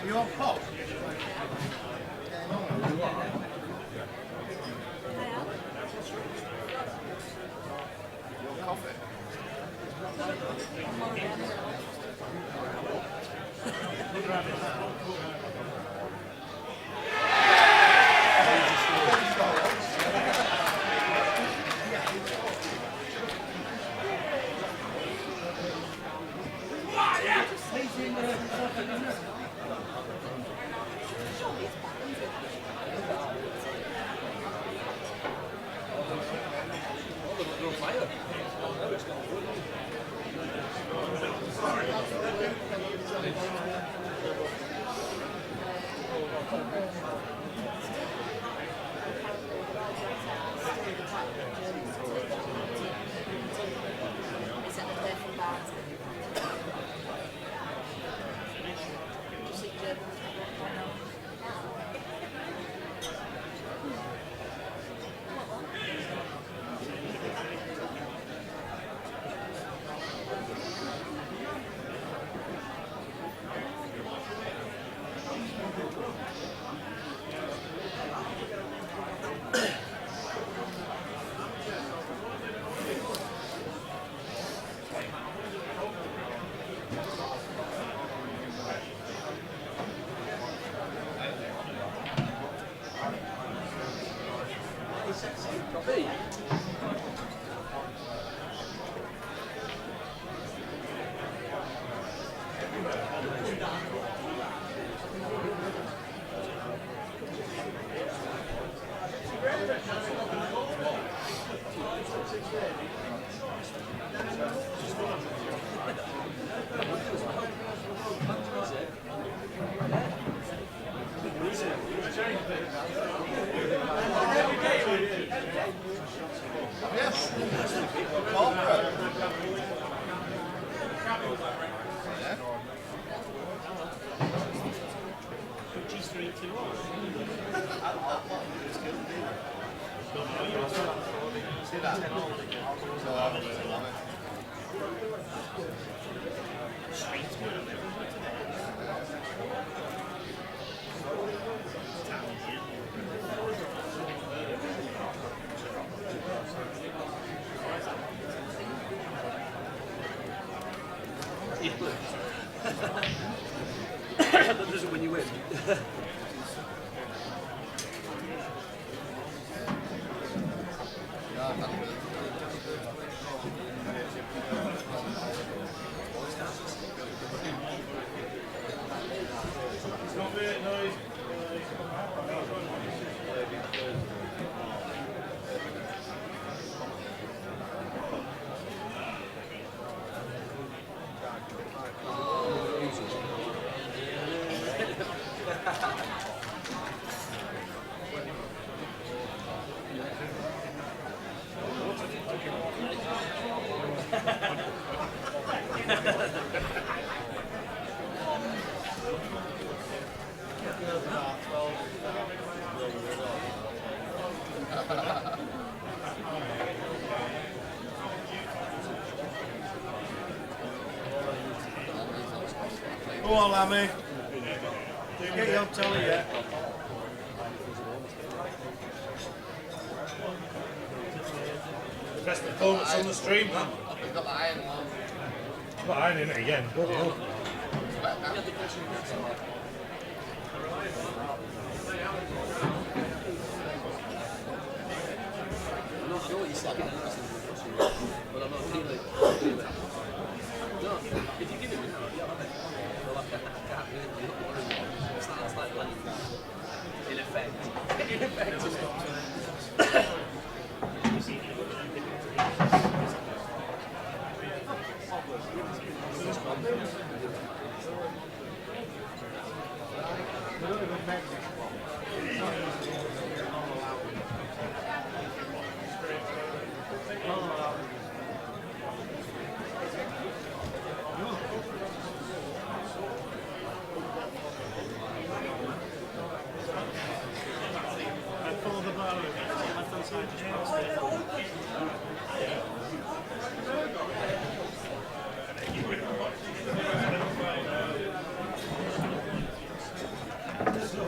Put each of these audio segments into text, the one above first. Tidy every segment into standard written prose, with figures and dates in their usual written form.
You on pop? That doesn't when you win. Go on, Lammy. Get your telly yet. The best performance on the stream, man. We've got the iron one. Got iron in it again. Good luck. I'm not sure what you're saying, but I'm not feeling. No, if you give it now, yeah, well, I can't really look more than one. It's like landing in effect. In effect, isn't it?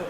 So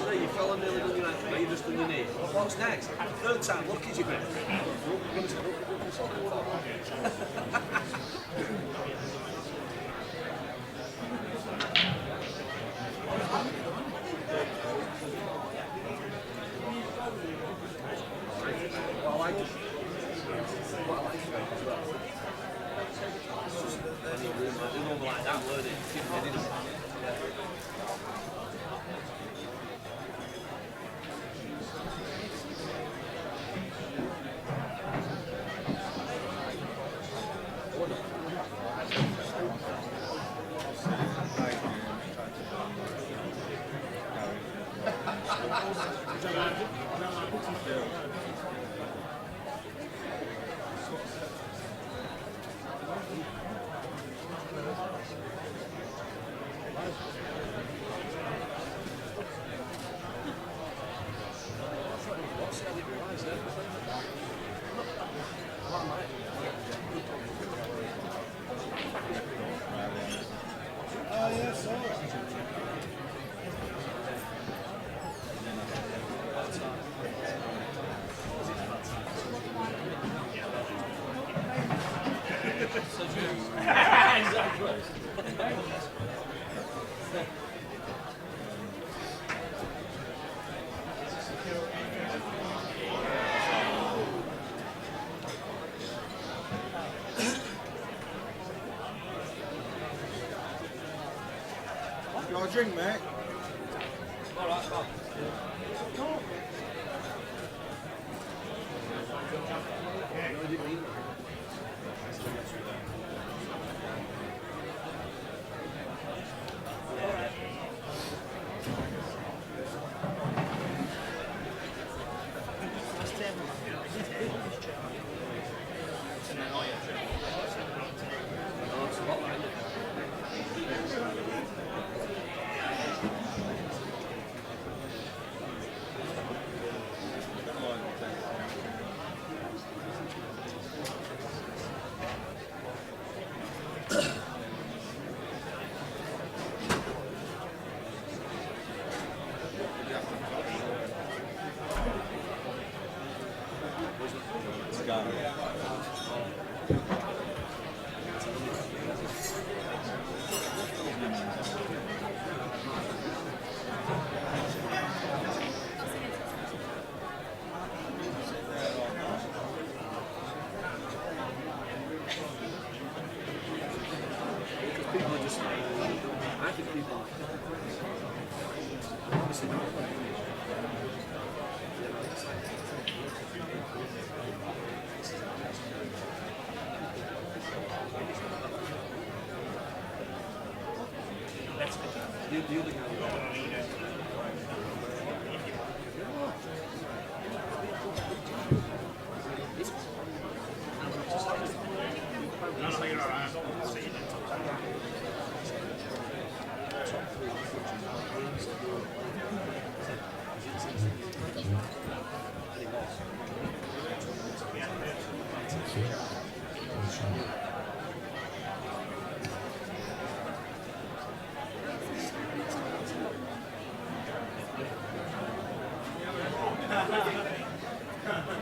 there you fell on nearly done your ankle, now you've just done your knee. What's next? Third time, lucky as you been. Like that, weren't it? Got a drink, mate? All right, come on. People are just, I think people obviously don't play. The other guy.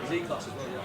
Z-class as well, yeah.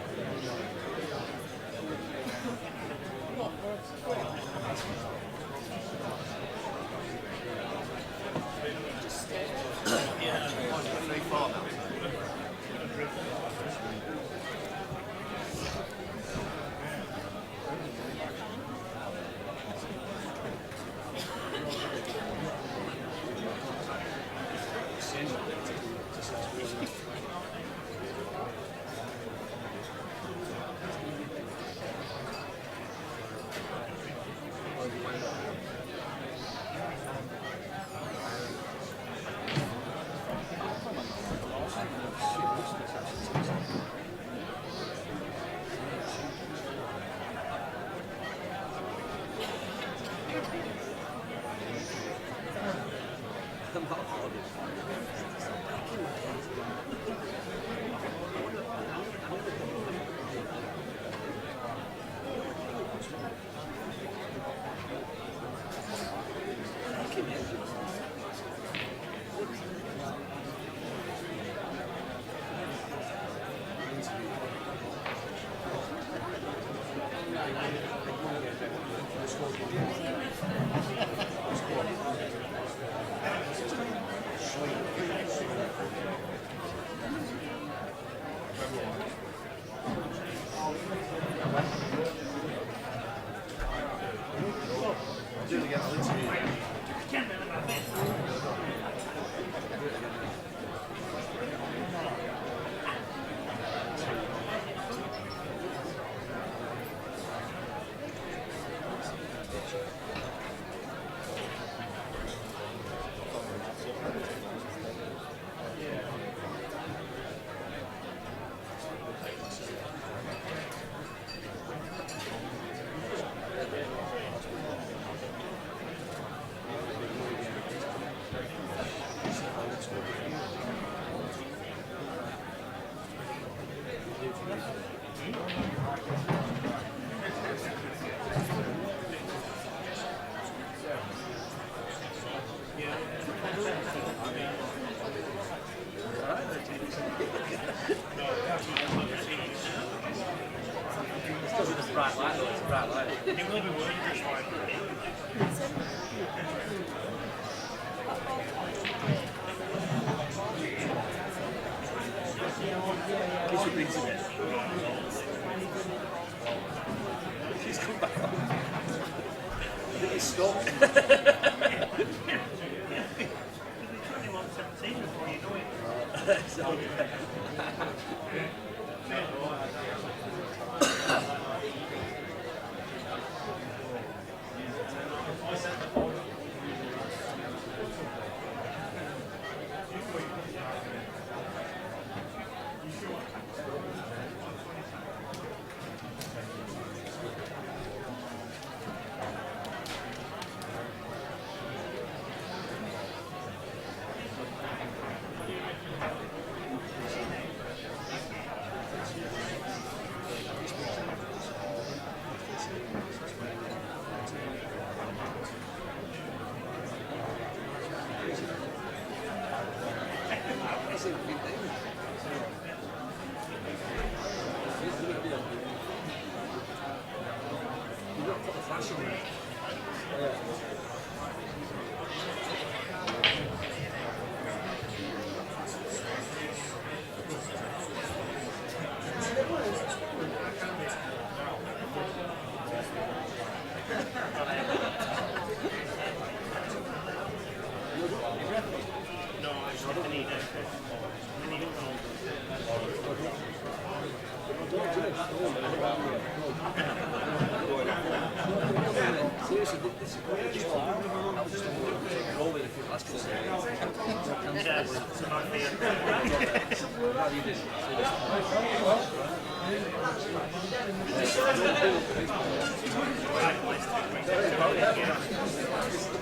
Bright light, though, it's a bright light. It will be working just fine. He's repeating it. He's come back on. I think he's stopped. You're 21-17 before you know it. So,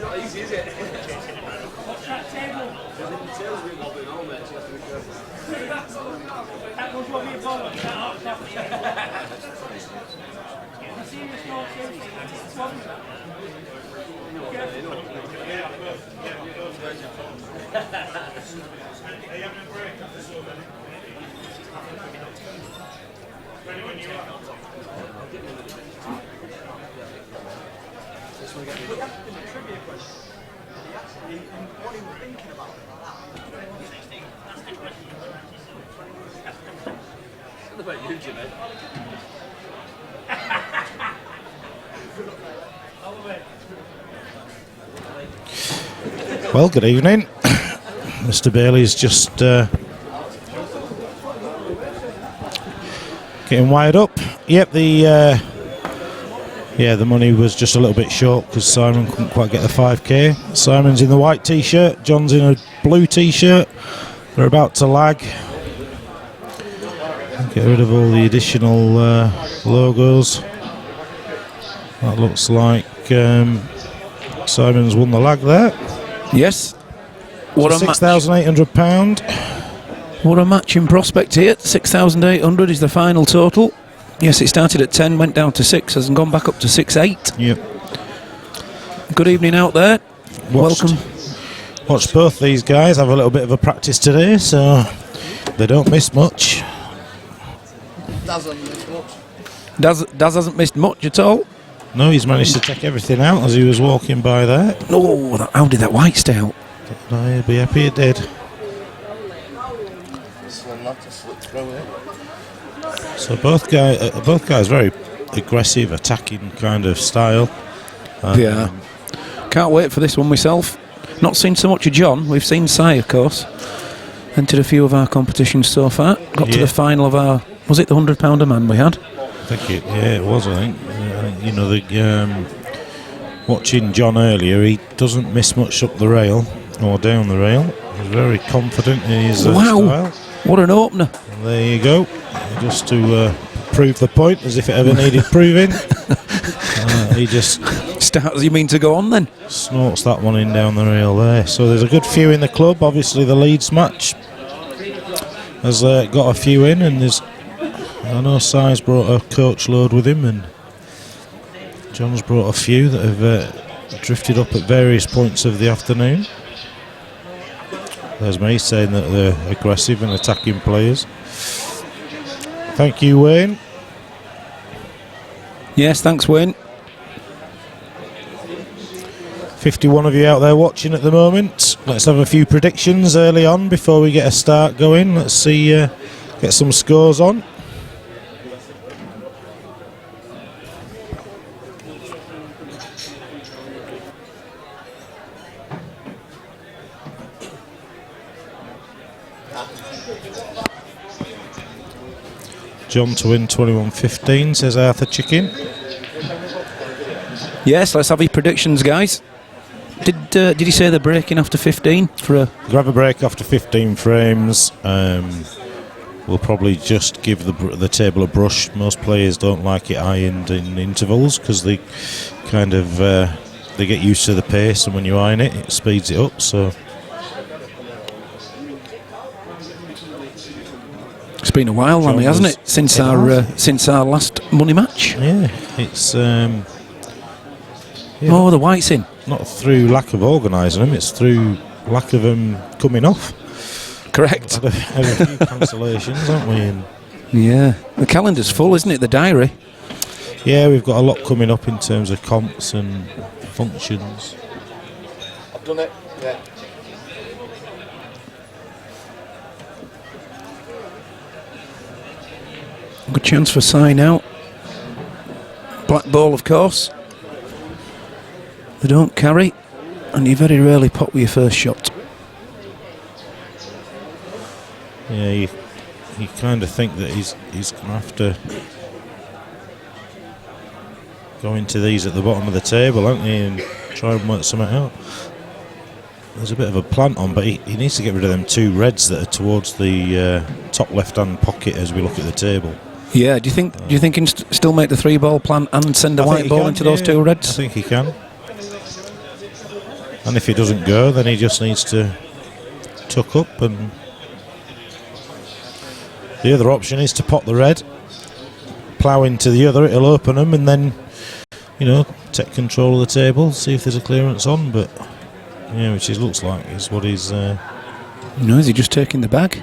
not easy, is it? What's that table? The tail's been wobbling on there, so you have to be careful. That was what we bought. What about you, Jimmy? Well, good evening. Mr. Bailey's just getting wired up. Yep, the money was just a little bit short because Simon couldn't quite get the 5k. Simon's in the white t-shirt, John's in a blue t-shirt. They're about to lag. Get rid of all the additional logos. That looks like Simon's won the lag there. Yes. What a £6,800. What a matching prospect here. 6,800 is the final total. Yes, it started at 10, went down to 6, has gone back up to 6.8. Yep. Good evening out there. Welcome. Watched both these guys have a little bit of a practice today, so they don't miss much. Daz hasn't missed much. Daz hasn't missed much at all. No, he's managed to take everything out as he was walking by there. Oh, how did that white stay out? No, he'll be happy it did. So both guys very aggressive, attacking kind of style. Yeah. Can't wait for this one myself. Not seen so much of John. We've seen Si, of course. Entered a few of our competitions so far. Got to the final of our... Was it the £100 a man we had? I think it was, I think. You know, watching John earlier, he doesn't miss much up the rail or down the rail. He's very confident in his style. What an opener. And there you go. Just to prove the point, as if it ever needed proving. He just... Starts, you mean to go on then? Snorts that one in down the rail there. So there's a good few in the club. Obviously the Leeds match has got a few in, and there's... I know Si's brought a coach load with him, and John's brought a few that have drifted up at various points of the afternoon. There's me saying that they're aggressive and attacking players. Thank you, Wayne. Yes, thanks, Wayne. 51 of you out there watching at the moment. Let's have a few predictions early on before we get a start going. Let's see, get some scores on. John to win 21-15, says Arthur Chicken. Yes, let's have your predictions, guys. Did he say they're breaking after 15 for a... We'll have a break after 15 frames. We'll probably just give the table a brush. Most players don't like it ironed in intervals because they kind of they get used to the pace, and when you iron it, it speeds it up. So it's been a while, Lammy, hasn't it? Since our last money match. Yeah, it's oh, the white's in. Not through lack of organising them, it's through lack of them coming off. Correct. Had a few cancellations, haven't we? And yeah, the calendar's full, isn't it? The diary. Yeah, we've got a lot coming up in terms of comps and functions. I've done it, yeah. Good chance for Si now. Black ball, of course. They don't carry, and you very rarely pop with your first shot. Yeah, you kind of think that he's going to have to go into these at the bottom of the table, aren't he, and try and work something out. There's a bit of a plant on, but he needs to get rid of them two reds that are towards the top left-hand pocket as we look at the table. Yeah, do you think he can still make the 3-ball plant and send a white ball into those two reds? I think he can. And if he doesn't go, then he just needs to tuck up, and the other option is to pot the red, plough into the other, it'll open them, and then, you know, take control of the table, see if there's a clearance on, but yeah, which it looks like is what he's. No, is he just taking the bag?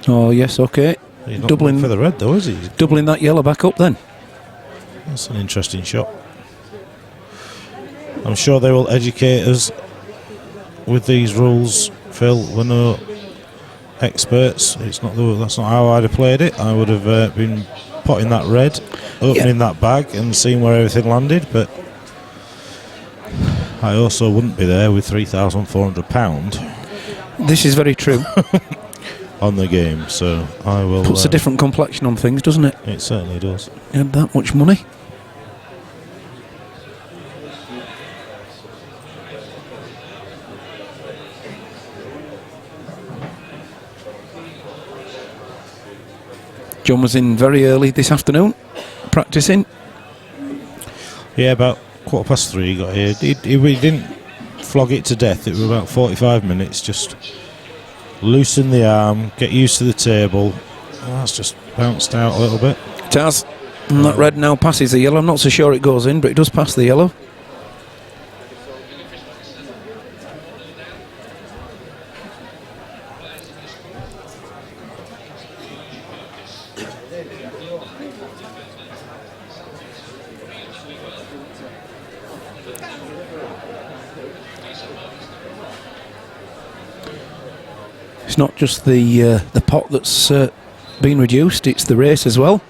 Oh yes, okay. He's not doubling for the red though, is he? Doubling that yellow back up then. That's an interesting shot. I'm sure they will educate us with these rules, Phil. We're no experts. That's not how I'd have played it. I would have been potting that red, opening that bag and seeing where everything landed, but I also wouldn't be there with £3,400 This is very true. on the game, so I will. Puts a different complexion on things, doesn't it? It certainly does. You had that much money. John was in very early this afternoon, practicing. Yeah, about 3:15 he got here. He didn't flog it to death. It was about 45 minutes. Just loosen the arm, get used to the table. Oh, that's just bounced out a little bit. It has. And that red now passes the yellow. I'm not so sure it goes in, but it does pass the yellow. It's not just the pot that's been reduced, it's the race as well.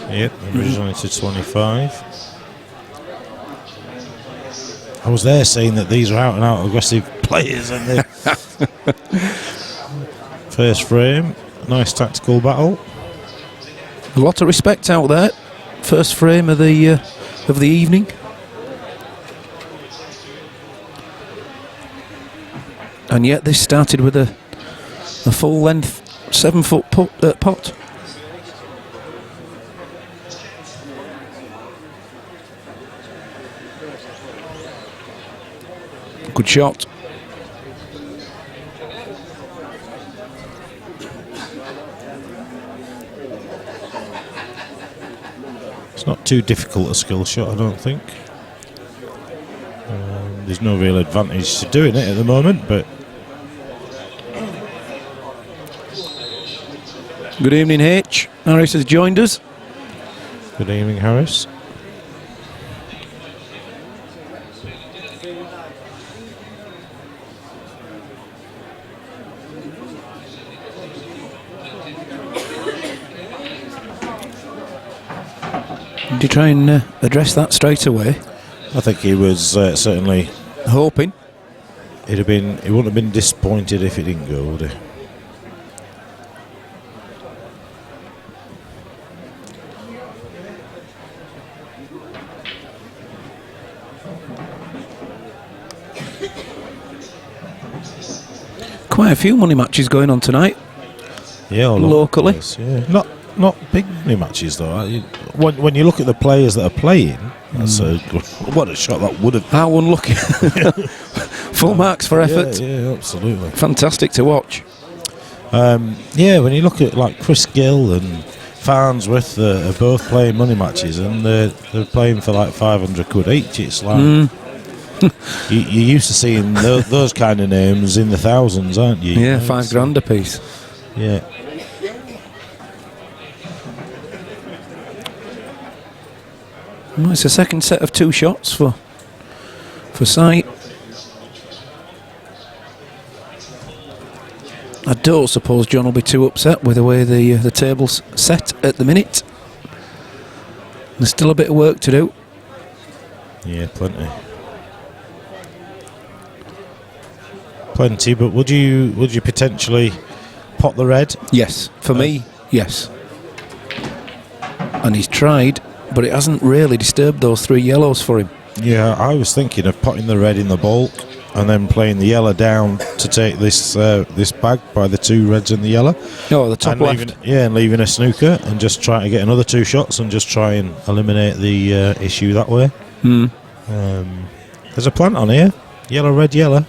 Yep, originally to 25. I was there saying that these are out and out aggressive players, and they first frame, nice tactical battle. A lot of respect out there. First frame of the evening. And yet this started with a full length 7-foot pot. Good shot. It's not too difficult a skill shot, I don't think. There's no real advantage to doing it at the moment, but Good evening, H. Harris has joined us. good evening, Harris. Did you try and address that straight away? I think he was certainly Hoping. he wouldn't have been disappointed if it didn't go, would he? Quite a few money matches going on tonight. Yeah, all Locally. over the place, yeah. Not big money matches though. When you look at the players that are playing, that's what a shot that would have. How unlucky. Full marks for effort. Yeah, absolutely. Fantastic to watch. Yeah, when you look at like Chris Gill and Farnsworth are both playing money matches, and they're playing for like 500 quid each. It's like you're used to seeing those kind of names in the thousands, aren't you? Yeah, £5,000 a piece. Yeah. Well, it's a second set of 2 shots for sight. I don't suppose John will be too upset with the way the table's set at the minute. There's still a bit of work to do. Yeah, plenty. But would you potentially pot the red? Yes, for me, yes. And he's tried, but it hasn't really disturbed those 3 yellows for him. Yeah, I was thinking of potting the red in the bulk and then playing the yellow down to take this bag by the 2 reds and the yellow. Oh, the top and left. and leaving a snooker and just trying to get another 2 shots and just try and eliminate the issue that way. There's a plant on here. Yellow, red, yellow.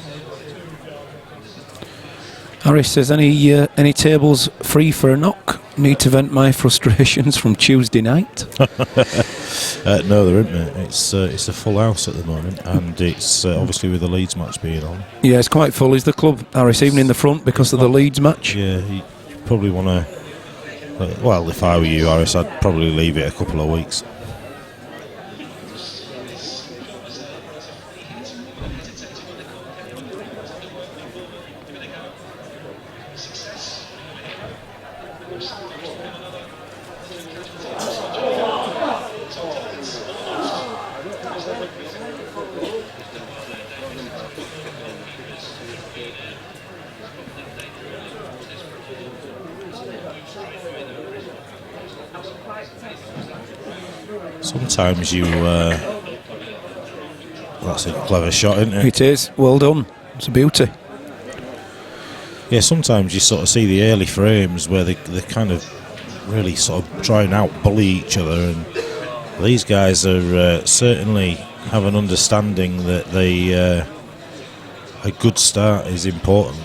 Harris says any tables free for a knock. need to vent my frustrations from Tuesday night? No, there isn't, mate. It's a full house at the moment, and it's obviously with the Leeds match being on. Yeah, it's quite full. Is the club, Harris, even in the front because of the Leeds match? Yeah, you probably want to. Well, if I were you, Harris, I'd probably leave it a couple of weeks. Sometimes you. That's a clever shot, isn't it? It is. Well done. It's a beauty. Yeah, sometimes you sort of see the early frames where they kind of really sort of try and out-bully each other, and these guys are certainly have an understanding that a good start is important.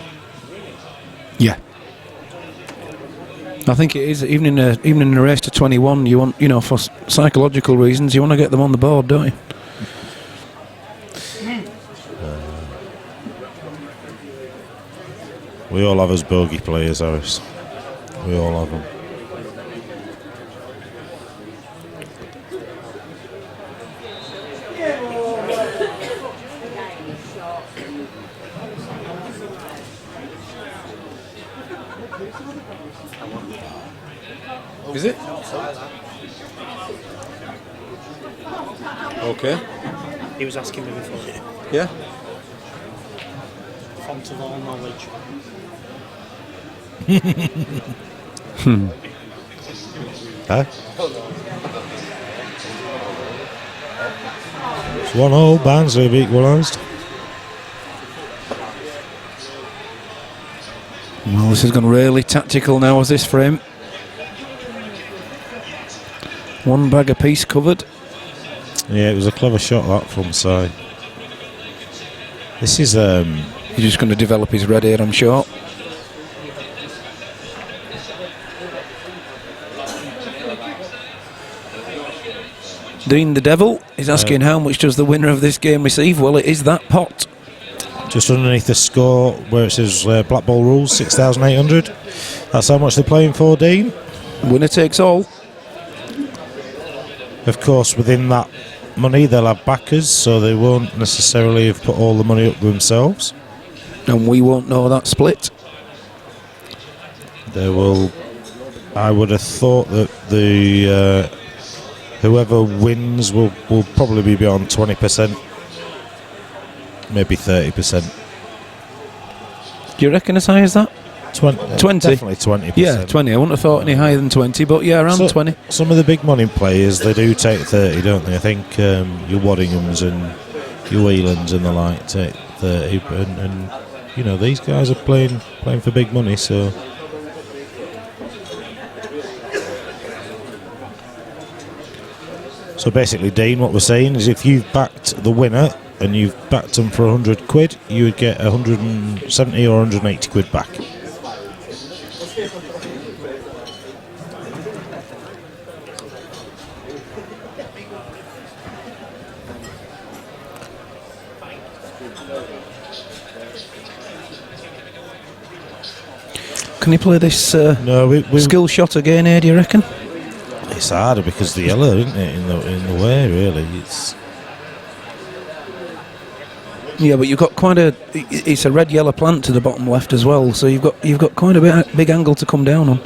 Yeah. I think it is. Even in a race to 21, you want, for psychological reasons, you want to get them on the board, don't you? We all have us bogey players, Harris. We all have them. Is it? Okay. He was asking me before. Yeah. Font of all knowledge. Huh? It's 1-0, Barnsley have equalised. Well, this has gone really tactical now, as this frame. One bag apiece covered. Yeah, it was a clever shot, that, from side. This is... He's just going to develop his red here, I'm sure. Dean the Devil is asking how much does the winner of this game receive? Well, it is that pot. just underneath the score where it says Black Ball Rules, 6,800. That's how much they're playing for, Dean. Winner takes all. Of course, within that money they'll have backers, so they won't necessarily have put all the money up themselves. And we won't know that split. They will. I would have thought that the whoever wins will probably be beyond 20%, maybe 30%. Do you reckon as high as that? 20? Definitely 20%. Yeah, 20. I wouldn't have thought any higher than 20, but yeah, around 20. Some of the big money players, they do take 30, don't they? I think your Waddinghams and your Whelands and the like take 30, and you know, these guys are playing for big money, so. So basically, Dean, what we're saying is if you've backed the winner and you've backed them for 100 quid, you would get 170 or 180 quid back. Can you play this No, we skill shot again here, do you reckon? It's harder because the yellow, isn't it, in the way, really. Yeah, but you've got quite a. It's a red-yellow plant to the bottom left as well, so you've got quite a big angle to come down on.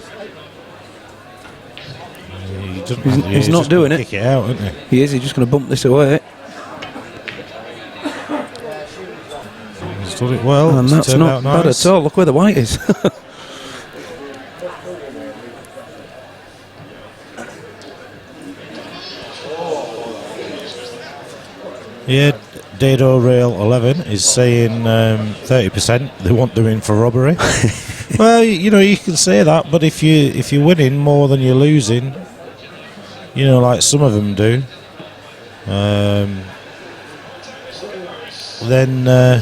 He's not doing it. Kick it out, isn't he? He is. He's just going to bump this away. He's done it well. And that's not bad at all. Look where the white is. Yeah, Dado Rail 11 is saying 30%. They want them in for robbery. Well, you know, you can say that, but if you're winning more than you're losing, you know, like some of them do, then I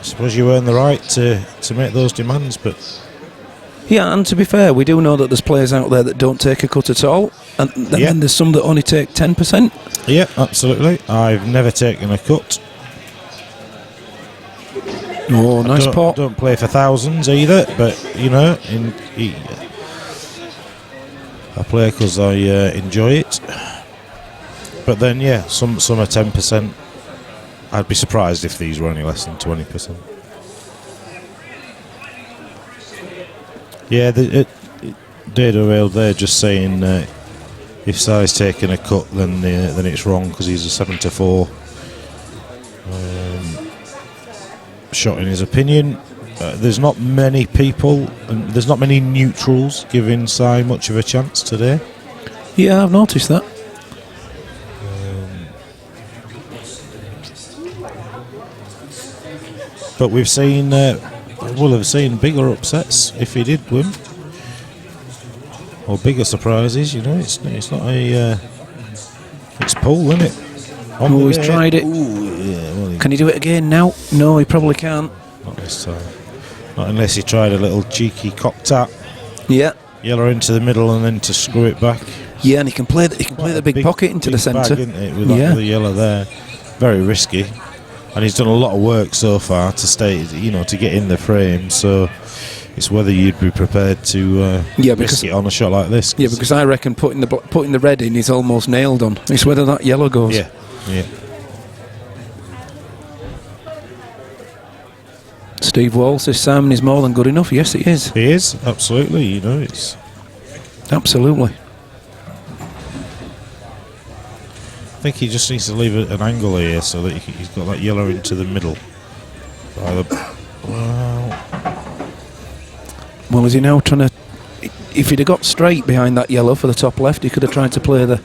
suppose you earn the right to make those demands. But Yeah, and to be fair, we do know that there's players out there that don't take a cut at all, and then there's some that only take 10%. Yeah, absolutely. I've never taken a cut. Oh, nice pot. Don't play for thousands either, but you know, I play because I enjoy it. But then, yeah, some are 10%. I'd be surprised if these were only less than 20%. Yeah, Dado Rail there just saying if Sai's taking a cut, then it's wrong because he's a 7-4 shot in his opinion. There's not many people, and there's not many neutrals giving Sai much of a chance today. Yeah, I've noticed that. But we've seen, we'll have seen bigger upsets if he did win, or bigger surprises. You know, it's not a it's Paul, isn't it? Oh, he's tried it. Ooh, yeah, well, Can he do it again now? No, he probably can't. not this time. Not unless he tried a little cheeky cock tap, Yeah, yellow into the middle, and then to screw it back. yeah, and he can play the big pocket into the centre. Bag, isn't it, with that other yellow there, very risky. And he's done a lot of work so far to stay, you know, to get in the frame. So it's whether you'd be prepared to risk it on a shot like this. Yeah, because I reckon putting the red in is almost nailed on. It's whether that yellow goes. Yeah, yeah. Steve Wall says Simon is more than good enough. Yes, he is. He is, absolutely. You know, it's Absolutely. I think he just needs to leave an angle here so that he's got that yellow into the middle. Well, is he now trying to... If he'd have got straight behind that yellow for the top left, he could have tried to play the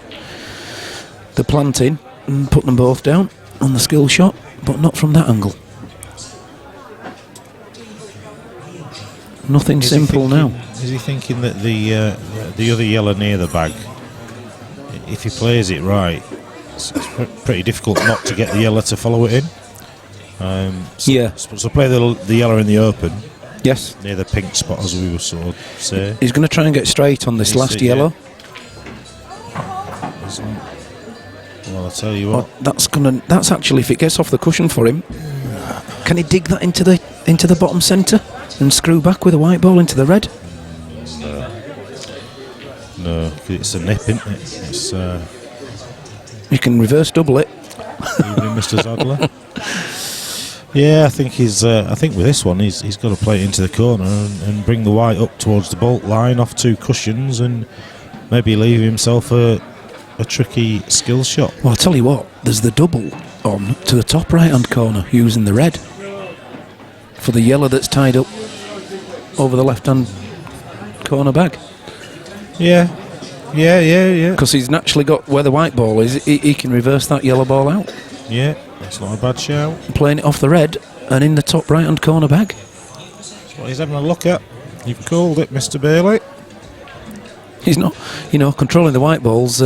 planting and put them both down on the skill shot, but not from that angle. Nothing simple now. Is he thinking that the other yellow near the bag, if he plays it right, it's pretty difficult not to get the yellow to follow it in. So play the yellow in the open. Yes. Near the pink spot, as we were sort of saying. He's going to try and get straight on this last yellow. Well, I'll tell you what. That's actually, if it gets off the cushion for him, can he dig that into the bottom centre and screw back with a white ball into the red? No, it's a nip, isn't it? It's you can reverse double it. Evening, Mr. Zadler. Yeah, I think I think with this one, he's got to play it into the corner and bring the white up towards the bolt line off two cushions and maybe leave himself a tricky skill shot. Well, I'll tell you what, there's the double on to the top right-hand corner using the red for the yellow that's tied up over the left-hand corner bag. Yeah. Because he's naturally got where the white ball is, he can reverse that yellow ball out. Yeah, that's not a bad shout. Playing it off the red and in the top right-hand corner bag. That's what he's having a look at. You've called it, Mr. Bailey. He's not, controlling the white balls.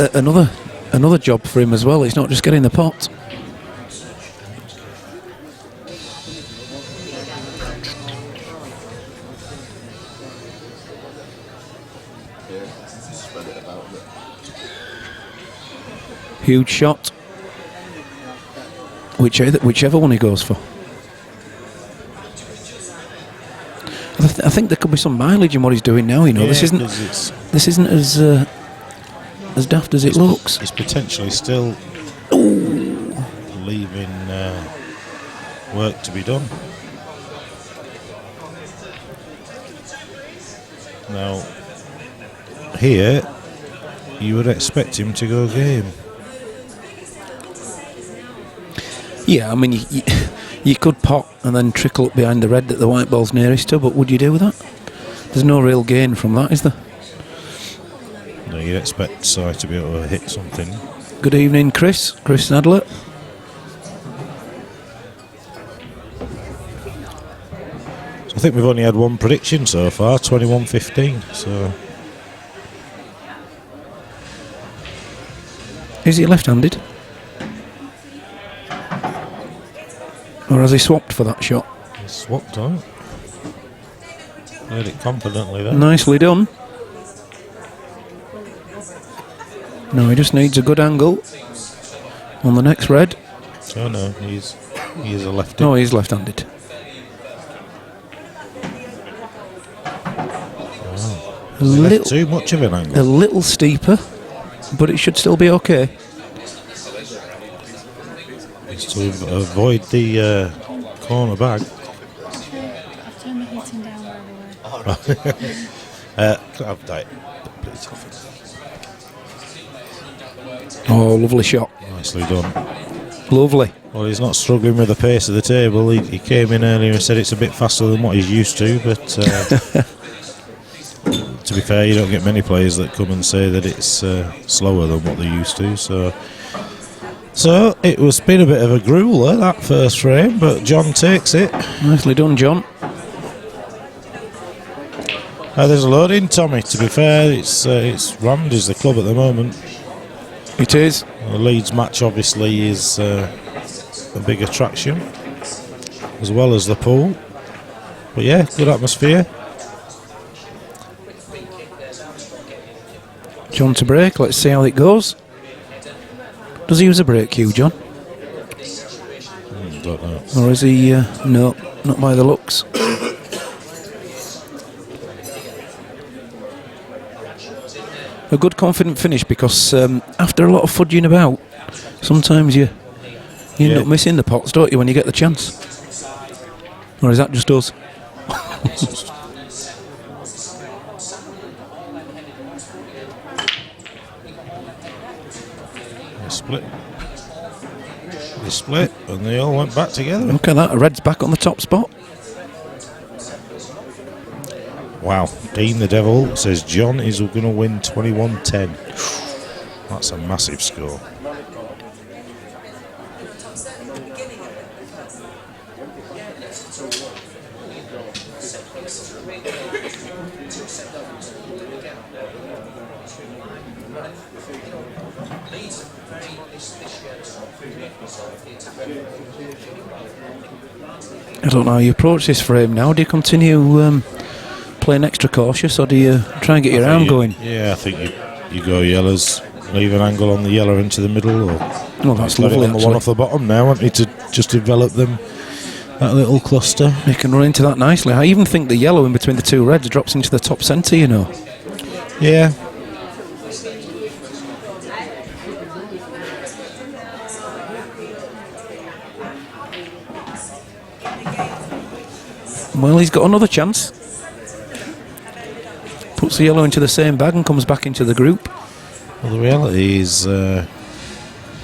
Another job for him as well. He's not just getting the pot. Huge shot. Whichever one he goes for. I think there could be some mileage in what he's doing now. This isn't as daft as it looks. It's potentially still leaving work to be done. Now, here, you would expect him to go game. Yeah, I mean, you could pot and then trickle up behind the red that the white ball's nearest to, but would you do that? There's no real gain from that, is there? No, you'd expect Si to be able to hit something. Good evening, Chris Sadler. So I think we've only had one prediction so far, 21-15. So is he left-handed? Or has he swapped for that shot? he's swapped out. Played it confidently there. Nicely done. No, he just needs a good angle on the next red. Oh no, he is a lefty. No, he's left-handed. He left too much of an angle. A little steeper, but it should still be okay. It's to avoid the corner bag. I've turned the heating down where we were. Can I have that? Please. Oh, lovely shot. Nicely done. Lovely. Well, he's not struggling with the pace of the table. He came in earlier and said it's a bit faster than what he's used to, but to be fair, you don't get many players that come and say that it's slower than what they're used to. So it was been a bit of a grueler, that first frame, but John takes it. Nicely done, John. There's a load in, Tommy. To be fair, it's Ramsey's the club at the moment. It is. The Leeds match obviously is a big attraction, as well as the pool. But yeah, good atmosphere. John to break. Let's see how it goes. Does he use a break cue, John? Don't know. Or is he... no, not by the looks. A good confident finish, because after a lot of fudging about, sometimes you end up missing the pots, don't you, when you get the chance? Or is that just us? They split and they all went back together. Look at that, a red's back on the top spot. Wow, Dean the Devil says John is going to win 21-10. That's a massive score. I don't know how you approach this frame now. Do you continue playing extra cautious, or do you try and get your arm going? Yeah, I think you go yellows, leave an angle on the yellow into the middle, or that's let it lovely. on the one off the bottom now. I want you to just develop them, that little cluster. You can run into that nicely. I even think the yellow in between the two reds drops into the top centre, you know. Yeah. Well, he's got another chance. Puts the yellow into the same bag and comes back into the group. Well, the reality is...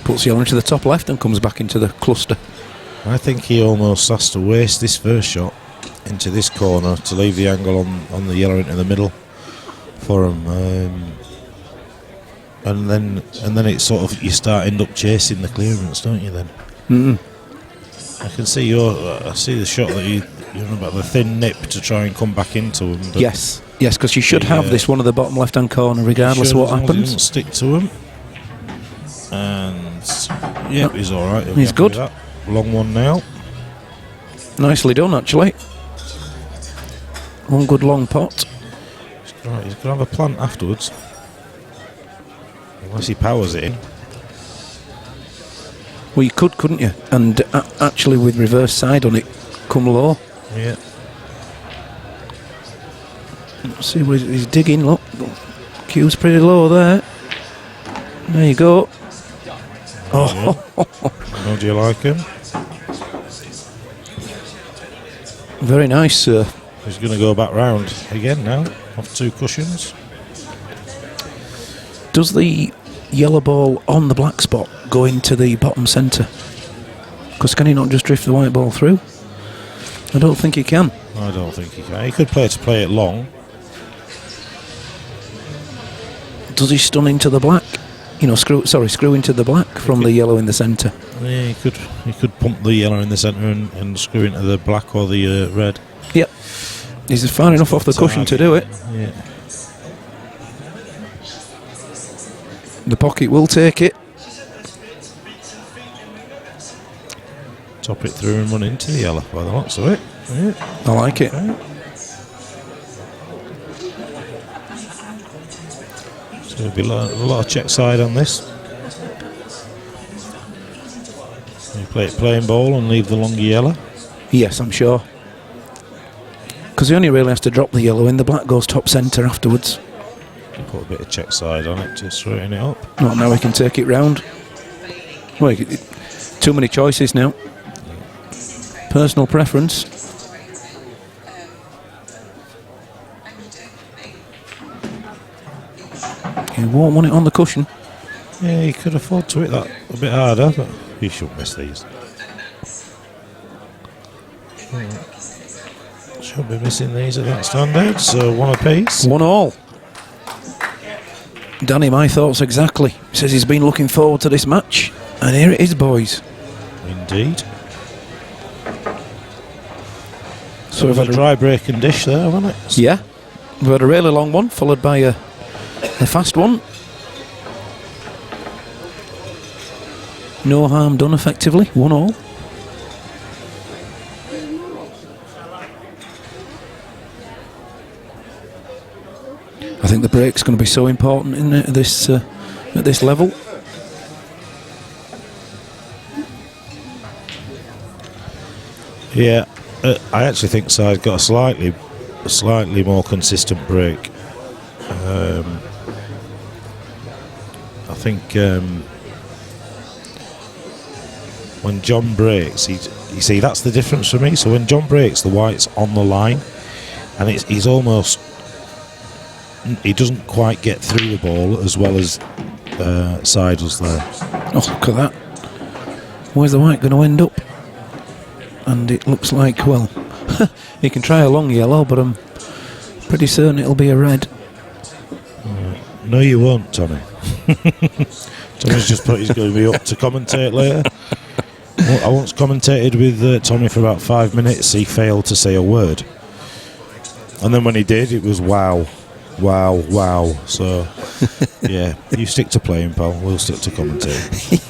puts the yellow into the top left and comes back into the cluster. I think he almost has to waste this first shot into this corner to leave the angle on the yellow into the middle for him. And then it's sort of, you end up chasing the clearance, don't you then? Mm-mm. I can see I see the shot that you're on about, the thin nip to try and come back into him. Yes, because you should have this one at the bottom left-hand corner, regardless of what happens. He doesn't stick to him. And yeah, he's all right. He's good. Long one now. Nicely done, actually. One good long pot. He's going to have a plant afterwards, unless he powers it in. Well, you could, couldn't you? And actually, with reverse side on it, come low. Yeah. Let's see where he's digging. Look, cue's pretty low there. There you go. Oh, how do you like him? Very nice, sir. He's going to go back round again now, off two cushions. Does the yellow ball on the black spot go into the bottom centre? Because can he not just drift the white ball through? I don't think he can. I don't think he can. He could play it long. Does he stun into the black? You know, screw into the black from the yellow in the centre. Yeah, he could pump the yellow in the centre and screw into the black or the red. Yep. He's far enough off the cushion to do it. Yeah. The pocket will take it. Top it through and run into the yellow by the looks of it. Yeah. I like it. Okay. So there'll be a lot of check side on this. You play it plain ball and leave the longer yellow. Yes, I'm sure. Because he only really has to drop the yellow in. The black goes top centre afterwards. Put a bit of check side on it to straighten it up. Well, now we can take it round. Well, too many choices now. Personal preference. He won't want it on the cushion. Yeah, he could afford to hit that a bit harder, but he shouldn't miss these. Shouldn't be missing these at that standard, so one apiece. 1-1. Danny, my thoughts exactly. He says he's been looking forward to this match, and here it is, boys. Indeed. So we've had a dry break and dish there, haven't it? Yeah. We've had a really long one, followed by a fast one. No harm done effectively, 1-1. I think the break's going to be so important in this at this level. Yeah, I actually think Side's got a slightly more consistent break. I think when John breaks, you see that's the difference for me. So when John breaks, the white's on the line, and he's almost. He doesn't quite get through the ball as well as Side was there. Oh, look at that. Where's the white going to end up? And it looks like, well, he can try a long yellow, but I'm pretty certain it'll be a red. No, you won't, Tommy. Tommy's just put he's going to be up to commentate later. I once commentated with Tommy for about 5 minutes. He failed to say a word. And then when he did, it was wow. Wow, wow. So, yeah, you stick to playing, pal. We'll stick to commentating.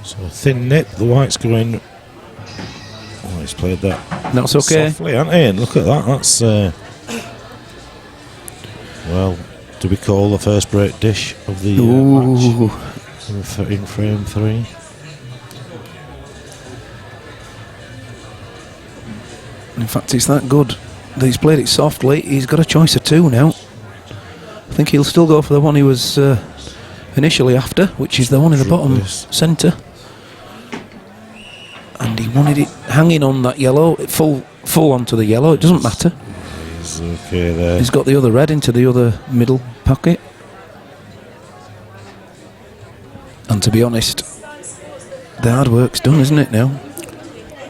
So, thin nip. The white's going. Oh, he's played that. That's okay. Softly, hasn't he? And look at that. That's. Well, do we call the first break dish of the match in frame 3? In fact, it's that good that he's played it softly. He's got a choice of two now. I think he'll still go for the one he was initially after, which is the one in the bottom centre. And he wanted it hanging on that yellow, full onto the yellow. It doesn't matter. He's okay there. He's got the other red into the other middle pocket. And to be honest, the hard work's done, isn't it now?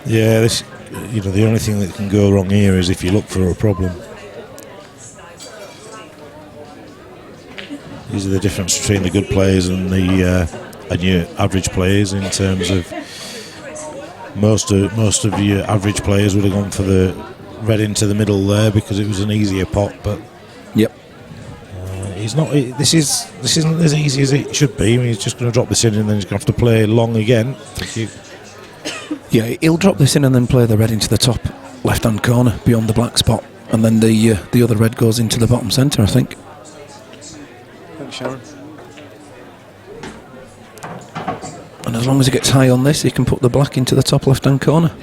Yeah, this. You know, the only thing that can go wrong here is if you look for a problem. These are the difference between the good players and your average players in terms of most of your average players would have gone for the red into the middle there because it was an easier pot, but yep. He's not. This isn't as easy as it should be. I mean, he's just going to drop this in and then he's going to have to play long again. Thank you. Yeah, he'll drop this in and then play the red into the top left-hand corner beyond the black spot, and then the other red goes into the bottom centre, I think. Thanks, Sharon. And as long as he gets high on this, he can put the black into the top left-hand corner. I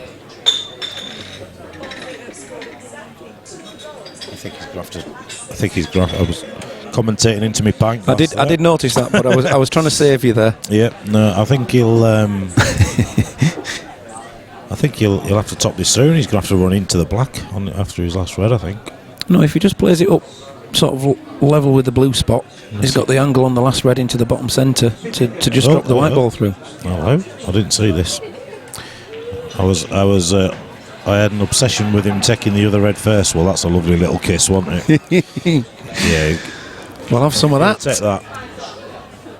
think he's going to have to. I was commentating into my pint. I did notice that, but I was trying to save you there. Yeah, no, I think he'll. I think he'll have to top this soon. He's going to have to run into the black after his last red, I think. No, if he just plays it up sort of level with the blue spot, he's got the angle on the last red into the bottom centre to just drop the white ball through. Hello, I didn't see this. I had an obsession with him taking the other red first. Well, that's a lovely little kiss, wasn't it? Yeah. We'll have some of that. Take that.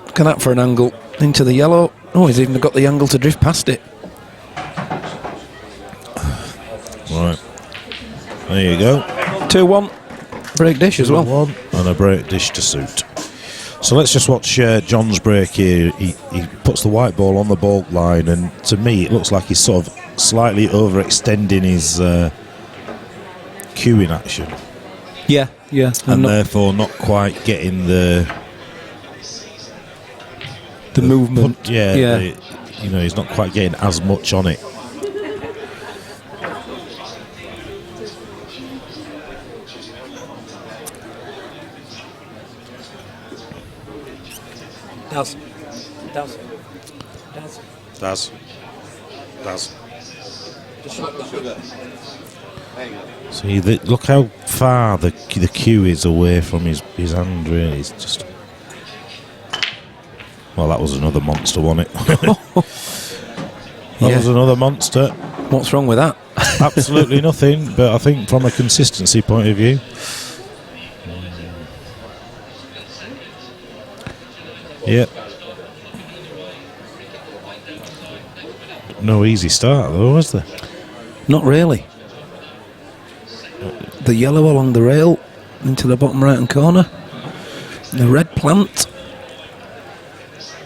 Look at that for an angle into the yellow. Oh, he's even got the angle to drift past it. Right. There you go. 2-1. Break dish as well. 2-1 and a break dish to suit. So let's just watch John's break here. He puts the white ball on the baulk line, and to me it looks like he's sort of slightly overextending queuing action, Yeah. and therefore not quite getting the movement. He's not quite getting as much on it. Does. See, look how far the cue is away from his hand, really. It's just... Well, that was another monster, wasn't it? That was another monster. What's wrong with that? Absolutely nothing, but I think from a consistency point of view... Yep. No easy start, though, was there? Not really. The yellow along the rail into the bottom right-hand corner. The red plant.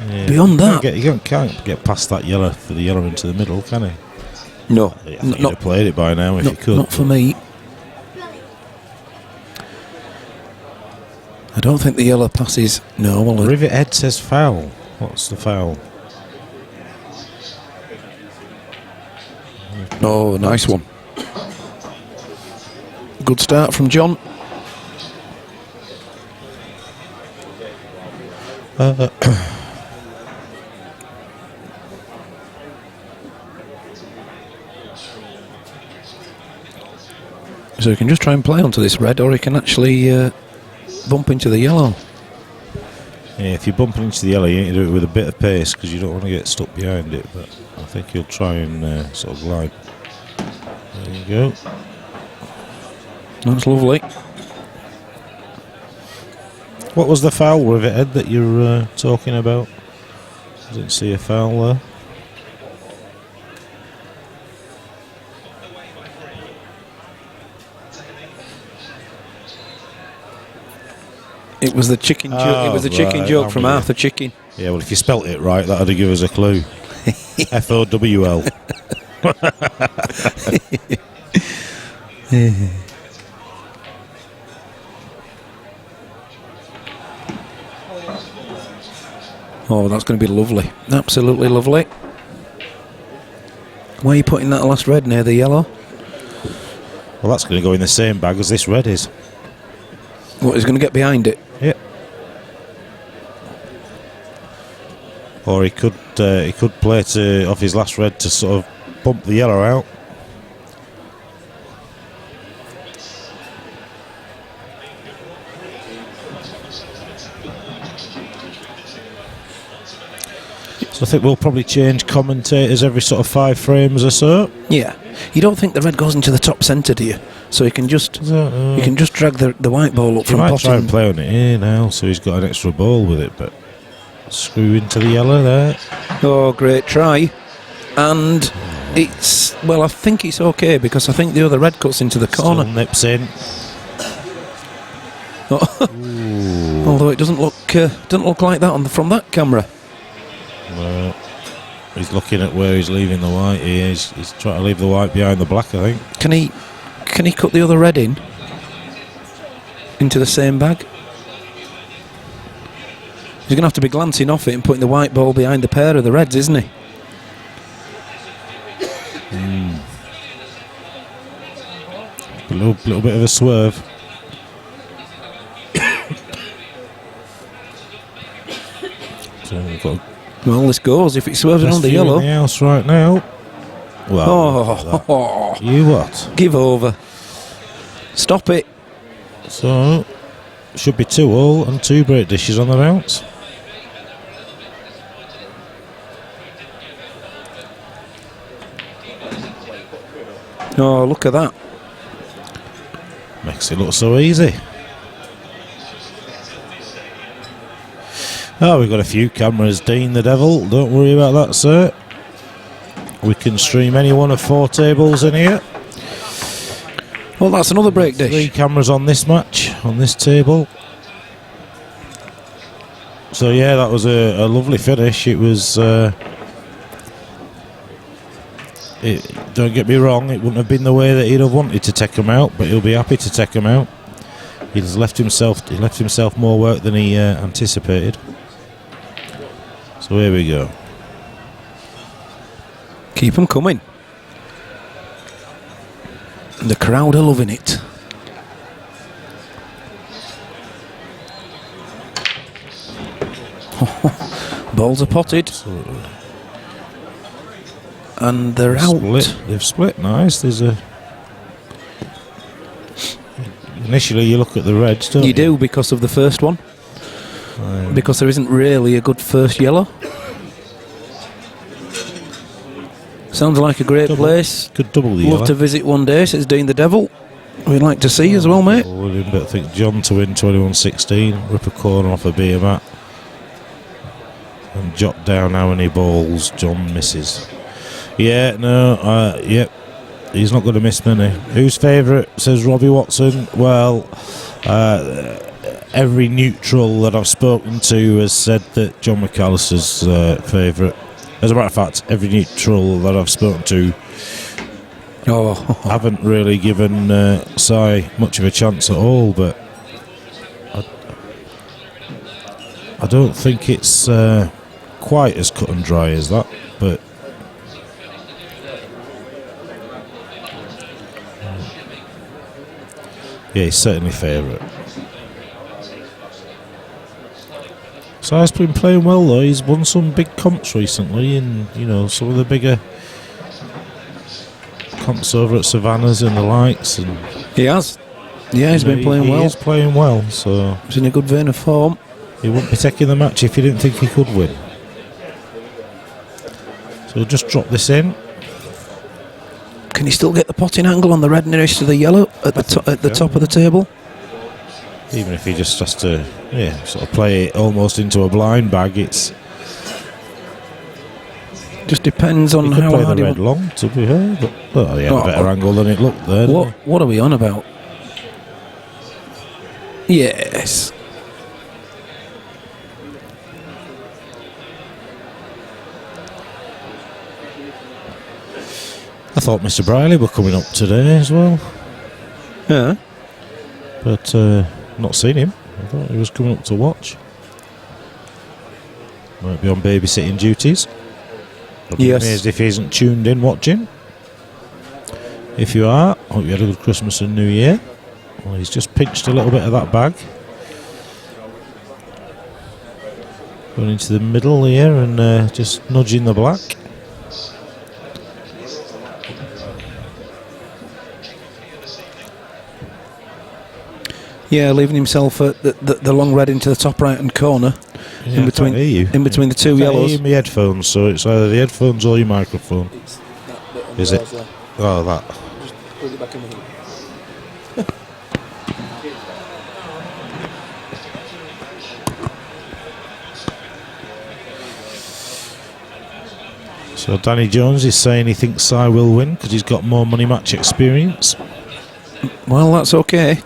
Yeah. Beyond that... You can't get past that yellow for the yellow into the middle, can he? No. I think you'd have played it by now if you could. Not for me. I don't think the yellow passes... No, well... Rivet Head says foul. What's the foul? Oh, nice one. Good start from John. So he can just try and play onto this red, or he can actually bump into the yellow. Yeah, if you're bumping into the yellow, you need to do it with a bit of pace because you don't want to get stuck behind it. But I think he'll try and sort of glide. There you go. That's lovely. What was the foul, Rivet Head, that you're talking about? I didn't see a foul there. It was the chicken joke. It was the chicken joke from Arthur Chicken. Yeah, well, if you spelt it right, that would give us a clue. Fowl. Oh, that's going to be lovely. Absolutely lovely. Why are you putting that last red near the yellow? Well, that's going to go in the same bag as this red is. What, he's going to get behind it? Yeah. Or he could play off his last red to sort of bump the yellow out. So I think we'll probably change commentators every sort of 5 frames or so. Yeah. You don't think the red goes into the top centre, do you? So you can just drag the white ball up You from might bottom. try and play on it here now, so he's got an extra ball with it, but screw into the yellow there. Oh, great try. And it's, well, I think it's okay because I think the other red cuts into the corner. Still nips in. Although it doesn't look like that from that camera. Well, he's looking at where he's leaving the white here. He's trying to leave the white behind the black, I think. Can he cut the other red into the same bag? He's going to have to be glancing off it and putting the white ball behind the pair of the reds, isn't he? A little bit of a swerve. So we've got Well, this goes if it swerves around the yellow. in the house right now. Well, you what? Give over. Stop it. So should be 2-all and 2 break dishes on the bounce. Oh, look at that. Makes it look so easy. Oh, we've got a few cameras, Dean the Devil. Don't worry about that, sir. We can stream any one of 4 tables in here. Well, that's another break dish. 3 cameras on this match, on this table. So yeah, that was a lovely finish. It was don't get me wrong, it wouldn't have been the way that he'd have wanted to take him out, but he'll be happy to take him out. He left himself more work than he anticipated. So here we go. Keep them coming. The crowd are loving it. Balls are potted. Absolutely. And they're out. They've split nice. Initially you look at the reds, don't you? You do, because of the first one. Because there isn't really a good first yellow. Sounds like a great place. Could double the Love yellow. to visit one day, says Dean the Devil. We'd like to see as well, mate. But I think John to win 21-16, rip a corner off a beer mat, and jot down how many balls John misses. Yeah, no, yep. He's not going to miss many. Who's favourite, says Robbie Watson. Well, every neutral that I've spoken to has said that John McAllister's favourite. As a matter of fact, every neutral that I've spoken to haven't really given Si much of a chance at all, but I don't think it's quite as cut and dry as that, but yeah, he's certainly favourite. Si's been playing well though. He's won some big comps recently, and some of the bigger comps over at Savannah's and the likes. And He has. Yeah, he's been playing well. He is playing well, so he's in a good vein of form. he wouldn't be taking the match if he didn't think he could win. So we'll just drop this in. Can he still get the potting angle on the red nearest to the yellow at the top of the table? Even if he just has to, sort of play it almost into a blind bag, it's just depends on he could how play hard the he red long, to be fair. But he had a better angle than it looked there. What are we on about? Yes. I thought Mr. Briley were coming up today as well, Yeah. but not seen him. I thought he was coming up to watch. Might be on babysitting duties. I'd be Yes. amazed if he isn't tuned in watching. If you are, hope you had a good Christmas and New Year. Well, he's just pinched a little bit of that bag. Going into the middle here and just nudging the black. Yeah, leaving himself at the long red into the top right hand corner, Yeah, in between I can't hear you. between the two I can't yellows. hear my headphones, so it's either the headphones or your microphone. Is it? Oh, that. So Danny Jones is saying he thinks Si will win because he's got more money match experience. Well, that's okay.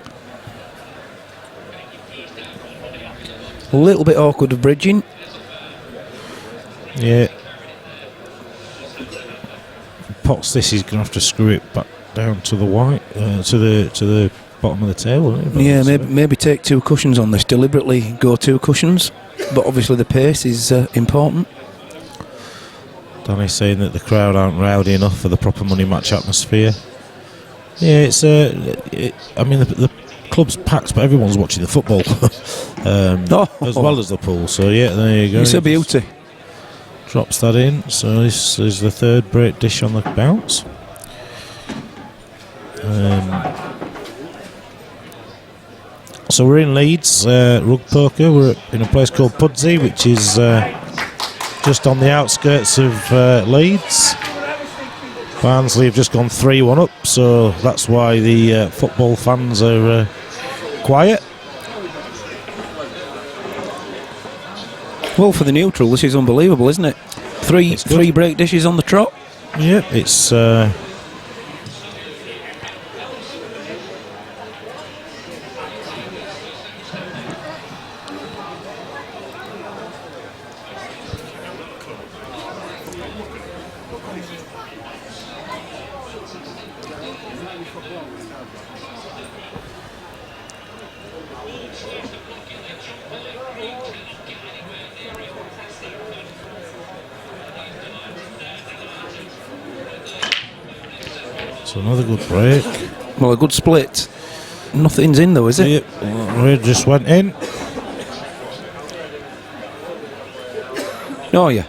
A little bit awkward of bridging. Yeah. Potts this, he's going to have to screw it back down to the white, to the bottom of the table. Isn't it? Yeah, maybe take two cushions on this. Deliberately go two cushions, but obviously the pace is important. Danny's saying that the crowd aren't rowdy enough for the proper money match atmosphere. Yeah, it's I mean the club's packed, but everyone's watching the football as well as the pool. So yeah, there you go. It's a beauty. Drops that in. So this is the third break dish on the bounce. So we're in Leeds, rug poker. We're in a place called Pudsey, which is just on the outskirts of Leeds. Barnsley have just gone 3-1 up, so that's why the football fans are quiet. Well, for the neutral, this is unbelievable, isn't it? Three break dishes on the trot. Yeah, it's So another good break. Well, a good split. Nothing's in though, is it? Yep, red just went in. Oh yeah.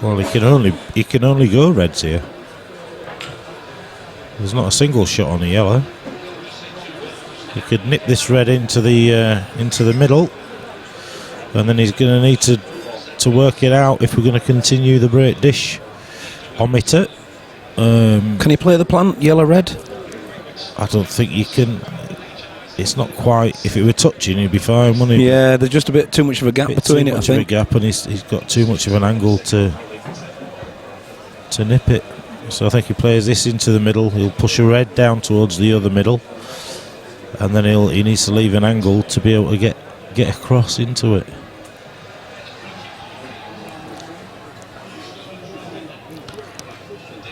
Well, he can only go reds here. There's not a single shot on the yellow. He could nip this red into the middle, and then he's going to need to work it out if we're going to continue the break dish omitter. Can he play the plant yellow red? I don't think you can. It's not quite. If it were touching, he'd be fine, wouldn't he? Yeah, there's just a bit too much of a gap between it, I Too much of a think. gap, and he's got too much of an angle to nip it. So I think he plays this into the middle. He'll push a red down towards the other middle, and then he needs to leave an angle to be able to get across into it.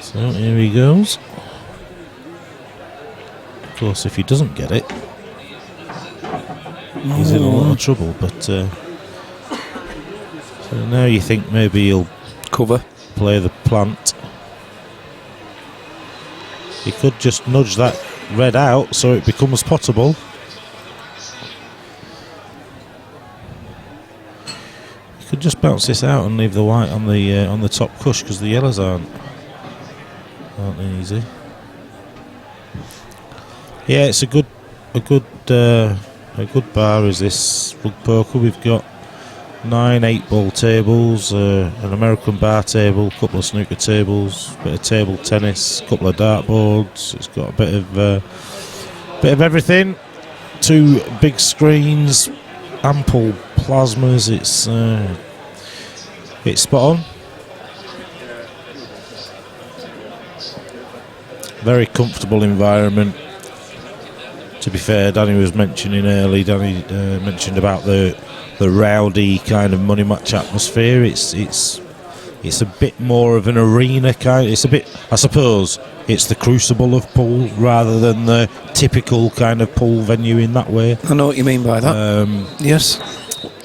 So here he goes. Of course, if he doesn't get it, he's in a lot of trouble. But so now you think maybe he'll Cover. play the plant. He could just nudge that red out so it becomes potable. He could just bounce this out and leave the white on the top cush, because the yellows aren't easy. Yeah, it's a good bar is this rug poker. We've got 9 8-ball tables, an American bar table, a couple of snooker tables, a bit of table tennis, a couple of dartboards. It's got a bit of everything. 2 big screens, ample plasmas. It's spot on. Very comfortable environment. To be fair, Danny was mentioning early. Danny mentioned about the rowdy kind of money match atmosphere. It's a bit more of an arena kind. It's a bit, I suppose, it's the crucible of pool rather than the typical kind of pool venue in that way. I know what you mean by that. Yes.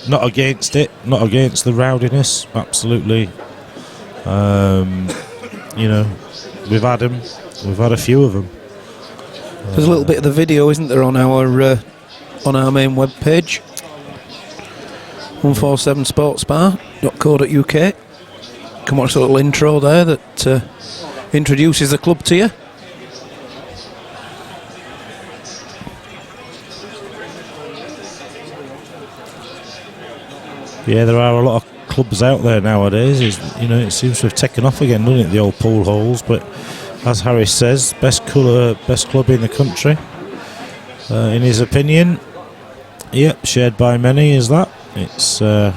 Not against it. Not against the rowdiness. Absolutely. We've had them. We've had a few of them. There's a little bit of the video, isn't there, on our main web page, 147sportsbar.co.uk. Can watch a little intro there that introduces the club to you. Yeah, there are a lot of clubs out there nowadays. It seems to have taken off again, doesn't it? The old pool halls, but as Harris says, best club in the country, in his opinion. Yep, shared by many is that. It's we're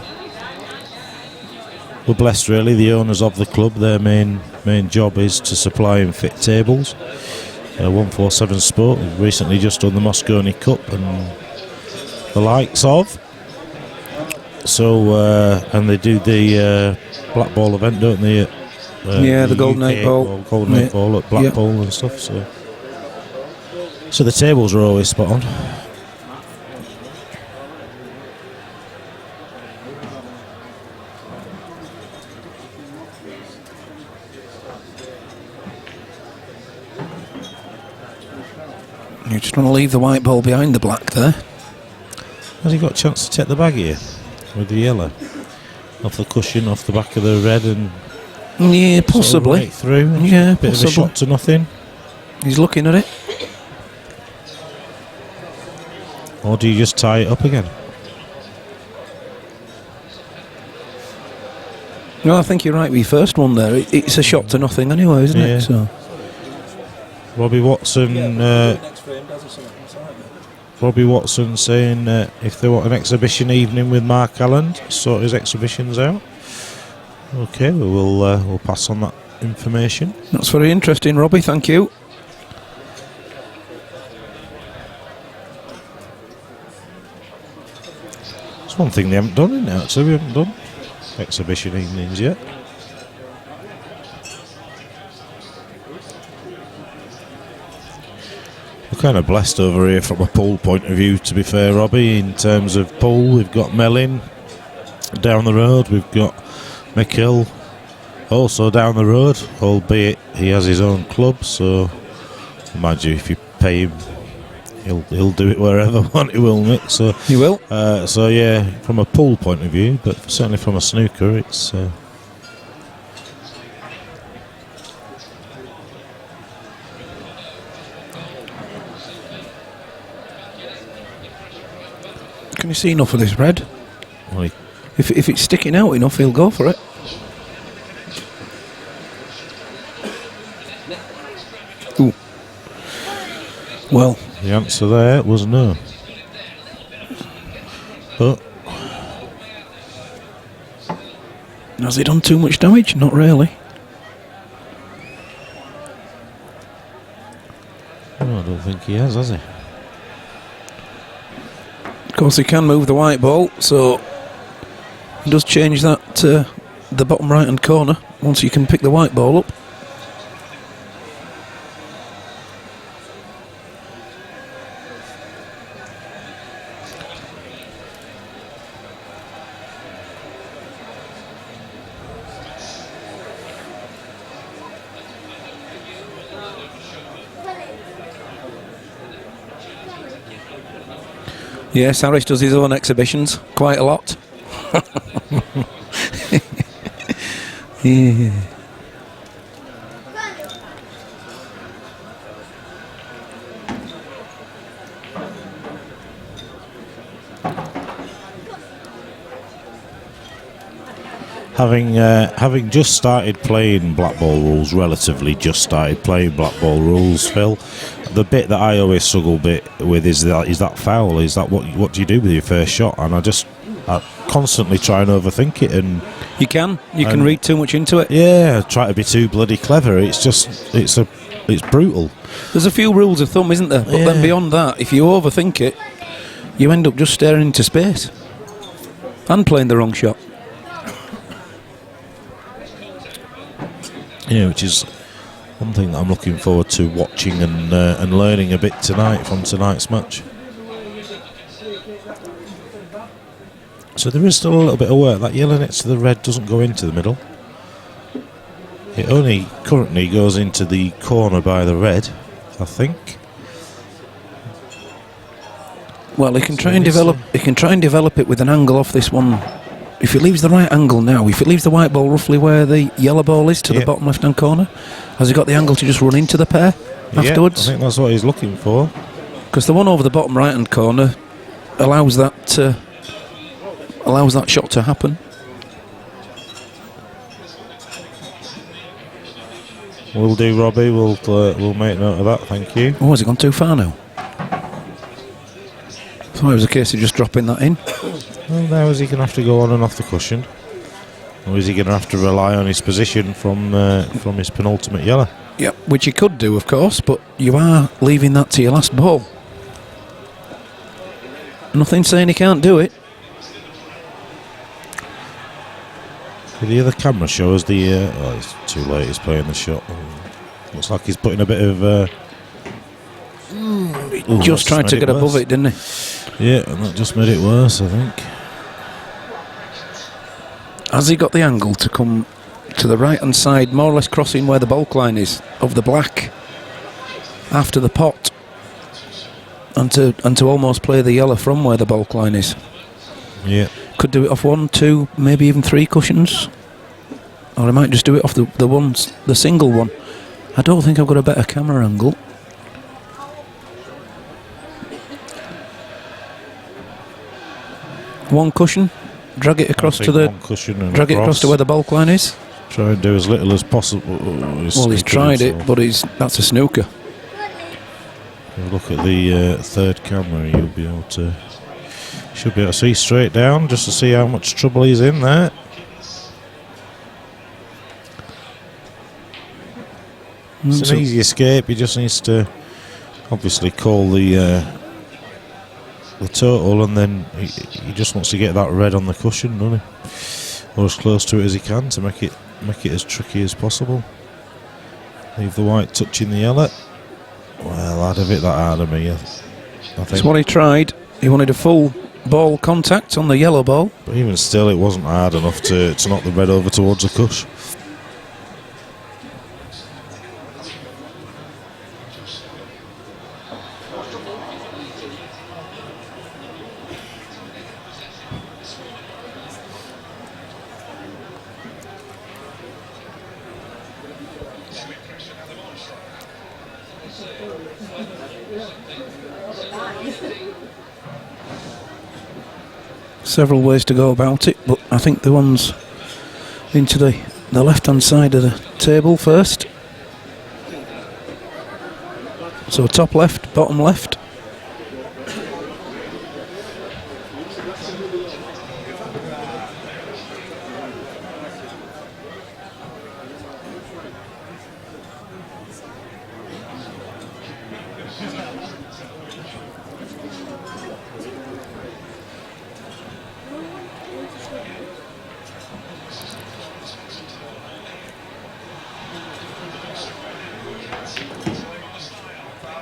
blessed, really. The owners of the club, their main job is to supply and fit tables. 147 Sport have recently just done the Moscone Cup and the likes of. So and they do the Black Ball event, don't they? The Golden UK 8 Ball. Golden 8 Ball at Blackpool and stuff. So the tables are always spot on. You just want to leave the white ball behind the black there. Has he got a chance to take the bag here with the yellow off the cushion, off the back of the red, and yeah, possibly right through? Yeah, bit possibly. of a shot to nothing. He's looking at it. Or do you just tie it up again? No, I think you're right with your first one there. It's a shot to nothing anyway, isn't it? So Robbie Watson saying if they want an exhibition evening with Mark Allen, sort his exhibitions out. Okay, we'll pass on that information. That's very interesting, Robbie. Thank you. It's one thing they haven't done, isn't it? Actually, we haven't done exhibition evenings yet. kind of blessed over here from a pool point of view, to be fair, Robbie. In terms of pool, we've got Mellin down the road, we've got McHill also down the road, albeit he has his own club, so imagine if you pay him, he'll do it wherever one he will, Mick. So He will. So yeah, from a pool point of view, but certainly from a snooker, it's. Can you see enough of this red? Well, If it's sticking out enough, he'll go for it. Ooh. Well, the answer there was no. But has he done too much damage? Not really. no, I don't think he has he? Of course, he can move the white ball, so he does change that to the bottom right-hand corner once you can pick the white ball up. Yes, Harris does his own exhibitions quite a lot. Yeah. Having just started playing black ball rules, relatively just started playing black ball rules, Phil, the bit that I always struggle with is that foul. Is that what do you do with your first shot? And I constantly try and overthink it, and You can read too much into it. yeah, try to be too bloody clever. It's brutal. There's a few rules of thumb, isn't there? But then Yeah. beyond that, if you overthink it, you end up just staring into space and playing the wrong shot. Yeah, which is one thing that I'm looking forward to watching and learning a bit tonight from tonight's match. So there is still a little bit of work. That yellow next to the red doesn't go into the middle. It only currently goes into the corner by the red, I think. Well, he can try and develop. He can try and develop it with an angle off this one. If he leaves the right angle now, if he leaves the white ball roughly where the yellow ball is to the bottom left-hand corner, has he got the angle to just run into the pair afterwards? I think that's what he's looking for. Because the one over the bottom right-hand corner allows that shot to happen. We'll do, Robbie. We'll make note of that. Thank you. Oh, has he gone too far now? Thought it was a case of just dropping that in. Well, now is he going to have to go on and off the cushion, or is he going to have to rely on his position from his penultimate yellow? Yeah, which he could do, of course, but you are leaving that to your last ball. Nothing saying he can't do it. The other camera shows the. Oh, it's too late. He's playing the shot. Looks like he's putting a bit of. Just tried to get above it, didn't he? Yeah, and that just made it worse, I think. Has he got the angle to come to the right-hand side, more or less crossing where the bulk line is of the black after the pot, and to almost play the yellow from where the bulk line is? Yeah. Could do it off 1, 2, maybe even 3 cushions, or I might just do it off the single one. I don't think I've got a better camera angle. One cushion, drag it across to across to where the bulk line is. Try and do as little as possible. Well, he's tried it, but that's a snooker. If you look at the third camera, you'll be able to. Should be able to see straight down just to see how much trouble he's in there. It's an easy escape. He just needs to obviously call the total, and then he just wants to get that red on the cushion, doesn't he? Or as close to it as he can to make it as tricky as possible. Leave the white touching the yellow. Well, I'd have hit that hard of me, I That's think. what he tried. He wanted a full ball contact on the yellow ball. But even still, it wasn't hard enough to knock the red over towards the cush. Several ways to go about it, but I think the one's into the left-hand side of the table first. So top left, bottom left.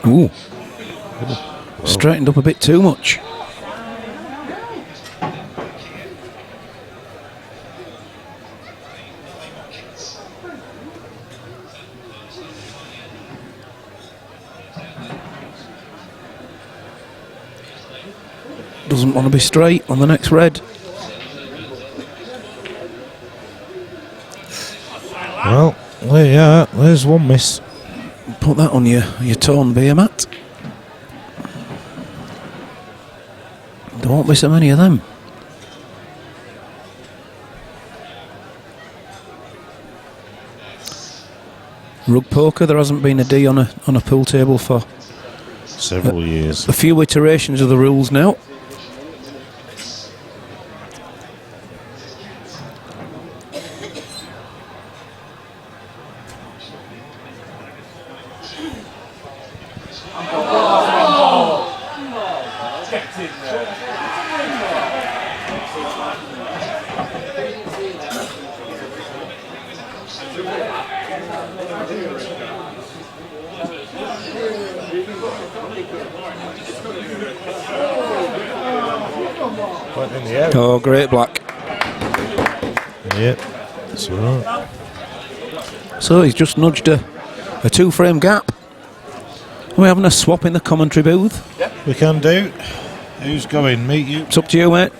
Ooh. Straightened up a bit too much. Doesn't want to be straight on the next red. Well, there you are. There's one miss. Put that on your torn beer mat. There won't be so many of them. Rug poker, there hasn't been a D on a pool table for Several years. a few iterations of the rules now. Went in the air. Oh, great black. Yeah, that's all right. So he's just nudged a two-frame gap. Are we having a swap in the commentary booth? We can do. Who's going? Meet you. It's up to you, mate.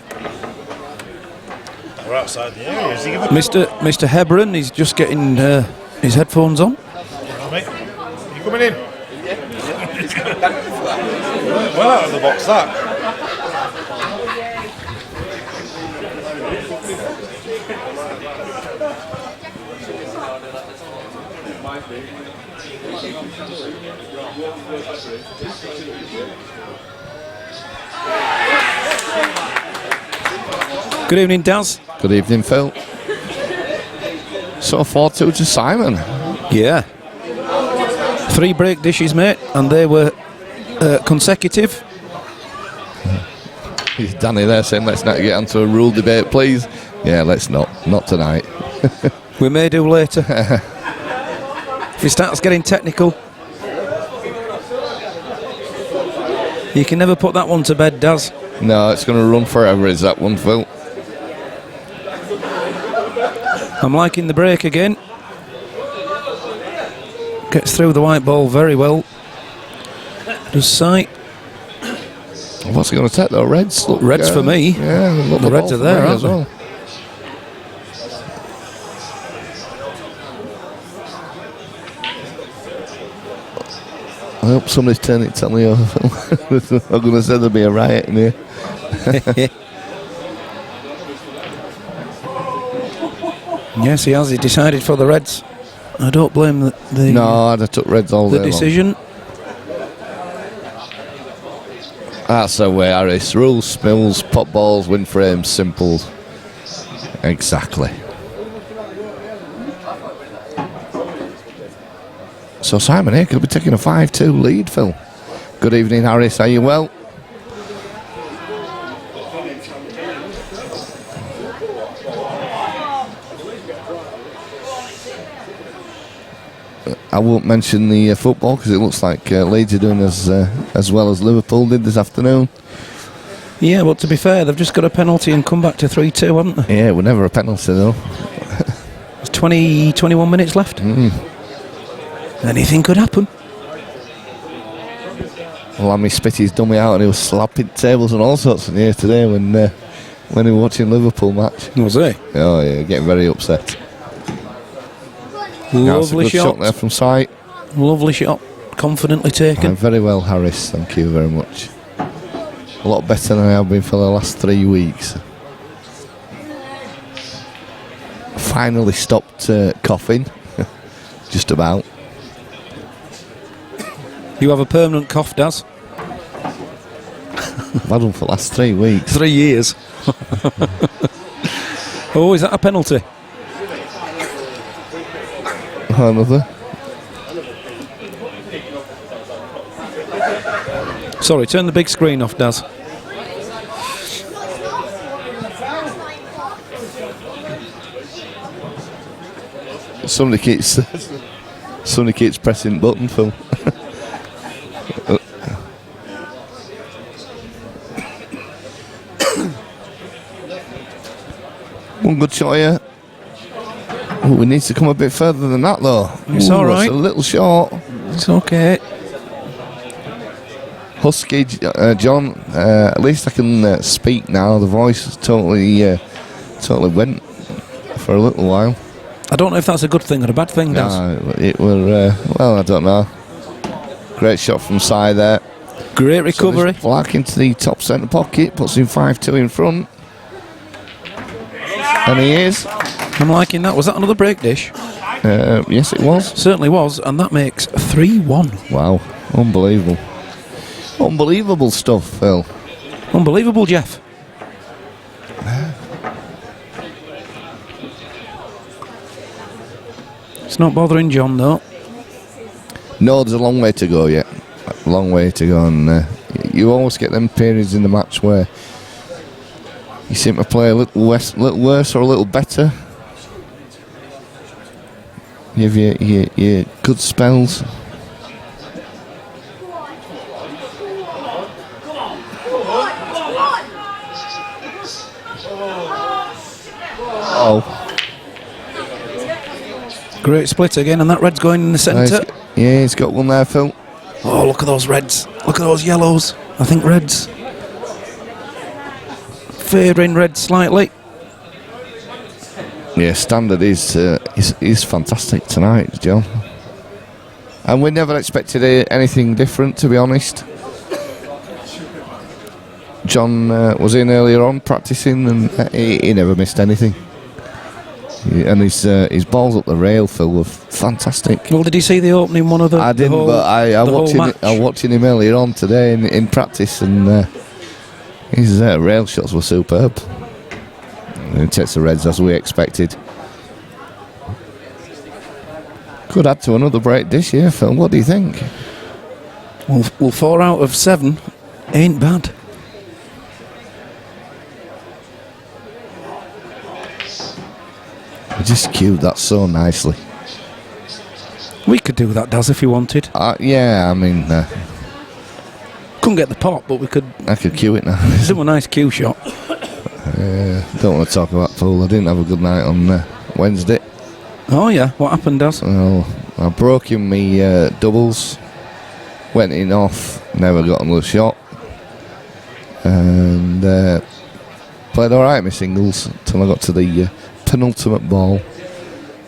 We're outside the area. Is he giving Mr. Hebron, he's just getting his headphones on. mate? You coming in? Well out of the box, that. Good evening, Daz. Good evening, Phil. So 4-2 to Simon. Yeah. 3 break dishes, mate, and they were consecutive. Is Danny there saying let's not get onto a rule debate, please? Yeah, let's not. Not tonight. We may do later. If he starts getting technical, you can never put that one to bed, Daz. No, it's going to run forever, is that one, Phil? I'm liking the break again. Gets through the white ball very well. Does sight. What's he going to take, though? Reds? Look, Reds for me. Yeah, look, The Reds are there, aren't they? I hope somebody's turning it telling you. I'm going to say there'll be a riot in here. Yes, he has. He decided for the Reds. I don't blame the No, I'd have took Reds all the day decision. That's the way, Harris. Rules, spills, pop balls, win frames, simple. Exactly. So Simon here could be taking a 5-2 lead, Phil. Good evening, Harris. Are you well? I won't mention the football because it looks like Leeds are doing as well as Liverpool did this afternoon. Yeah, but to be fair, they've just got a penalty and come back to 3-2, haven't they? Yeah, it was never a penalty though. There's 21 minutes left. Anything could happen. Lammy spit his dummy out and he was slapping tables and all sorts in here today when he was watching Liverpool match. Was he? Oh yeah, getting very upset. That's a Lovely good shot there from sight. Lovely shot. Confidently taken. Very well, Harris. Thank you very much. A lot better than I have been for the last 3 weeks. Finally stopped coughing. Just about. You have a permanent cough, Daz? I've had them for the last 3 weeks. 3 years. Oh, is that a penalty? Another. Sorry, turn the big screen off, Daz. Somebody keeps pressing the button, Phil. One good shot here. Oh, we need to come a bit further than that, though. It's all right. That's a little short. It's okay. Husky, John. At least I can speak now. The voice totally went for a little while. I don't know if that's a good thing or a bad thing, Daz. It were well, I don't know. Great shot from side there. Great recovery. So Black into the top centre pocket, puts him 5-2 in front. And he is. I'm liking that. Was that another break dish? Yes, it was. Certainly was, and that makes 3-1. Wow, unbelievable. Unbelievable stuff, Phil. Unbelievable, Jeff. It's not bothering John, though. No, there's a long way to go yet. A long way to go, and you always get them periods in the match where you seem to play a little worse or a little better. You have your good spells. Oh. Great split again, and that red's going in the centre. Yeah, he's got one there, Phil. Oh, look at those reds. Look at those yellows. I think reds. Favouring red slightly. Yeah, standard is fantastic tonight, John. And we never expected anything different, to be honest. John was in earlier on practicing, and he never missed anything. And his balls up the rail, Phil, were fantastic. Well, did you see the opening one of the? I didn't, but I was watching him earlier on today in practice, and his rail shots were superb. And he takes the Reds as we expected. Could add to another break this year, Phil. What do you think? Well, 4 out of 7 ain't bad. We just cued that so nicely. We could do that, Daz, if you wanted. Yeah, I mean, couldn't get the pot, but we could. I could cue it now. Do a nice cue shot. Don't want to talk about pool. I didn't have a good night on Wednesday. Oh yeah, what happened, Daz? Well, I broke in me doubles, went in off, never got another shot, and played all right in my singles until I got to the penultimate ball.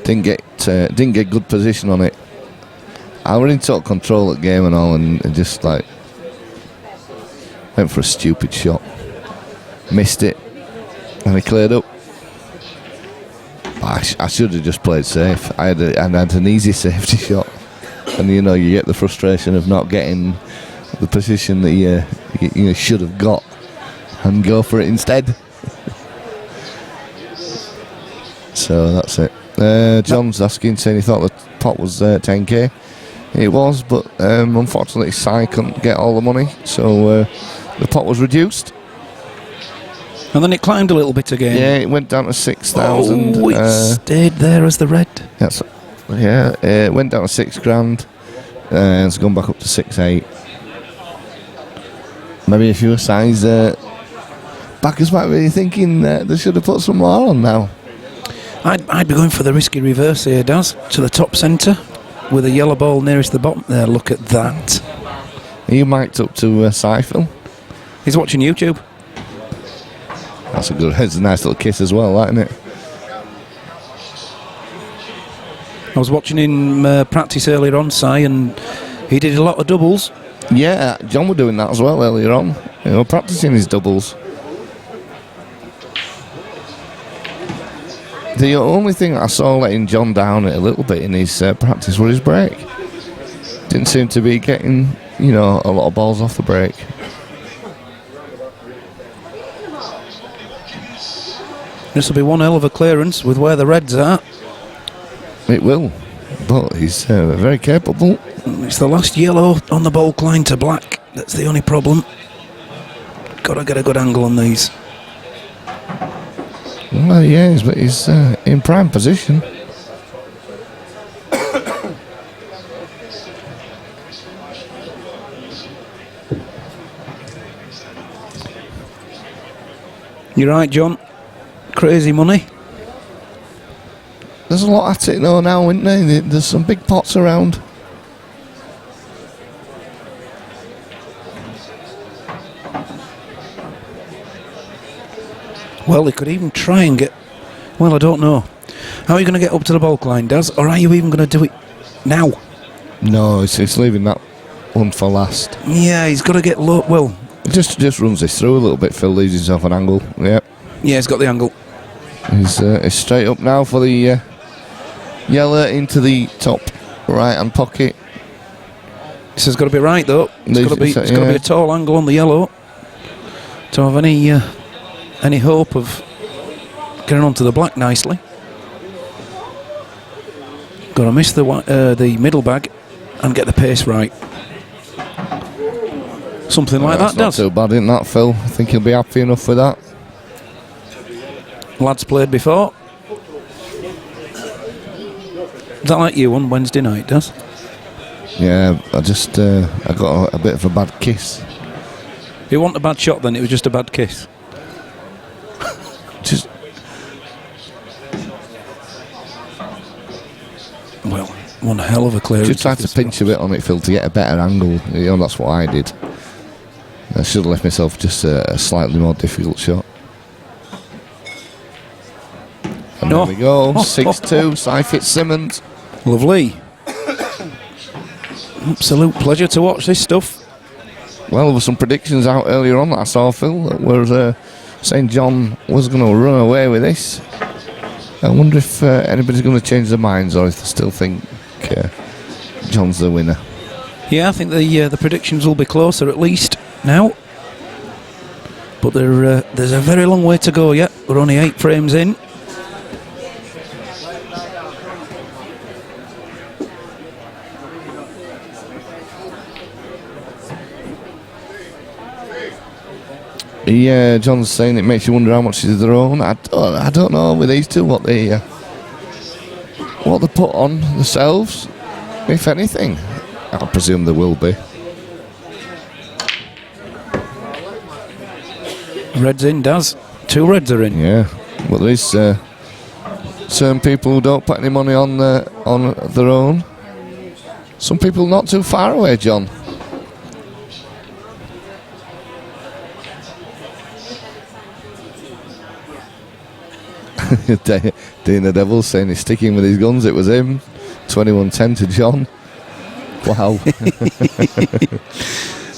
Didn't get good position on it. I was in total control of the game and all, and just like went for a stupid shot, missed it, and I cleared up. I should have just played safe. I had an easy safety shot, and you get the frustration of not getting the position that you should have got, and go for it instead. So that's it. John's asking, saying he thought the pot was 10k. It was, but unfortunately Si couldn't get all the money, so the pot was reduced. And then it climbed a little bit again. Yeah, it went down to 6,000. Oh, it stayed there as the red. That's Yeah, went down to £6,000 and it's gone back up to 6,800. Maybe a few size backers might be thinking they should have put some more on now. I'd be going for the risky reverse here, Daz, to the top centre with a yellow ball nearest the bottom there. Look at that. Are you mic'd up to Seifel? He's watching YouTube. That's a good. It's a nice little kiss as well, isn't it? I was watching him practice earlier on, Si, and he did a lot of doubles. Yeah, John were doing that as well earlier on. Practicing his doubles. The only thing I saw letting John down a little bit in his practice was his break. Didn't seem to be getting, a lot of balls off the break. This will be one hell of a clearance with where the Reds are. It will, but he's very capable. It's the last yellow on the bulk line to black. That's the only problem. Got to get a good angle on these. Well, yeah, but he's in prime position. You're right, John. Crazy money. There's a lot at it though now, isn't there? There's some big pots around. Well, they could even try and get... Well, I don't know. How are you going to get up to the bulk line, Daz? Or are you even going to do it now? No, it's leaving that one for last. Yeah, he's got to get low... Well... It just runs this through a little bit. Phil leaves himself an angle. Yeah. Yeah, he's got the angle. He's straight up now for the yellow into the top right-hand pocket. This has got to be right, though. It's got to be a tall angle on the yellow to have any hope of getting onto the black nicely. Got to miss the middle bag and get the pace right. Something like that does. Not too bad, isn't that, Phil? I think he'll be happy enough with that. Lads played before. Is that like you on Wednesday night, does? Yeah, I got a bit of a bad kiss. It wasn't a bad shot then, it was just a bad kiss. Just well, one hell of a clearance. just tried to pinch a bit on it, Phil, to get a better angle. That's what I did. I should have left myself just a slightly more difficult shot. And there we go, 6-2, Si Fitzsimmons. Lovely. Absolute pleasure to watch this stuff. Well, there were some predictions out earlier on that I saw, Phil, that were saying John was going to run away with this. I wonder if anybody's going to change their minds or if they still think John's the winner. Yeah, I think the predictions will be closer at least now. But there's a very long way to go yet. We're only 8 frames in. Yeah, John's saying it makes you wonder how much is their own. I don't know with these two what they put on themselves, if anything. I presume there will be. Reds in, Daz. 2 reds are in. Yeah, but there is certain people who don't put any money on their own. Some people not too far away, John. Dana Devils saying he's sticking with his guns. It was him. 21-10 to John. Wow.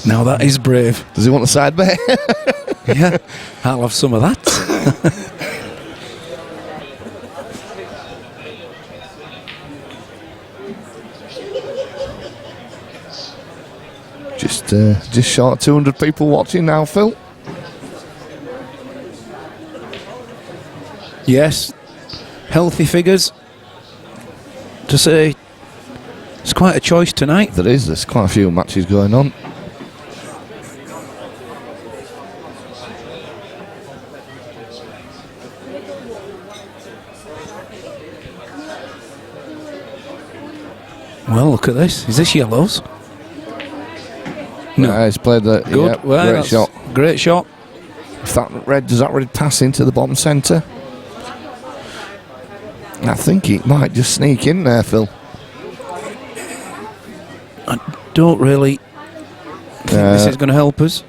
Now that is brave. Does he want a side bet? Yeah, I'll have some of that. Just short 200 people watching now, Phil. Yes, healthy figures. To say, it's quite a choice tonight. There's quite a few matches going on. Well, look at this. Is this yellows? No, he's played the Good. Well, great that's shot. Great shot. If that red does that red pass into the bottom centre? I think it might just sneak in there, Phil. I don't really think this is going to help us.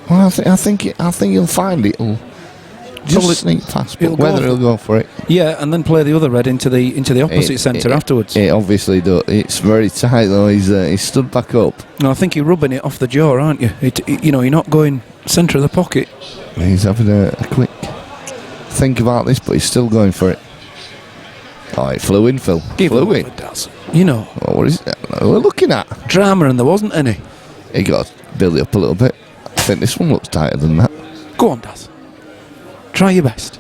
Well, I think you'll find it'll just Probably sneak past, but it'll go whether for- he'll go for it. Yeah, and then play the other red into the opposite centre afterwards. It obviously does. It's very tight though. He's stood back up. No, I think you're rubbing it off the jaw, aren't you? You're not going centre of the pocket. He's having a quick think about this, but he's still going for it. Oh, it flew in, Phil. Flew in. It does. You know, Oh, what is it we're looking at? drama, and there wasn't any. He got to build it up a little bit. I think this one looks tighter than that. Go on, Daz. Try your best.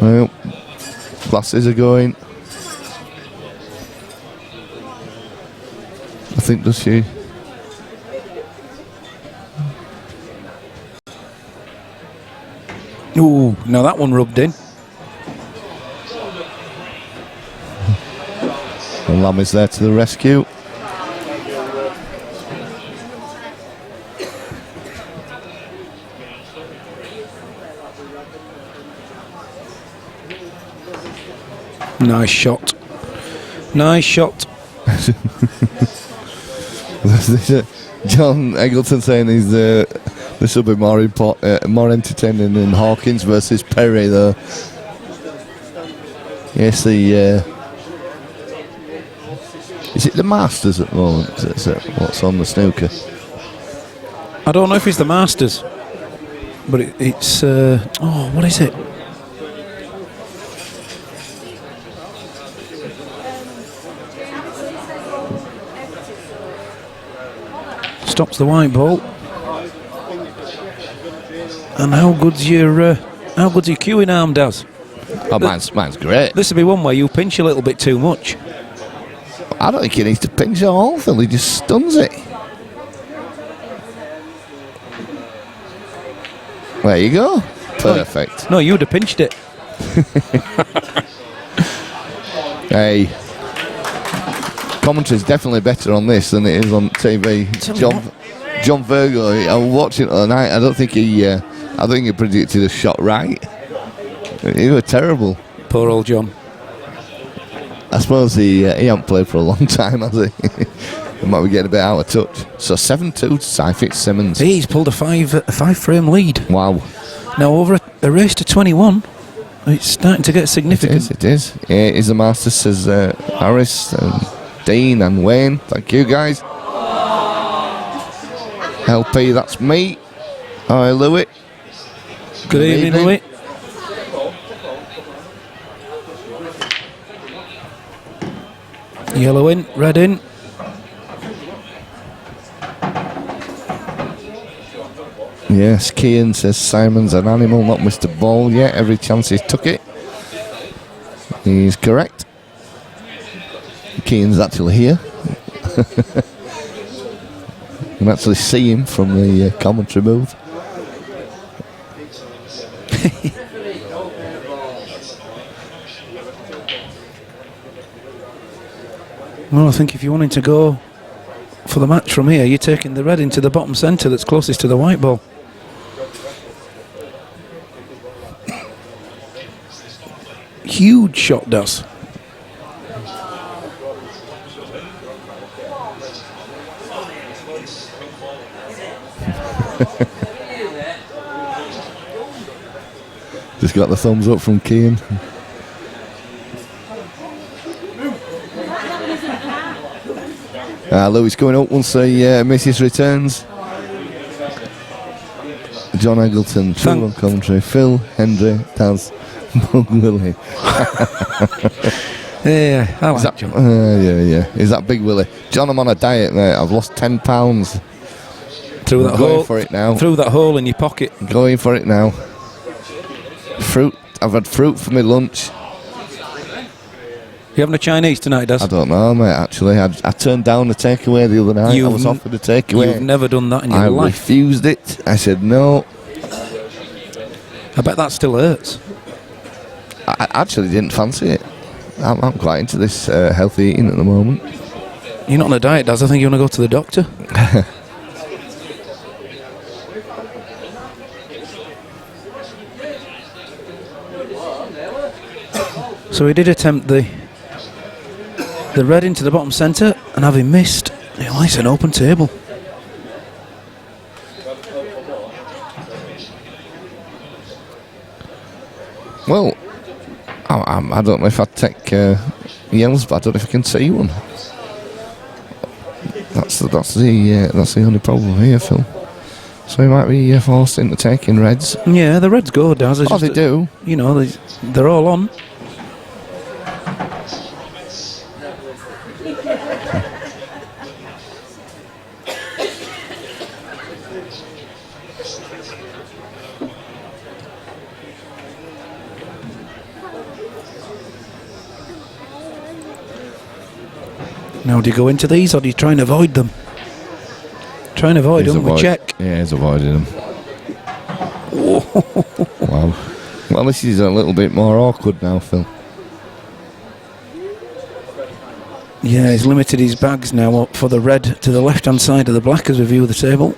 Well, glasses are going. I think, does she? Ooh, now that one rubbed in. And Lamb is there to the rescue. Nice shot. Nice shot. John Eggleton saying this will be more entertaining than Hawkins versus Perry, though. Yes, is it the Masters at the moment? Is it what's on the snooker? I don't know if it's the Masters, but it's what is it? Stops the white ball. And how good's your queuing arm, Daz? Oh, mine's great. This will be one where you pinch a little bit too much. I don't think he needs to pinch at all, Phil. He just stuns it. There you go. Perfect. No, you'd have pinched it. Hey. Commentary's definitely better on this than it is on TV. John Virgo, I was watching it the other night. I don't think he predicted a shot right. He was terrible. Poor old John. I suppose he hasn't played for a long time, has he? He might be getting a bit out of touch. So 7-2 to Cy Fitzsimmons. He's pulled a five frame lead. Wow. Now over a race to 21, it's starting to get significant. It is. It is the Master, says Harris and Dean and Wayne. Thank you, guys. LP, that's me. Hi, Louis. Good evening, Louis. Yellow in, red in. Yes, Kean says Simon's an animal, not Mr. Ball yet. Every chance he's took it. He's correct. Kean's actually here. You can actually see him from the commentary booth. Well, I think if you're wanting to go for the match from here, you're taking the red into the bottom centre that's closest to the white ball. Huge shot, does. Just got the thumbs up from Kean. Louis coming up once Mrs. returns. John Eggleton, true on commentary. Phil, Hendry, Taz, Bug Willie. Yeah, I like John. Yeah. Is that Big Willie? John, I'm on a diet, mate. I've lost 10 pounds. Through that hole, for it now. Through that hole in your pocket. Going for it now. Fruit. I've had fruit for my lunch. You having a Chinese tonight, Daz? I don't know, mate, actually. I turned down the takeaway the other night. I was offered a takeaway. You've never done that in your I life. refused it. I said no. I bet that still hurts. I actually didn't fancy it. I'm quite into this healthy eating at the moment. You're not on a diet, Daz. I think you want to go to the doctor. So he did attempt the red into the bottom centre, and having missed, it's an open table. Well, I don't know if I'd take yells, but I don't know if I can see one. That's the only problem here, Phil. So he might be forced into taking reds. Yeah, the reds go, Daz. Oh, they do. You know, they're all on. Now, do you go into these or do you try and avoid them? Try and avoid them with check. Yeah, he's avoiding them. Wow. Well, this is a little bit more awkward now, Phil. Yeah, he's limited his bags now up for the red to the left-hand side of the black as we view the table.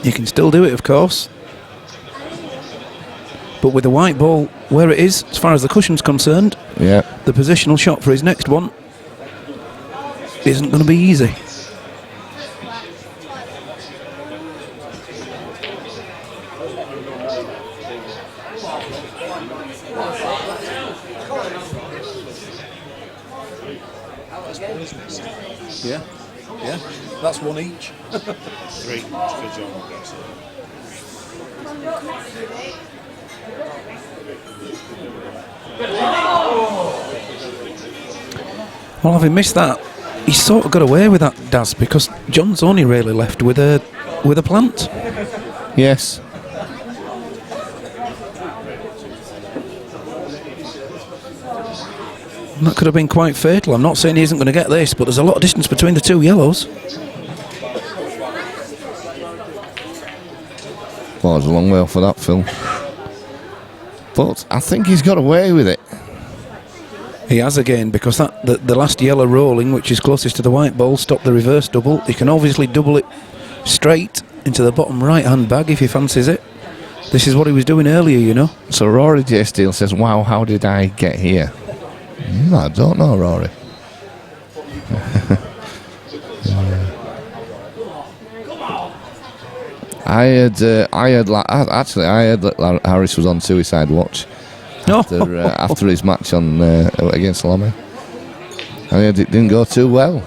You can still do it, of course. But with the white ball where it is, as far as the cushion's concerned, yeah, the positional shot for his next one isn't going to be easy. Yeah, that's one each. 3 for John. Well, having missed that, he's sort of got away with that, Daz, because John's only really left with a plant. Yes. And that could have been quite fatal. I'm not saying he isn't going to get this, but there's a lot of distance between the two yellows. Well, it's a long way off of that, Phil. But I think he's got away with it. He has again, because the last yellow rolling, which is closest to the white ball, stopped the reverse double. He can obviously double it straight into the bottom right-hand bag if he fancies it. This is what he was doing earlier, you know. So Rory J. Steele says, wow, how did I get here? I don't know, Rory. I heard that Harris was on suicide watch after his match on against Lamy. I heard it didn't go too well.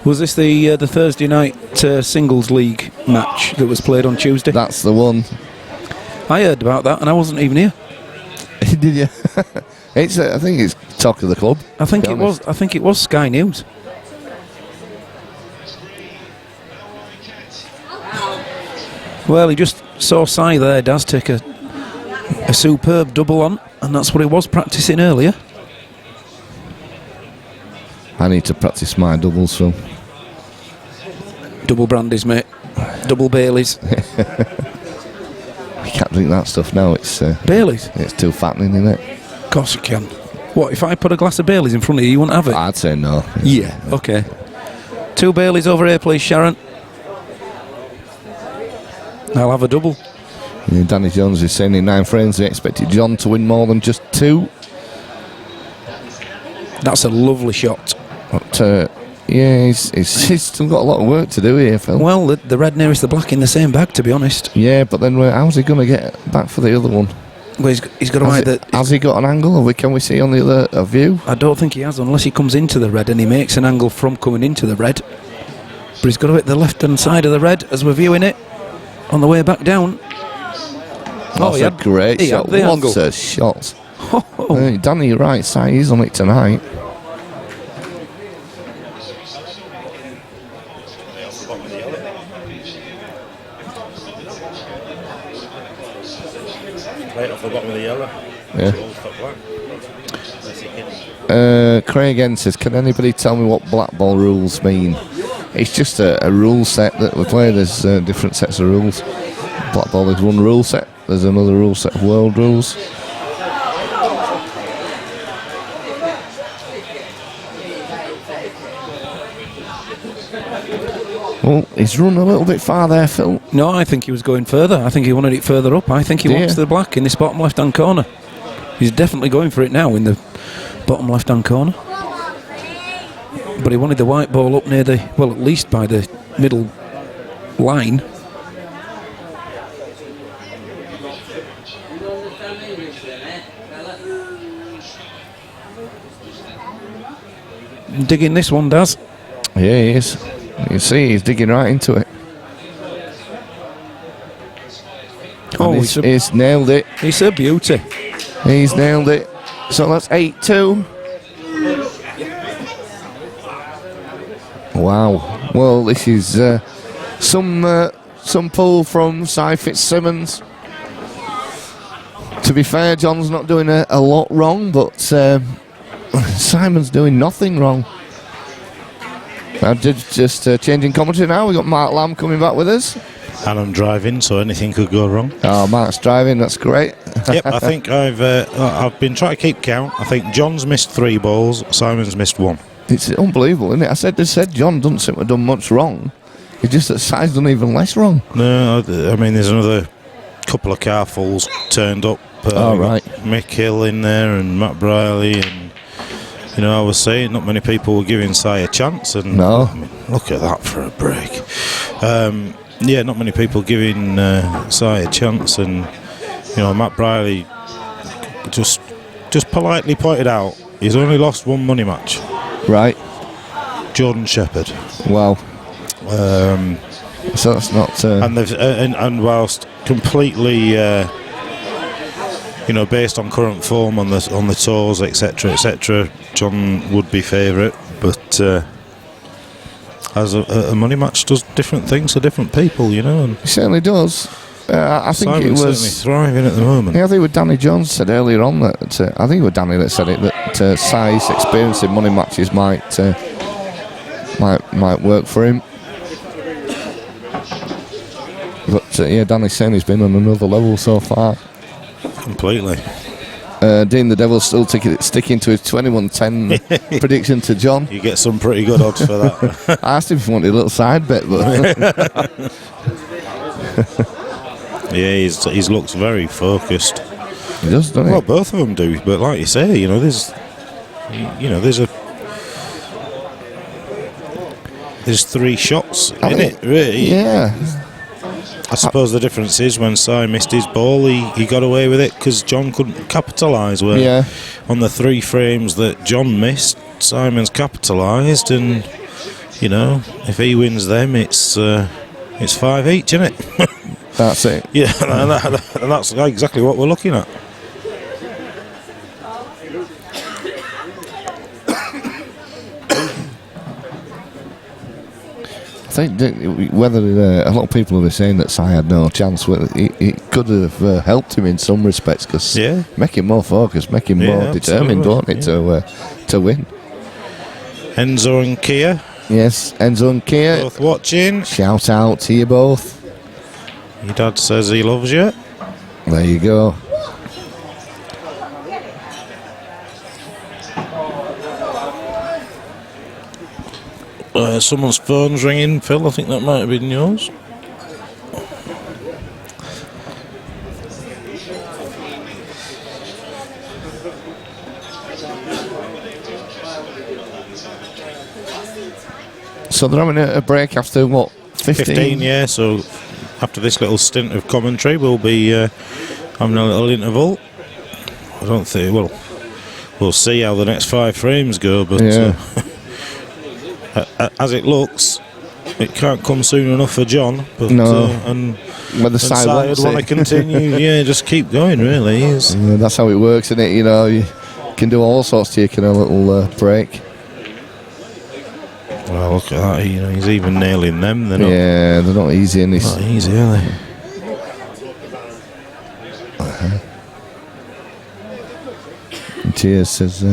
Was this the Thursday night singles league match that was played on Tuesday? That's the one. I heard about that, and I wasn't even here. Did you? I think it's talk of the club. I think it was Sky News. Well, he just saw Si there, Daz, take a superb double on, and that's what he was practising earlier. I need to practice my doubles, Phil. Double brandies, mate. Double Baileys. You can't drink that stuff now. It's Baileys? It's too fattening, isn't it? Of course you can. What, if I put a glass of Baileys in front of you, you wouldn't have it? I'd say no. Yeah, okay. 2 Baileys over here, please, Sharon. I'll have a double. Yeah, Danny Jones is saying in 9 frames he expected John to win more than just 2. That's a lovely shot. But, yeah, he's still got a lot of work to do here, Phil. Well, the red nearest the black in the same bag, to be honest. Yeah, but then how's he going to get back for the other one? Well, he's got to either... Has he got an angle, or can we see on the other view? I don't think he has, unless he comes into the red and he makes an angle from coming into the red. But he's got to hit the left-hand side of the red as we're viewing it on the way back down. That's a great shot. What a shot. Danny, you're right side, he's on it tonight. Right off the bottom of the yellow. Yeah. Craig N says, can anybody tell me what black ball rules mean? It's just a rule set that we play. There's different sets of rules. Black ball is one rule set. There's another rule set of world rules. Well, he's run a little bit far there, Phil. No, I think he was going further. I think he wanted it further up. I think he wants the black in this bottom left-hand corner. He's definitely going for it now in the bottom left-hand corner. But he wanted the white ball up near the, well, at least by the middle line. Digging this one, Daz. Yeah, he is. You can see he's digging right into it. Oh, he's nailed it. It's a beauty. He's nailed it. So that's 8-2. Wow. Well, this is some pull from Si Fitzsimmons. To be fair, John's not doing a lot wrong, but Simon's doing nothing wrong. Just changing commentary now. We've got Mark Lamb coming back with us. And I'm driving, so anything could go wrong. Oh, Mark's driving. That's great. Yep, I think I've been trying to keep count. I think John's missed 3 balls, Simon's missed 1. It's unbelievable, isn't it? They said John doesn't seem to have done much wrong. It's just that Si's done even less wrong. No, I mean, there's another couple of carfuls turned up. Right. Mick Hill in there and Matt Briley, and you know, I was saying not many people were giving Si a chance, and no. I mean, look at that for a break. Yeah, not many people giving Si a chance, and you know, Matt Briley just politely pointed out he's only lost 1 money match. Right. Jordan Shepherd. Wow. So that's not. And they've and whilst completely, you know, based on current form on the tours, etc., John would be favourite, but as a money match does different things to different people, you know. And it certainly does. I think Simon's it was certainly thriving at the moment. Yeah, I think it was Danny Jones said earlier on that I think it was Danny that said it, that Si's experience in money matches might work for him. But yeah, Danny's saying he's been on another level so far. Completely. Dean the Devil's still sticking to his 21-10 prediction to John. You get some pretty good odds for that. I asked him if he wanted a little side bet, but yeah, he's looks very focused. He does, doesn't he? Well, both of them do, but like you say, you know, there's 3 shots in it, really. Yeah. I suppose the difference is when Si missed his ball, he got away with it because John couldn't capitalise. Where on the 3 frames that John missed, Simon's capitalised, and you know, if he wins them, it's 5 each, isn't it? That's it. Yeah, and that's exactly what we're looking at. I think whether a lot of people are saying that Si had no chance, it could have helped him in some respects, because make him more focused, make him more determined, don't it, to win. Enzo and Kia. Yes, Enzo and Kia. Both watching. Shout out to you both. Your dad says he loves you. There you go. Someone's phone's ringing, Phil. I think that might have been yours. So they're having a break after what? 15? Yeah. So after this little stint of commentary, we'll be having a little interval. I don't think. Well, we'll see how the next 5 frames go, but as it looks, it can't come soon enough for John. But, no. And whether Si would want to continue, just keep going. Really, that's how it works, isn't it? You know, you can do all sorts taking a little break. Well, look at that. You know, he's even nailing them. They're not easy in this. Not easy, are they? Cheers says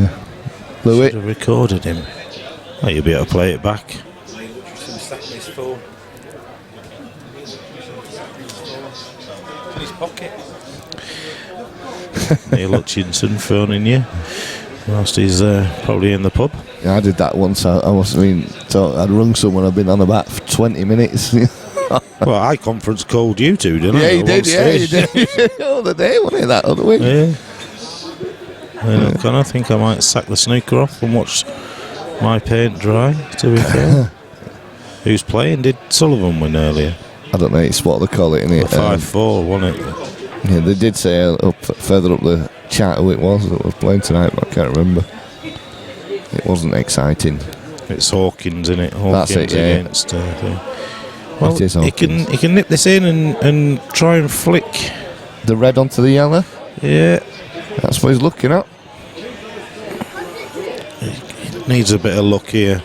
Blew Should it. have recorded him. Oh, you'll be able to play it back. In his pocket. Neil Hutchinson phoning you whilst he's probably in the pub. Yeah, I did that once. I thought I'd rung someone. I'd been on about for 20 minutes. Well, iConference called you two, didn't Yeah, it? he did. Yeah, he did. The other day, wasn't it? That other week. Yeah. I think I might sack the snooker off and watch my paint dry, to be fair. Who's playing? Did Sullivan win earlier? I don't know. It's what they call it, innit? 5-4, wasn't it? Yeah, they did say further up the chart who it was that was playing tonight, but I can't remember. It wasn't exciting. It's Hawkins, isn't it? Hawkins That's it, yeah. against. Well, It is he can nip this in and try and flick. The red onto the yellow. Yeah, That's what he's looking at. needs a bit of luck here.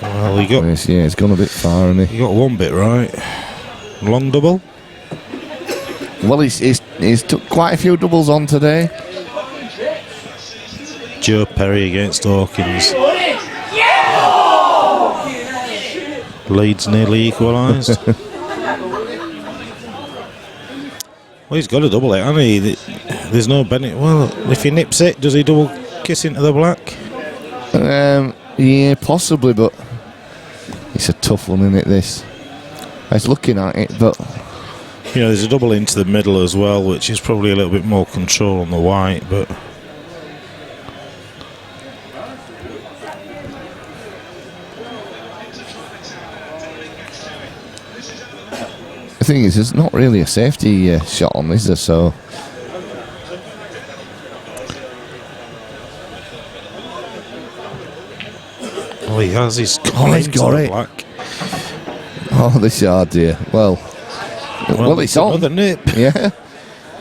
Well, He's gone a bit far, hasn't he? he got one bit right. Long double. Well, he's took quite a few doubles on today. Joe Perry against Hawkins. Leeds nearly equalised. Well, he's got a double it, hasn't he? There's no Bennett. Well, if he nips it, does he double kiss into the black? Yeah, possibly, but it's a tough one, isn't it, this? I was looking at it, but You know, there's a double into the middle as well, which is probably a little bit more control on the white, but the thing is, there's not really a safety shot on, is there? So oh, he has. He's he's into got the it. black. oh, this yard, dear. Well, it's on. Another nip. Yeah,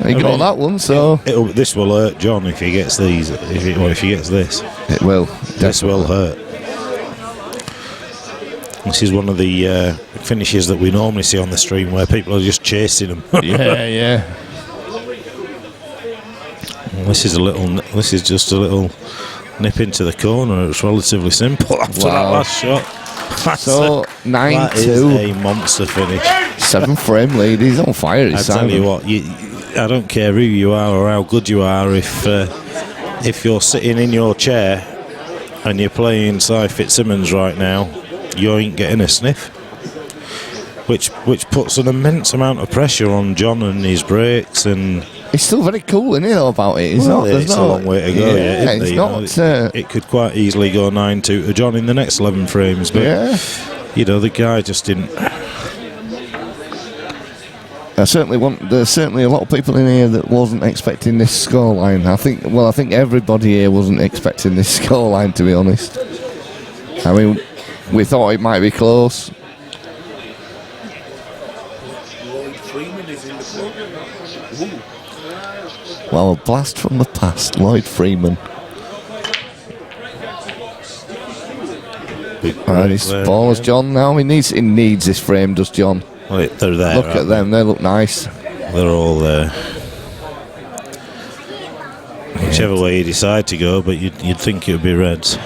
he got mean, that one. So This will hurt John if he gets these. If he gets this, it will. this will hurt. This is one of the finishes that we normally see on the stream where people are just chasing them. Yeah. This is just a little nip into the corner. It's relatively simple after that Wow. last shot. So That is 9-2, a monster finish. 7-frame lead. He's on fire. I tell you what, I don't care who you are or how good you are. If you're sitting in your chair and you're playing Cy Fitzsimmons right now, you ain't getting a sniff. Which puts an immense amount of pressure on John and his breaks, and It's still very cool, isn't it, about it? It's not. it's a long way to go. Yeah, isn't it's it? not. It could quite easily go 9-2 to John in the next 11 frames, but the guy just didn't. There's certainly a lot of people in here that wasn't expecting this scoreline. I think everybody here wasn't expecting this scoreline, to be honest. I mean, we thought it might be close. Well, a blast from the past, Lloyd Freeman. And his ball is John now. He needs this frame, does John? Well, they're there. Look at them, they look nice. They're all there. Whichever way you decide to go, but you'd think it would be reds.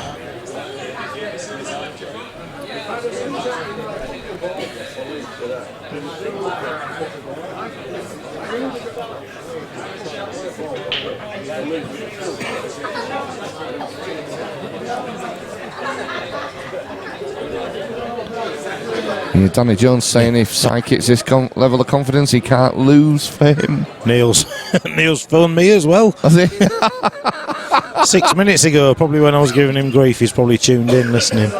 Yeah, Danny Jones saying if Cy gets this level of confidence, he can't lose for him. Neil's phoned me as well. Has he? 6 minutes ago, probably when I was giving him grief, he's probably tuned in listening.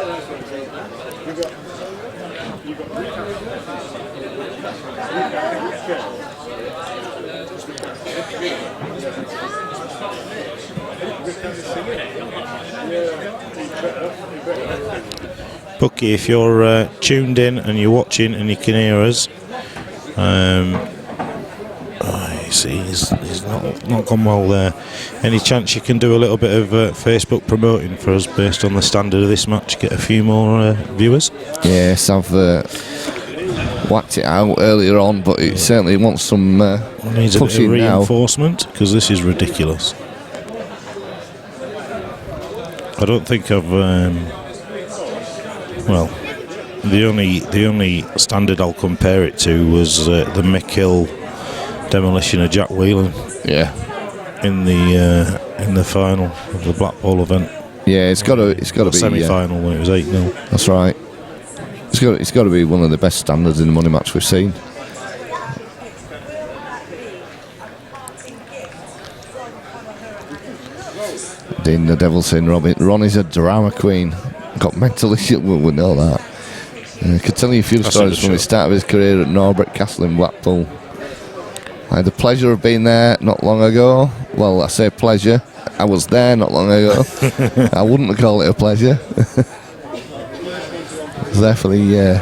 Bucky, if you're tuned in and you're watching and you can hear us, you see he's not gone well there. Any chance you can do a little bit of Facebook promoting for us based on the standard of this match, get a few more viewers? Yes, whacked it out earlier on, but it certainly wants some Needs a bit of pushing now. reinforcement because this is ridiculous. I don't think I've. Well, the only standard I'll compare it to was the Mick demolition of Jack Whelan. Yeah. In the final of the Blackpool event. Yeah, it's got to be semi-final when it was 8-0. That's right. It's got to be one of the best standards in the money match we've seen. Dean the Devil saying Ronnie's a drama queen. Got mental issues. We know that. I could tell you a few stories from the start of his career at Norbert Castle in Blackpool. I had the pleasure of being there not long ago. Well, I say pleasure. I was there not long ago. I wouldn't call it a pleasure. I was there for the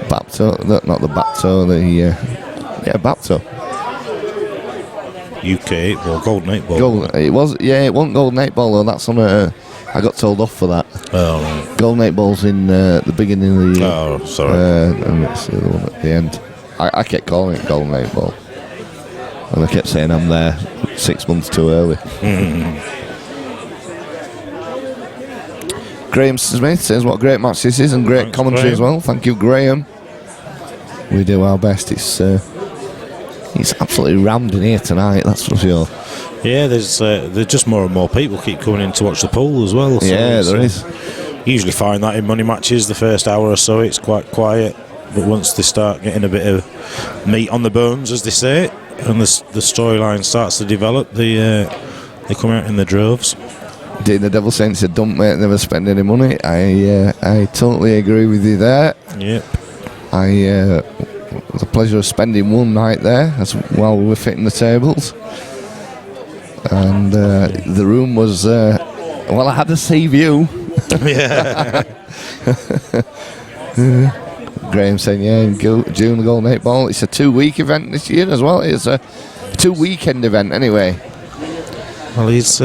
Bapto, not the Bapto, Bapto. UK 8-ball, Golden 8-ball. It wasn't Golden 8-ball though. That's on a. I got told off for that. Oh, right. Golden 8-ball's in the beginning of the year. Oh, sorry. And it's the other one at the end. I kept calling it Golden 8-ball. And I kept saying I'm there 6 months too early. Graham Smith says what a great match this is and great Thanks, commentary Graham. as well. Thank you, Graham. We do our best. It's absolutely rammed in here tonight, that's for sure. Yeah, there's just more and more people keep coming in to watch the pool as well. So yeah, there is. Usually find that in money matches, the first hour or so it's quite quiet, but once they start getting a bit of meat on the bones, as they say, and the storyline starts to develop, they come out in the droves. Dean the Devil Saint said, "Don't mate, never spend any money." I totally agree with you there. Yep. It was a pleasure of spending one night there as while we were fitting the tables, and the room was well, I had a sea view. Yeah. Graham saying, yeah, in June the Golden 8-ball. It's a 2-week event this year as well. It's a 2-weekend event anyway. Well, he's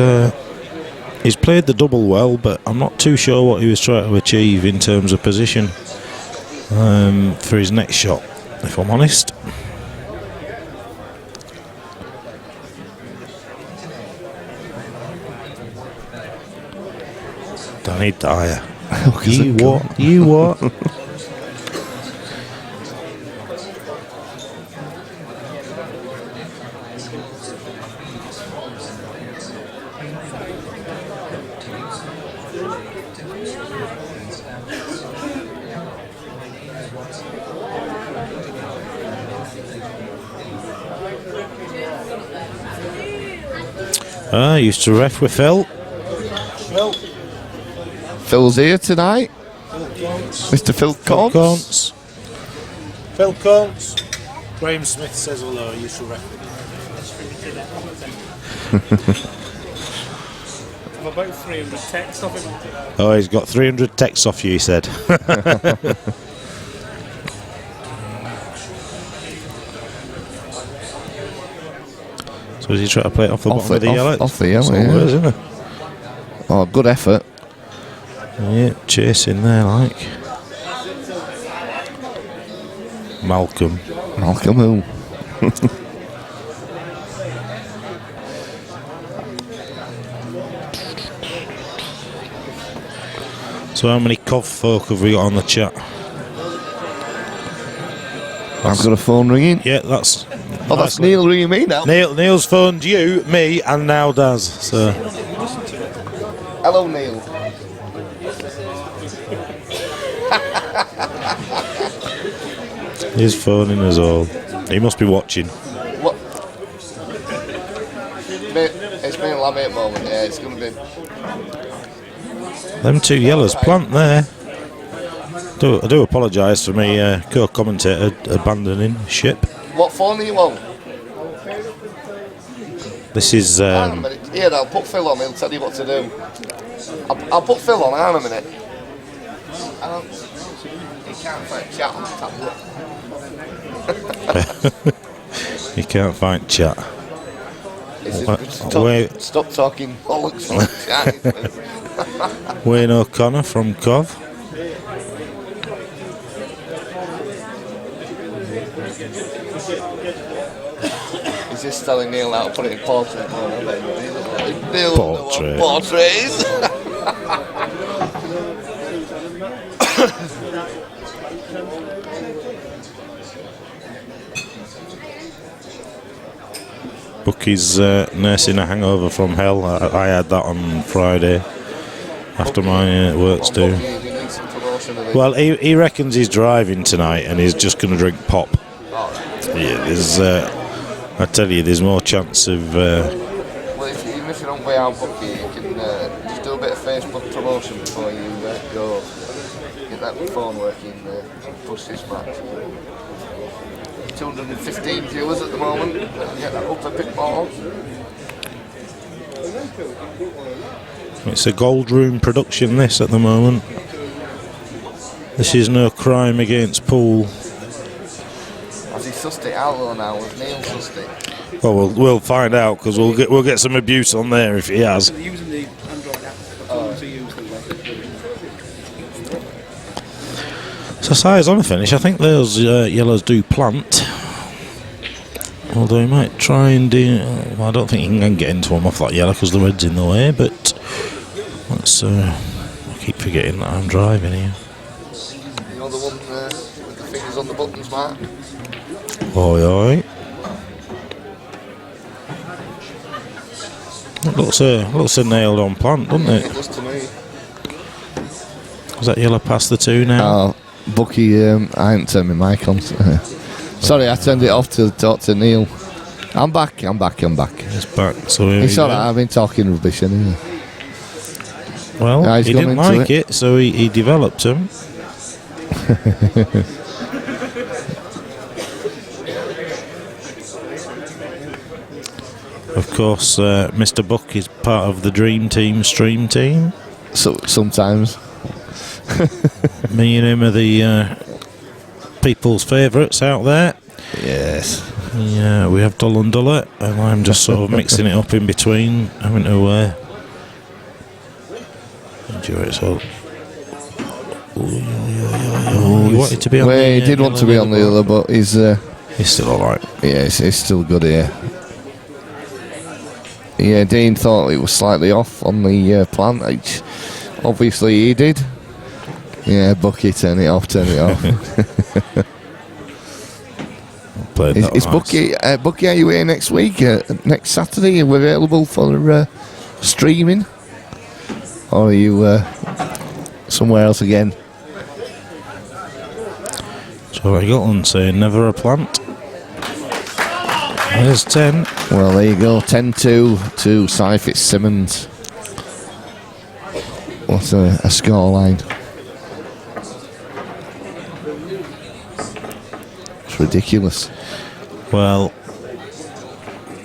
played the double well, but I'm not too sure what he was trying to achieve in terms of position for his next shot, if I'm honest. Danny Dyer. You what? I used to ref with Phil. Phil's here tonight. Mr. Phil Counts. Phil Counts. Graham Smith says hello. I used to ref with I've about 300 texts off him. Oh, he's got 300 texts off you, he said. So is he trying to play it off the bottom of the yellow? Off the yellow, yeah. yeah. Isn't it? Oh, good effort. Yeah, chasing there, like. Malcolm who? So how many Cov folk have we got on the chat? I've got a phone ringing. Yeah, that's... Oh, that's Neil ringing me now. Neil's phoned you, me, and now Daz. So. Hello, Neil. He's phoning us all. He must be watching. What? It's been a lammy at the moment, yeah, it's going to be... Them two yellows plant there. I do apologise for me co-commentator abandoning ship. What phone are you on? This is... Hang on a minute. Here, I'll put Phil on, he'll tell you what to do. I'll put Phil on, hang on a minute. He can't find chat on the tablet. You can't find chat. Stop talking bollocks from chat. Wayne O'Connor from Cov. He's just telling Neil how to put it in portrait mode. I bet he doesn't know. Neil doesn't know what portrait is. Bucky's nursing a hangover from hell. I had that on Friday after my work's due. Well, he reckons he's driving tonight and he's just going to drink pop. Yeah, there's, I tell you, there's more chance of... Well, even if you don't weigh out Bucky, you can just do a bit of Facebook promotion before you go. Get that phone working, push this match. 215 viewers at the moment. Get that up a bit more. It's a Gold Room production, this, at the moment. This is no crime against Poole. Has he sussed it out though now? Has Neil sussed it? Well, we'll find out, because we'll get some abuse on there if he has. They're using the Android app to use the So size on the finish, I think those yellows do plant. Although he might try and do... well, I don't think he can get into them off that yellow because the red's in the way, but let's... I keep forgetting that I'm driving here. You know the one with the fingers on the buttons, Mark? Oi, oi. It looks a nailed on plant, doesn't it? It does to me. Is that yellow past the two now? Oh, Bucky, I haven't turned my mic on. Sorry, I turned it off to talk to Neil. I'm back. It's back, so here It's we alright, go. I've been talking rubbish anyway. Well, Yeah, he he's gone didn't into like it, so he developed them. Of course, Mr. Buck is part of the Dream Team stream team. So sometimes. Me and him are the people's favourites out there. Yes. Yeah, we have Dull and Dullet, and I'm just sort of mixing it up in between, having to enjoy it. So, he wanted to be on Well, the, he did want to be on the other, but he's still alright. yeah, he's still good here. Yeah, Dean thought it was slightly off on the plant, which obviously he did. Yeah, Bucky, turn it off. Is Bucky, are you here next week? Next Saturday? Are we available for streaming? Or are you somewhere else again? So I got one saying never a plant. There's 10. Well, there you go, 10-2 to Cy Fitzsimmons. What a scoreline. It's ridiculous. Well,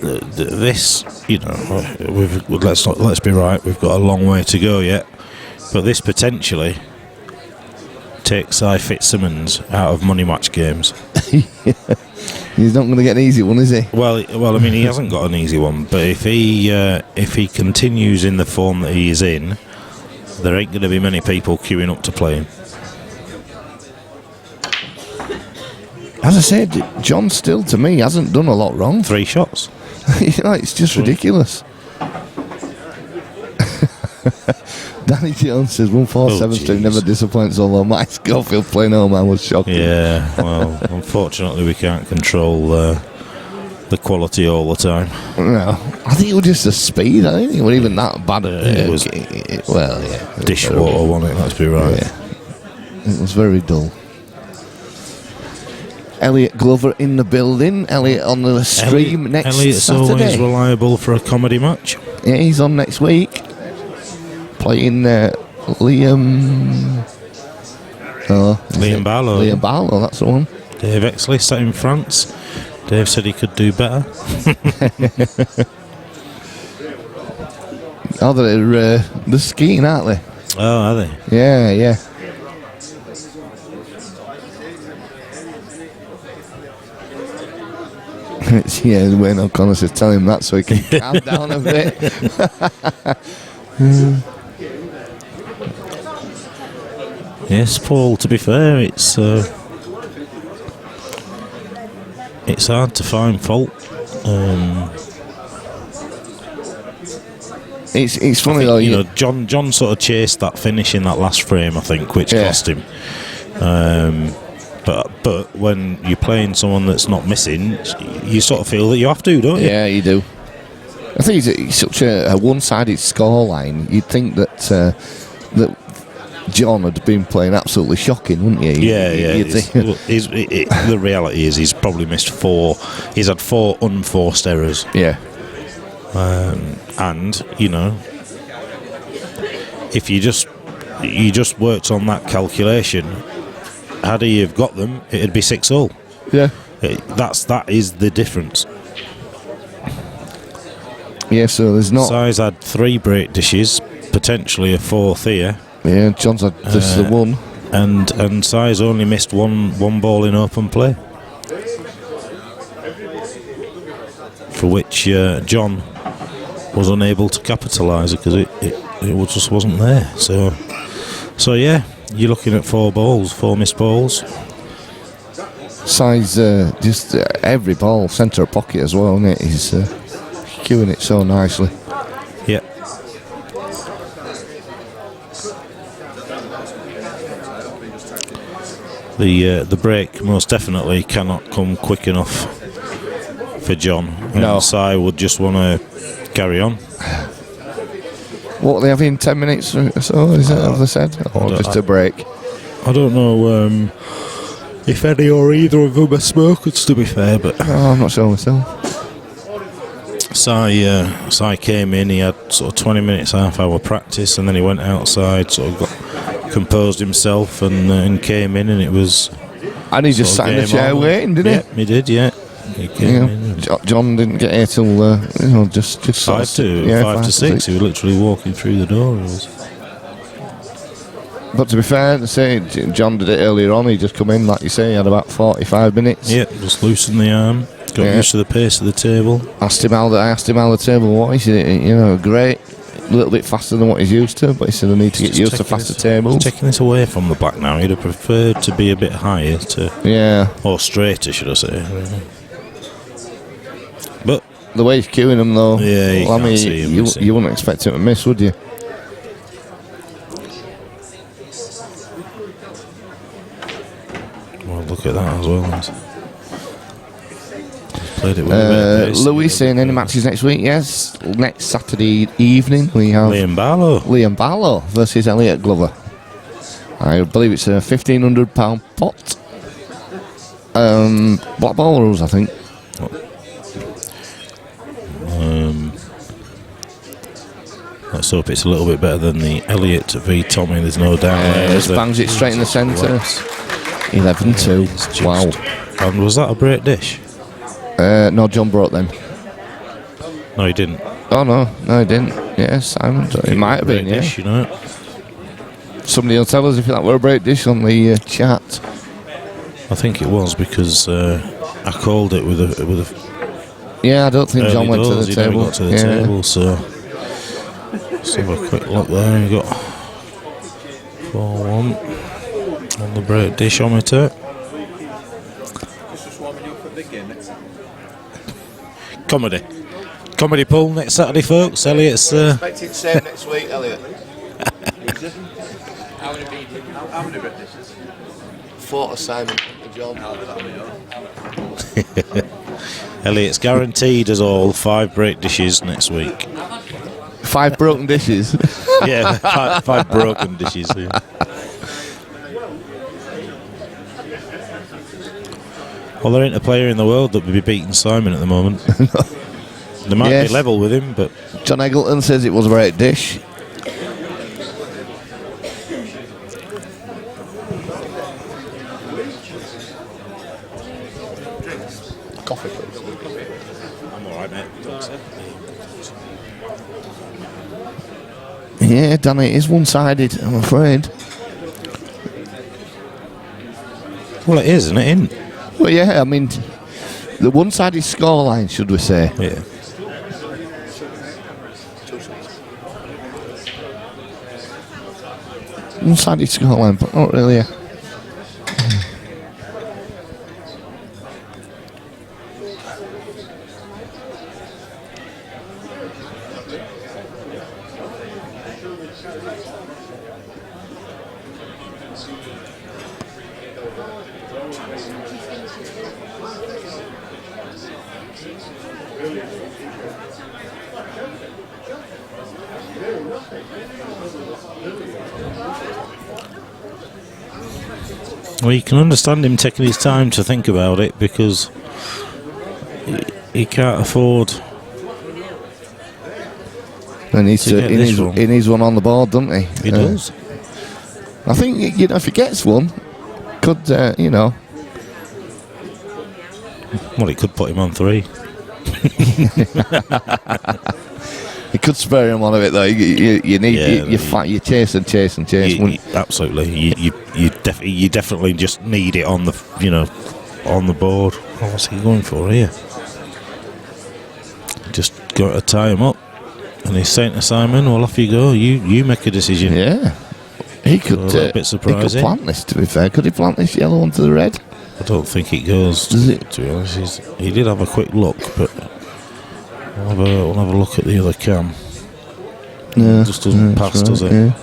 this, you know, let's be right. We've got a long way to go yet, but this potentially takes Cy Fitzsimmons out of money match games. He's not going to get an easy one, is he? Well, I mean, he hasn't got an easy one, but if he continues in the form that he is in, there ain't going to be many people queuing up to play him. As I said, John Still, to me, hasn't done a lot wrong. 3 shots. You know, it's just ridiculous. Danny Jones says 147 Street never disappoints, although Mike Schofield playing home, I was shocked. Yeah, well, unfortunately we can't control the quality all the time. No, I think it was just the speed. I don't think it was even that bad. It was well, yeah, dishwater, wasn't it? Let's be right. Yeah. It was very dull. Elliot Glover in the building. Elliot on the stream next Elliot's Saturday. always reliable for a comedy match. Yeah, he's on next week. Playing Liam... Liam Barlow. Liam Barlow, that's the one. Dave Exley sat in France. Dave said he could do better. Oh, they're skiing, aren't they? Oh, are they? Yeah. Yeah, Wayne O'Connor says tell him that so he can calm down a bit. Yes, Paul, to be fair, it's hard to find fault It's funny though. You know, John sort of chased that finish in that last frame, I think, which cost him. But when you're playing someone that's not missing, you sort of feel that you have to, don't you? Yeah, you do. I think it's such a one-sided scoreline. You'd think that that John had been playing absolutely shocking, wouldn't you? The reality is he's probably missed 4. He's had 4 unforced errors. Yeah. And you know, if you just worked on that calculation, had he have got them, it'd be 6-all. Yeah. That is the difference. Yeah, so there's not. Si's had 3 break dishes, potentially a 4th here. Yeah, John's had this the one. And Si's only missed one ball in open play, for which John was unable to capitalise because it just wasn't there. So yeah, you're looking at 4 missed balls. Si's just every ball centre of pocket as well, isn't it? He's cueing it so nicely. Yeah. The break most definitely cannot come quick enough for John. No. Si would just want to carry on. What are they having, 10 minutes or so, is that what they said? Or just a break? I don't know if any or either of them are smokers, to be fair, but I'm not sure myself. Si came in, he had sort of 20 minutes, half-hour practice, and then he went outside, sort of got composed himself and came in, and it was... And he just sat in the chair waiting, didn't he? Yeah, he did, yeah. He came in. John didn't get here till, just 5 to 6. He was literally walking through the door. But to be fair, to say John did it earlier on, he just come in, like you say, he had about 45 minutes. Yeah, just loosened the arm, got used to the pace of the table. I asked him how the table was. He said, great, a little bit faster than what he's used to, but he said I need to get used to faster tables. Taking this away from the back now, he'd have preferred to be a bit higher, or straighter, should I say. But the way he's queuing them, though, you wouldn't expect him to miss, would you? Well, look at that as well. Played it with a bit of pace. Louis saying any matches next week? Yes. Next Saturday evening we have Liam Barlow versus Elliot Glover. I believe it's a £1,500 pot. Black ball rules, I think. Let's hope it's a little bit better than the Elliot v Tommy. There's no doubt. Just bangs it straight in the centre. 11-2. Wow. And was that a break dish? No, John brought them. No, he didn't. Oh no, he didn't. Yes, Simon. It might have been. Dish, yeah. You know. Somebody will tell us if that were a break dish on the chat. I think it was because I called it with a. Yeah, I don't think John went to the he table. Never got to the table, so let's have a quick look there. We got 4-1 on the break dishometer. Comedy pool next Saturday, folks. Elliot's. Expected same next week, Elliot. How many bread dishes? 4 assignment to John. Elliot's guaranteed us all 5 break dishes next week. 5 broken dishes. Yeah, 5 broken dishes. Yeah. Well, there ain't a player in the world that would be beating Simon at the moment. They might be level with him, but John Eggleton says it was a break dish. Coffee, please. I'm alright, mate. Yeah, Danny, it is one-sided, I'm afraid. Well, it is, isn't it? Isn't? Well, yeah, I mean, the one-sided scoreline, should we say? Yeah. One-sided scoreline, but not really. Well, you can understand him taking his time to think about it because he can't afford. He needs one on the board, doesn't he? He does. I think if he gets one, could Well, he could put him on 3. He could spare him one of it though. You need you chase and chase and chase. Absolutely, you definitely just need it on the on the board. Oh, what's he going for here? Just got to tie him up, and he's saying to Simon, "Well, off you go. You make a decision." Yeah, he could. So a bit surprising. He could plant this. To be fair, could he plant this yellow onto the red? I don't think it goes. Does it? To be honest, he did have a quick look, but we'll have a look at the other cam. No, It just doesn't pass, right, does it?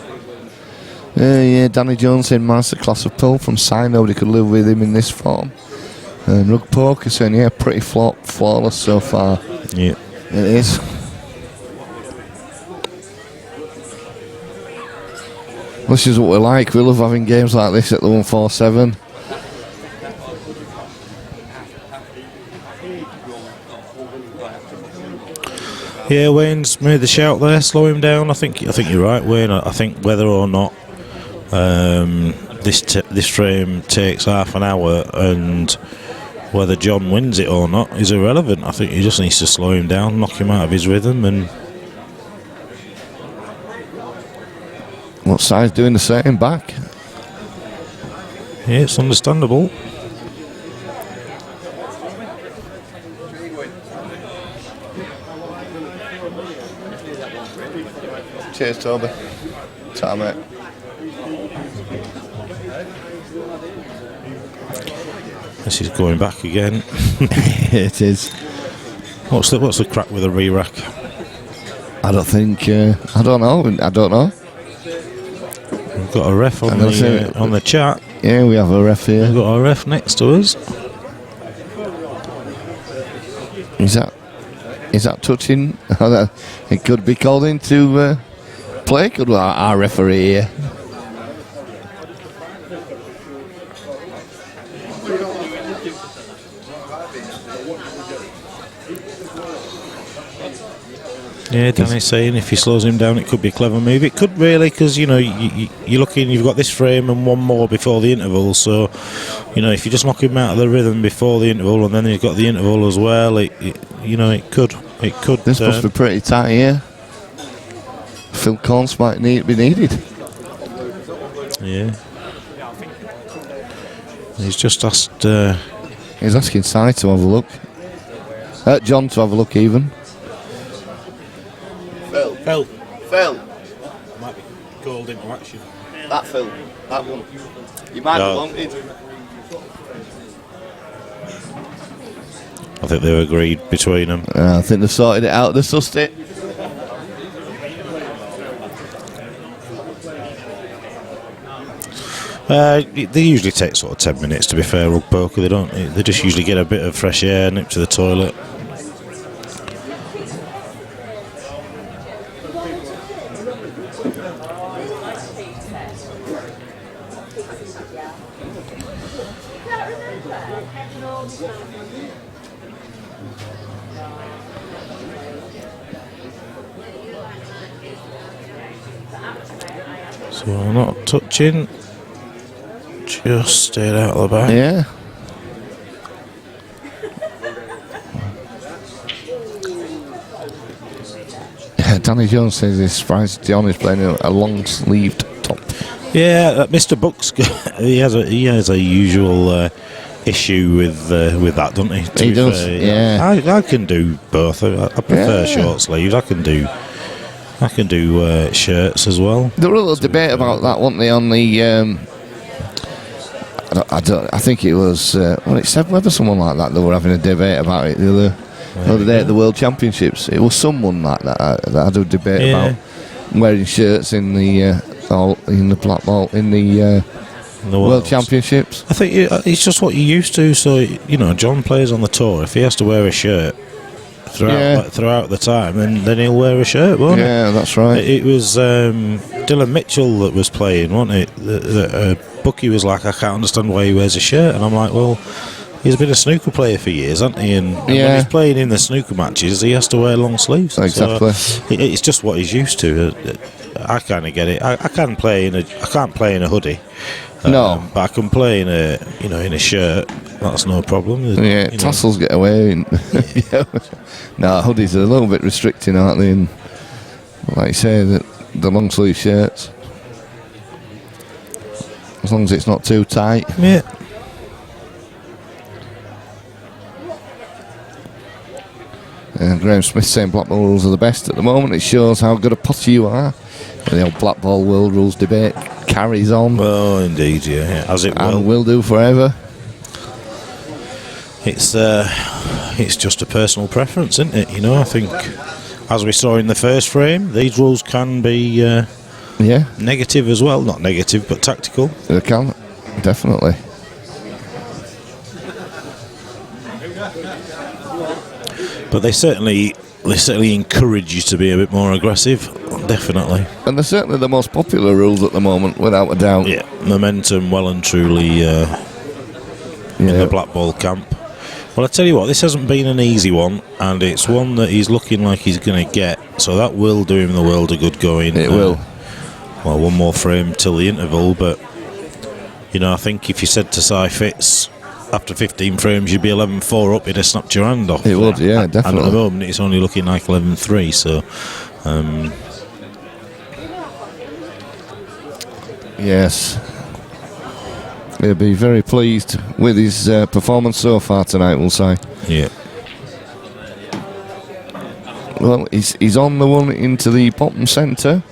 Yeah, Danny Jones in masterclass of pull from side. Nobody could live with him in this form. And Rug Poker saying, pretty flawless so far. Yeah. It is. This is what we like. We love having games like this at the 147. Yeah, Wayne's made the shout there. Slow him down. I think you're right, Wayne. I think whether or not this frame takes half an hour and whether John wins it or not is irrelevant. I think he just needs to slow him down, knock him out of his rhythm, and What side's doing the same back? yeah, it's understandable. Cheers, Toby. Ta, mate. This is going back again. It is. What's the crack with the re-rack? I don't think. I don't know. We've got a ref on the chat. Yeah, we have a ref here. We've got a ref next to us. Is that touching? It could be called into play. Could our referee here? Yeah, Danny's saying if he slows him down, it could be a clever move. It could really, because you're looking. You've got this frame and one more before the interval. So, if you just knock him out of the rhythm before the interval, and then you've got the interval as well, it could. This must be pretty tight here. Phil Collins might be needed. Yeah. He's just asked. He's asking Si to have a look. John to have a look even. Phil. Might be called into action. That Phil. That one. You might have wanted. I think they've agreed between them. I think they've sorted it out. They've sussed it. They usually take sort of 10 minutes, to be fair, Rug Poker. They don't. They just usually get a bit of fresh air, nip to the toilet. So we're not touching, just stayed out of the back. Yeah. Danny Jones says he's surprised John is playing a long-sleeved top. Yeah, Mr. Bucks, he has a usual issue with that, doesn't he? He does. Yeah. I can do both. I prefer short sleeves. I can do shirts as well. There was a little debate about that, wasn't they, on the I think it was it said whether someone like that, they were having a debate about it the other day at the World Championships. It was someone like that that had a debate about wearing shirts in the black ball in the World Championships. I think it's just what you're used to. So John plays on the tour. If he has to wear a shirt throughout the time, then he'll wear a shirt, won't he? Yeah, that's right. It was Dylan Mitchell that was playing, wasn't it? Bucky was like, I can't understand why he wears a shirt, and I'm like, well, he's been a snooker player for years, hasn't he? And when he's playing in the snooker matches, he has to wear long sleeves. Exactly. So it's just what he's used to. I kind of get it. I can't play in a hoodie. No, but I can play in a shirt. That's no problem. Yeah, tassels get away. No, hoodies are a little bit restricting, aren't they? And like you say, the long sleeve shirts, as long as it's not too tight. Yeah. Graham Smith saying black ball rules are the best at the moment. It shows how good a potter you are. The old black ball world rules debate carries on. Oh, indeed, yeah. As it will. And will do forever. It's just a personal preference, isn't it? I think, as we saw in the first frame, these rules can be negative as well. Not negative, but tactical. They can, definitely. But they certainly encourage you to be a bit more aggressive, definitely. And they're certainly the most popular rules at the moment, without a doubt. Yeah, momentum well and truly in the black ball camp. Well, I tell you what, this hasn't been an easy one, and it's one that he's looking like he's going to get, so that will do him the world of good going. It will. Well, one more frame till the interval, but I think if you said to Cy Fitz, after 15 frames you'd be 11-4 up, you'd have snapped your hand off. It would, yeah, definitely. And at the moment it's only looking like 11-3, so yes, he'll be very pleased with his performance so far tonight, we'll say. Yeah. Well, he's on the one into the bottom centre.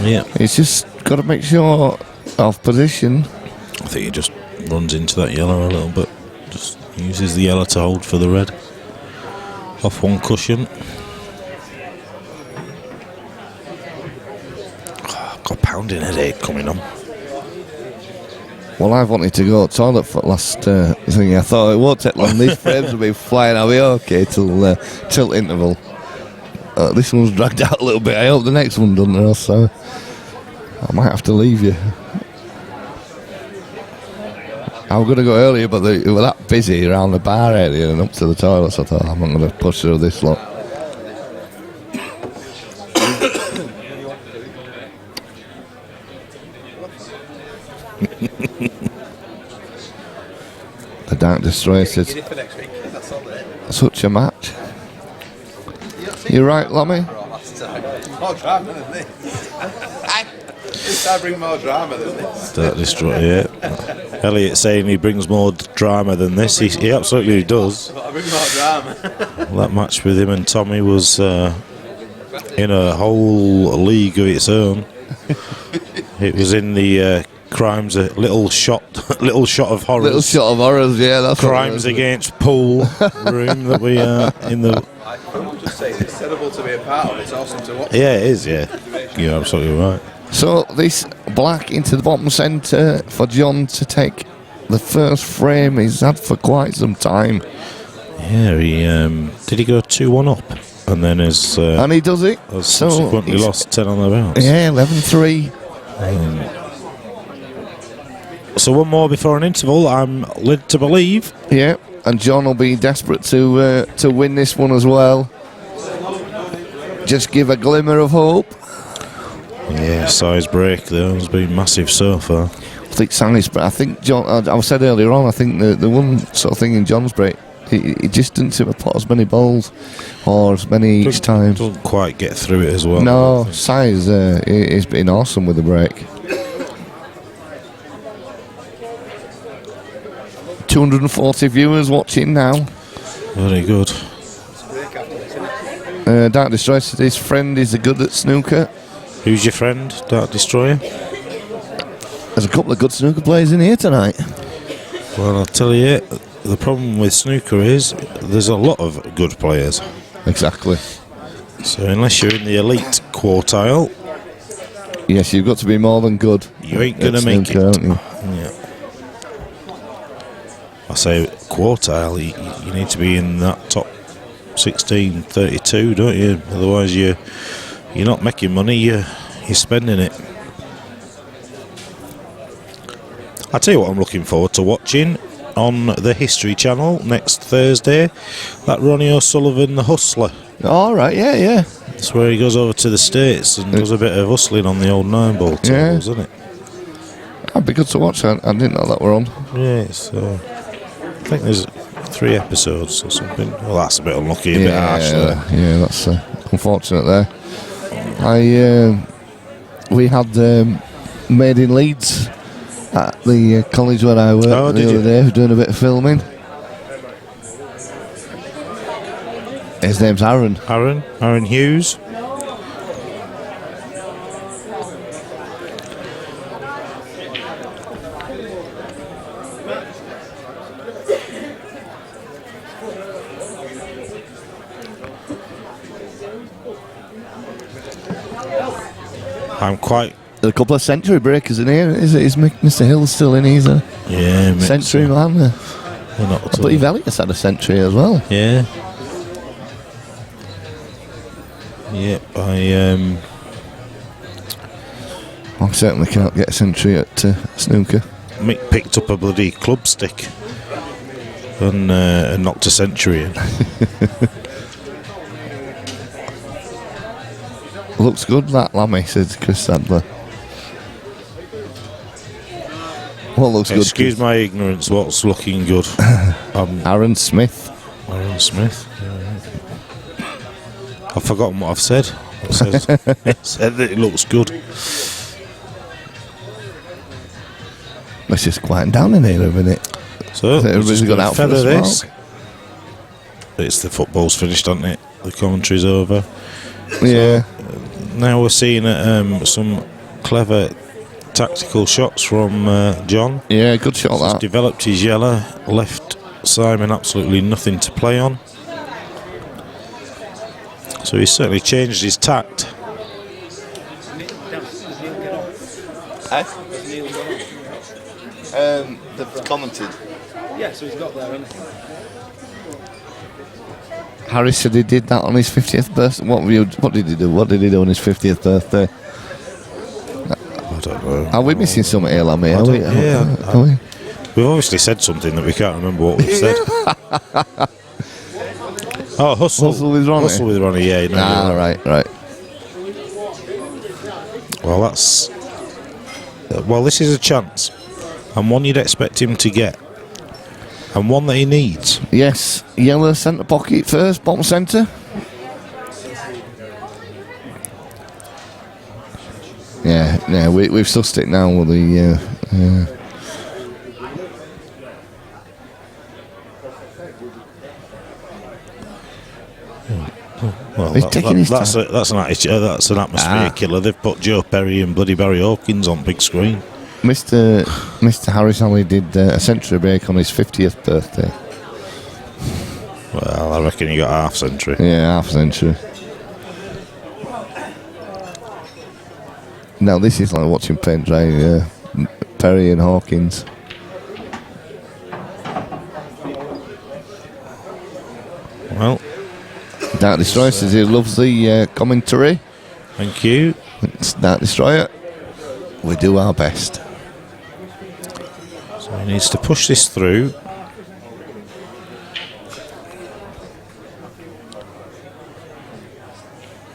Yeah. He's just got to make sure of position. I think he just runs into that yellow a little bit. Just uses the yellow to hold for the red. Off one cushion. I've got a pounding headache coming on. Well, I've wanted to go to the toilet for last thing. I thought it won't take long. These frames will be flying. I'll be okay till interval. This one's dragged out a little bit. I hope the next one doesn't, or else so I might have to leave you. I was going to go earlier, but they were that busy around the bar area and up to the toilet, so I thought I'm not going to push through this lot. The Dark Destroyer says, such a match. You right, Lommy? More drama than this. I bring more drama than this. Dark Destroyer, yeah. Elliot saying he brings more drama than this. He absolutely does. I bring more drama. That match with him and Tommy was in a whole league of its own. It was in the crimes, little shot of horrors. Little shot of horrors, yeah. That's crimes against pool room that we in the. I'm just saying, it's terrible to be a part of. It's awesome to watch. Yeah, it is. Yeah, you're absolutely right. So this black into the bottom centre for John to take the first frame he's had for quite some time. Yeah, did he go 2-1 up, and then and he does it. Subsequently lost 10 on the bounce. Yeah, 11-3. So one more before an interval. I'm led to believe. Yeah, and John will be desperate to win this one as well. Just give a glimmer of hope. Yeah, size break though has been massive so far. I think John. I said earlier on. I think the one sort of thing in John's break, he just didn't seem to put as many balls or as many each time. Doesn't quite get through it as well. No, size has been awesome with the break. 240 viewers watching now. Very good. Dark Destroyer said his friend is good at snooker. Who's your friend, Dark Destroyer? There's a couple of good snooker players in here tonight. Well, I'll tell you, the problem with snooker is there's a lot of good players. Exactly. So unless you're in the elite quartile, Yes, you've got to be more than good. You ain't going to at make snooker, it. aren't you? Yeah. I say quartile, you need to be in that top 16, 32, don't you? Otherwise you're not making money, you're spending it. I tell you what I'm looking forward to watching on the History Channel next Thursday, that Ronnie O'Sullivan, the Hustler. All right, yeah. That's where he goes over to the States and does a bit of hustling on the old 9-ball tables, isn't it? That'd be good to watch. I didn't know that were on. Yeah, it's, I think there's 3 episodes or something. Well, that's a bit unlucky, a bit harsh there. Yeah, that's unfortunate there. We had Made in Leeds at the college where I worked the other day, doing a bit of filming. His name's Aaron. Aaron Hughes. I'm quite. There's a couple of century breakers in here. Is Mr. Hill still in? He's a century man. I believe Elliot's had a century as well. Yeah. Yep, I certainly cannot get a century at snooker. Mick picked up a bloody club stick and knocked a century in. Looks good, that Lammy, says Chris Sadler. What looks good? Excuse my ignorance, what's looking good? Aaron Smith. Aaron Smith. I've forgotten what I've said. It said that it looks good. Let's just quieten down in here a minute. So everybody's got out for a smoke. It's the football's finished, hasn't it? The commentary's over. Yeah. So, now we're seeing some clever tactical shots from John. Yeah, good shot He's that. developed his yellow, left Simon absolutely nothing to play on. So he's certainly changed his tact. They've commented. Yeah, so he's got there, hasn't he? Harry said he did that on his 50th birthday. What did he do? What did he do on his 50th birthday? I don't know. Are we missing something here, Lammy? Are we? We've obviously said something that we can't remember what we've said. Oh, Hustle with Ronnie. Hustle with Ronnie, yeah. Right. Well, that's... Well, this is a chance. And one you'd expect him to get. And one that he needs. Yes, yellow centre pocket first, bottom centre. Yeah, we've sussed it now with the... Well, He's taking his time. that's an atmosphere killer. They've put Joe Perry and bloody Barry Hawkins on big screen. Mr. Harris only did a century break on his 50th birthday. Well, I reckon he got half century. Yeah, half century. Now this is like watching paint dry. Perry and Hawkins. Well, Dark Destroyer says he loves the commentary. thank you. It's Dark Destroyer. We do our best. So he needs to push this through.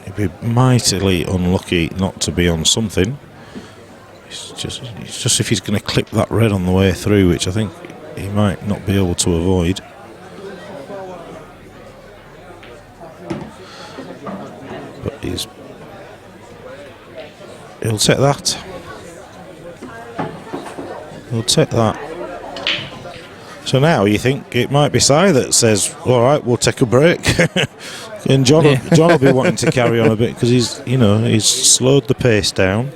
He'd be mightily unlucky not to be on something. It's just if he's going to clip that red on the way through, which I think he might not be able to avoid. But he'll take that. He'll take that. So now you think it might be Si that says, all right, we'll take a break. And John will be wanting to carry on a bit because he's slowed the pace down.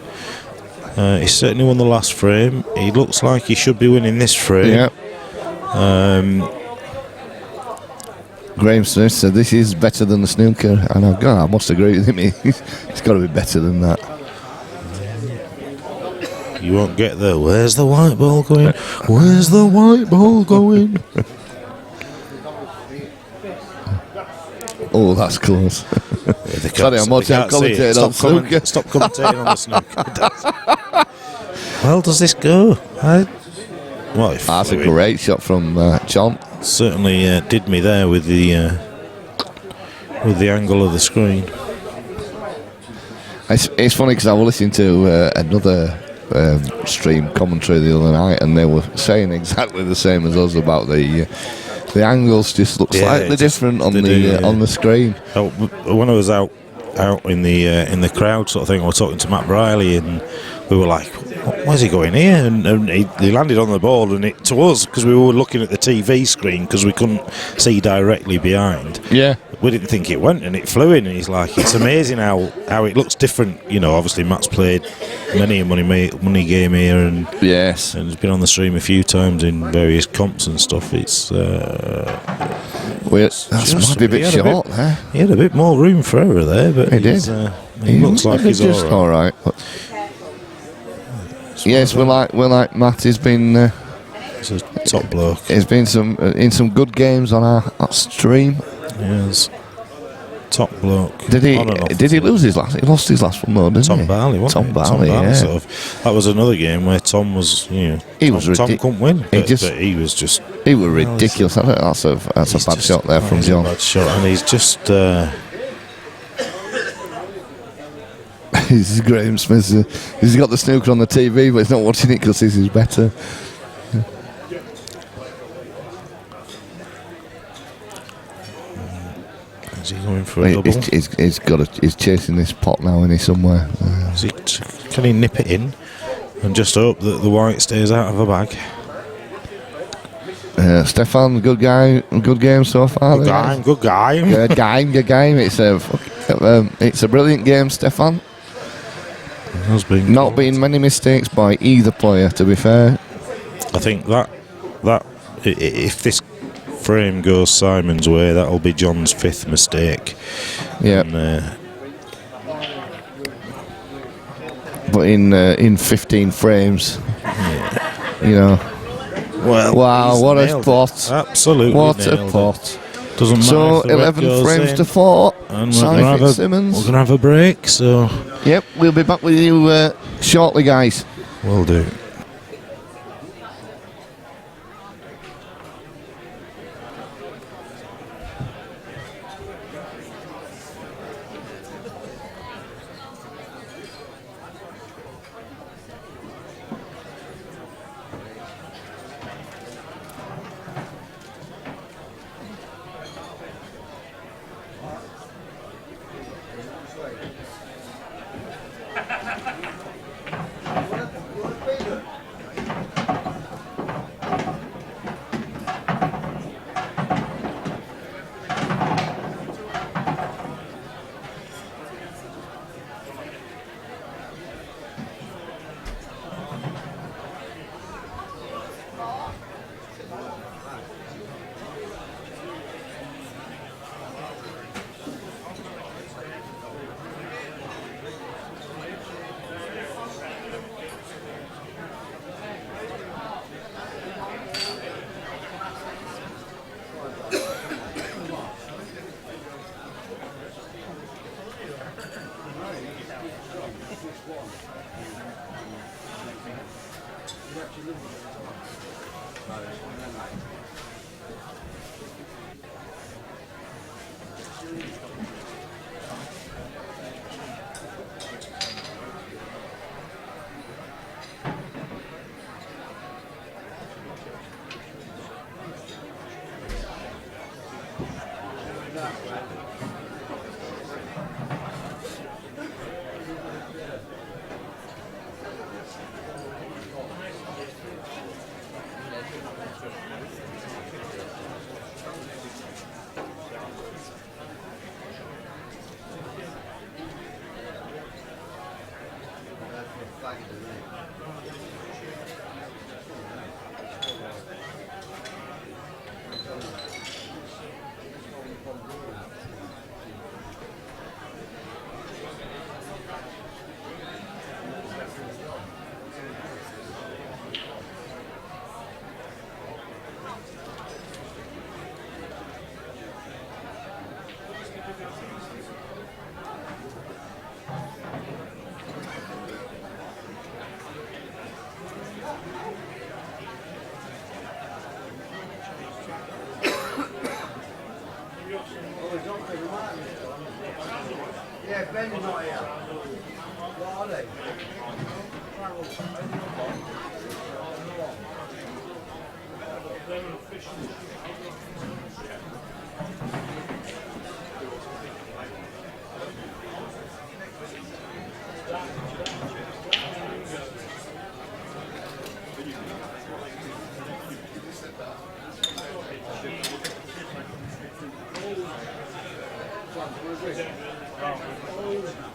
He's certainly won the last frame. He looks like he should be winning this frame. Yeah. Graham Smith said this is better than the snooker, and I must agree with him. It's got to be better than that. You won't get the where's the white ball going? Where's the white ball going? Oh, that's close. Sorry, I'm watching commentating on snooker. Stop commentating on the snooker. Well, does this go? That's a great shot from John. Certainly did me there with the angle of the screen. It's funny because I was listening to another stream commentary the other night, and they were saying exactly the same as us about the angles just look slightly different on the screen. When I was out in the crowd sort of thing, I was talking to Matt Briley, and we were like, where's he going here? And he landed on the ball, and it to us, because we were looking at the TV screen because we couldn't see directly behind. Yeah, we didn't think it went, and it flew in. And he's like, it's amazing how it looks different. You know, obviously Matt's played many a money game here, and yes, and has been on the stream a few times in various comps and stuff. It's that's might be a bit short there. He had a bit more room for error there, but he did. He looks like he's just all right. Yes, we're like Matt. He's been. He's a top bloke. He's been in some good games on our stream. Yes, top bloke. Did he lose his last? He lost his last one, though, didn't Tom he? Barley, wasn't Tom Barley, yeah. Sort of. That was another game where Tom was, Tom couldn't win. But he was just. He was ridiculous. I think that's a bad shot there from John. A bad shot, and he's just. This is Graham Smith. He's got the snooker on the TV, but he's not watching it because this is better. Is he going for a double? He's chasing this pot now, isn't he, somewhere? Can he nip it in and just hope that the white stays out of the bag? Stefan, good game so far. Good game. It's a brilliant game, Stefan. Not been many mistakes by either player, to be fair. I think that if this frame goes Simon's way, that'll be John's 5th mistake. Yeah. But in 15 frames, Well, wow, what a pot! Absolutely, what a pot! Doesn't matter. So 11 frames to 4. And we're going to have a break. So yep, we'll be back with you shortly, guys. Will do.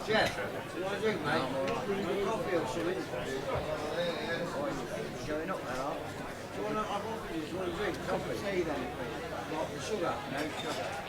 Jeff, do you want a drink, mate? Coffee or something? Going up there, are do you want to have coffee? Do you want a drink? Coffee? Tea then, please. What, with sugar? No sugar.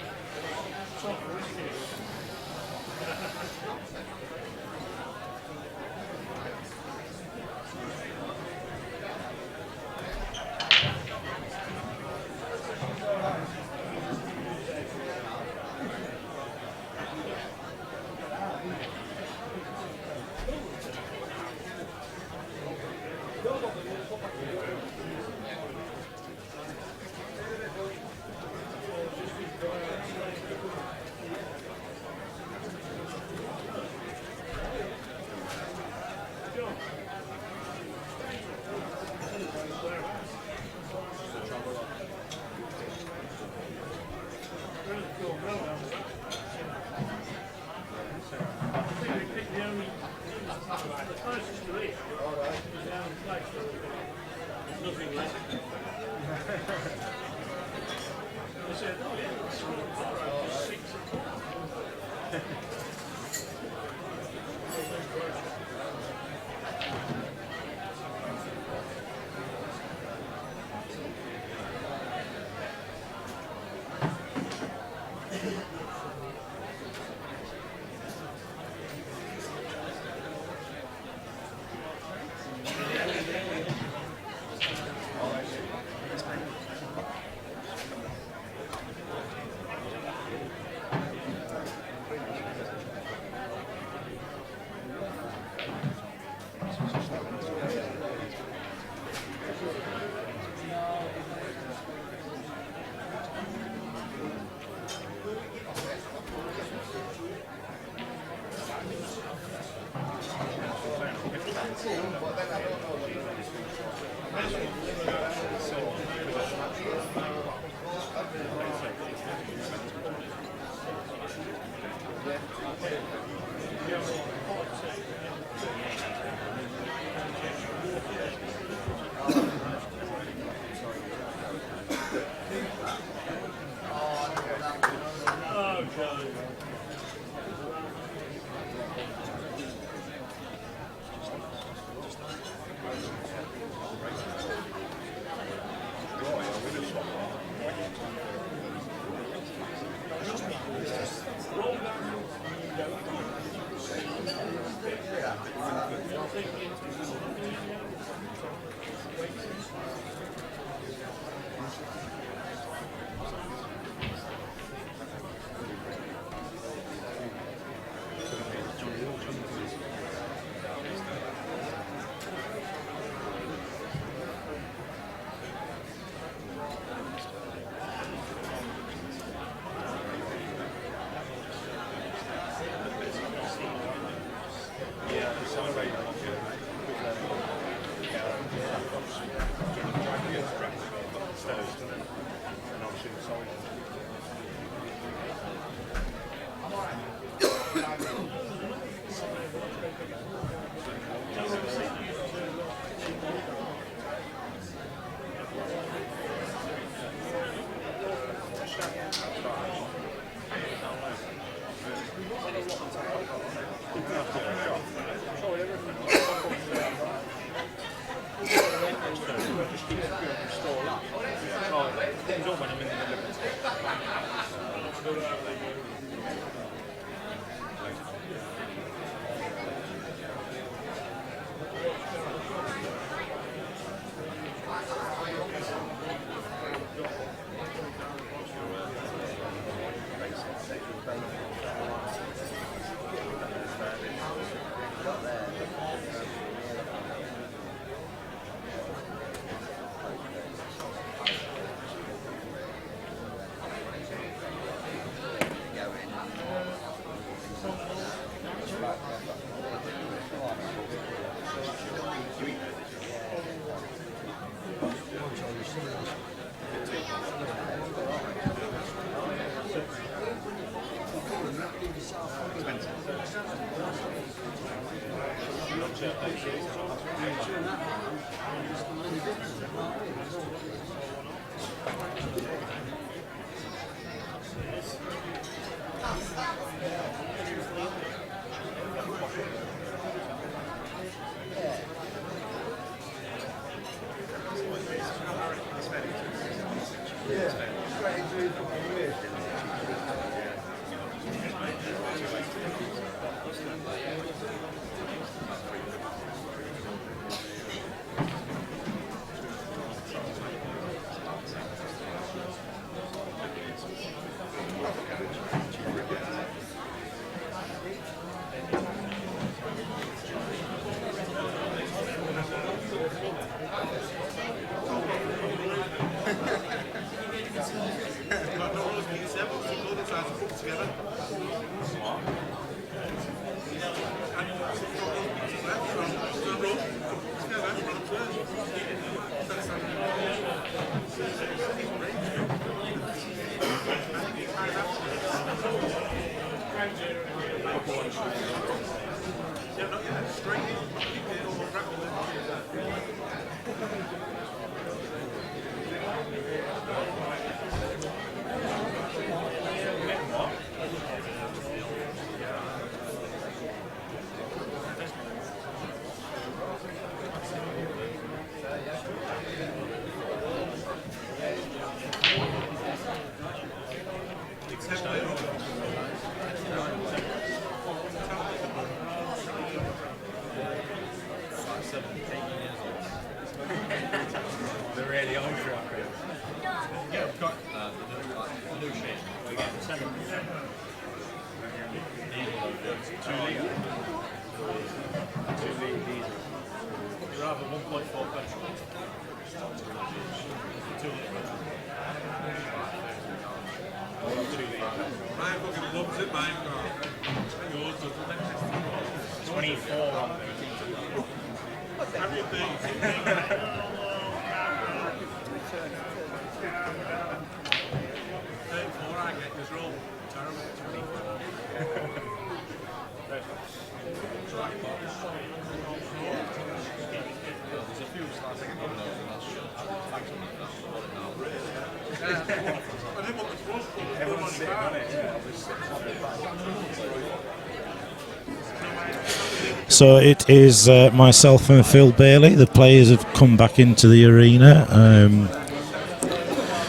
So it is myself and Phil Bailey. The players have come back into the arena.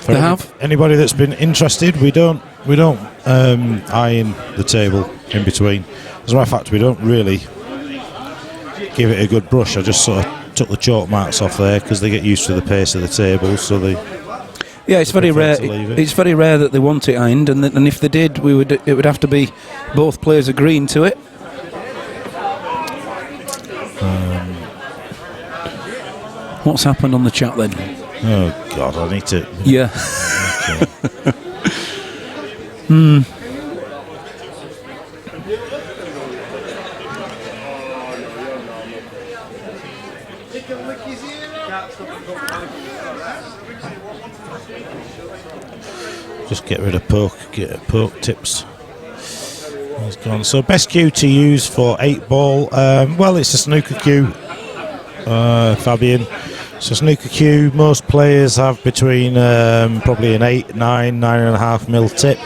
They have. Anybody that's been interested, we don't iron the table in between. As a matter of fact, we don't really give it a good brush. I just sort of took the chalk marks off there because they get used to the pace of the table. So they. Yeah, it's very rare. It's very rare that they want it ironed, and if they did, it would have to be both players agreeing to it. What's happened on the chat then? Oh God, I need to. Yeah. Just get rid of poke tips. He's gone. So best cue to use for 8-ball. Well, it's a snooker cue, Fabian. So snooker cue, most players have between probably an 8, 9, 9.5 mil tip.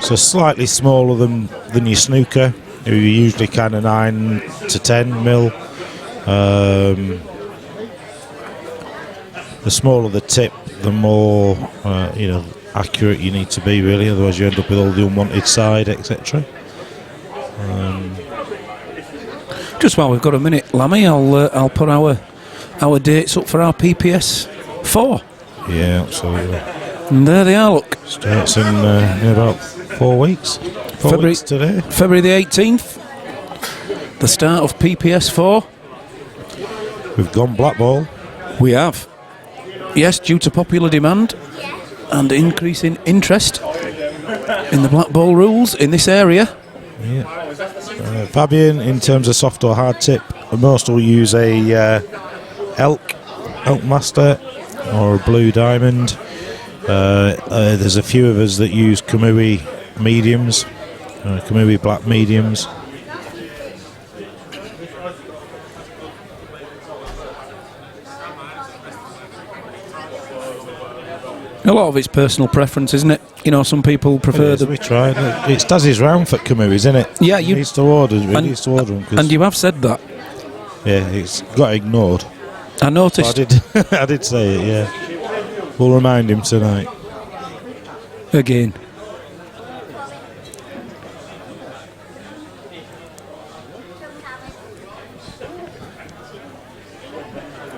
So slightly smaller than your snooker, who are usually kind of 9 to 10 mil. The smaller the tip, the more accurate you need to be, really. Otherwise, you end up with all the unwanted side, etc. Just while we've got a minute, Lammy, I'll put our dates up for our PPS 4. Yeah, absolutely. And there they are, look. Starts in about 4 weeks. February, weeks today. February the 18th. The start of PPS 4. We've gone black ball. We have. Yes, due to popular demand and increasing interest in the black ball rules in this area. Yeah. Fabian, in terms of soft or hard tip, most will use a elk master or a blue diamond. There's a few of us that use Kamui mediums, Kamui black mediums. A lot of it's personal preference, isn't it? You know, some people prefer the. We tried. It's Dazzy's round for Camus, isn't it? Yeah, he needs to order. He and- needs to order them. And you have said that. Yeah, it's got ignored. I noticed. I did. I did say it. Yeah, we'll remind him tonight. Again.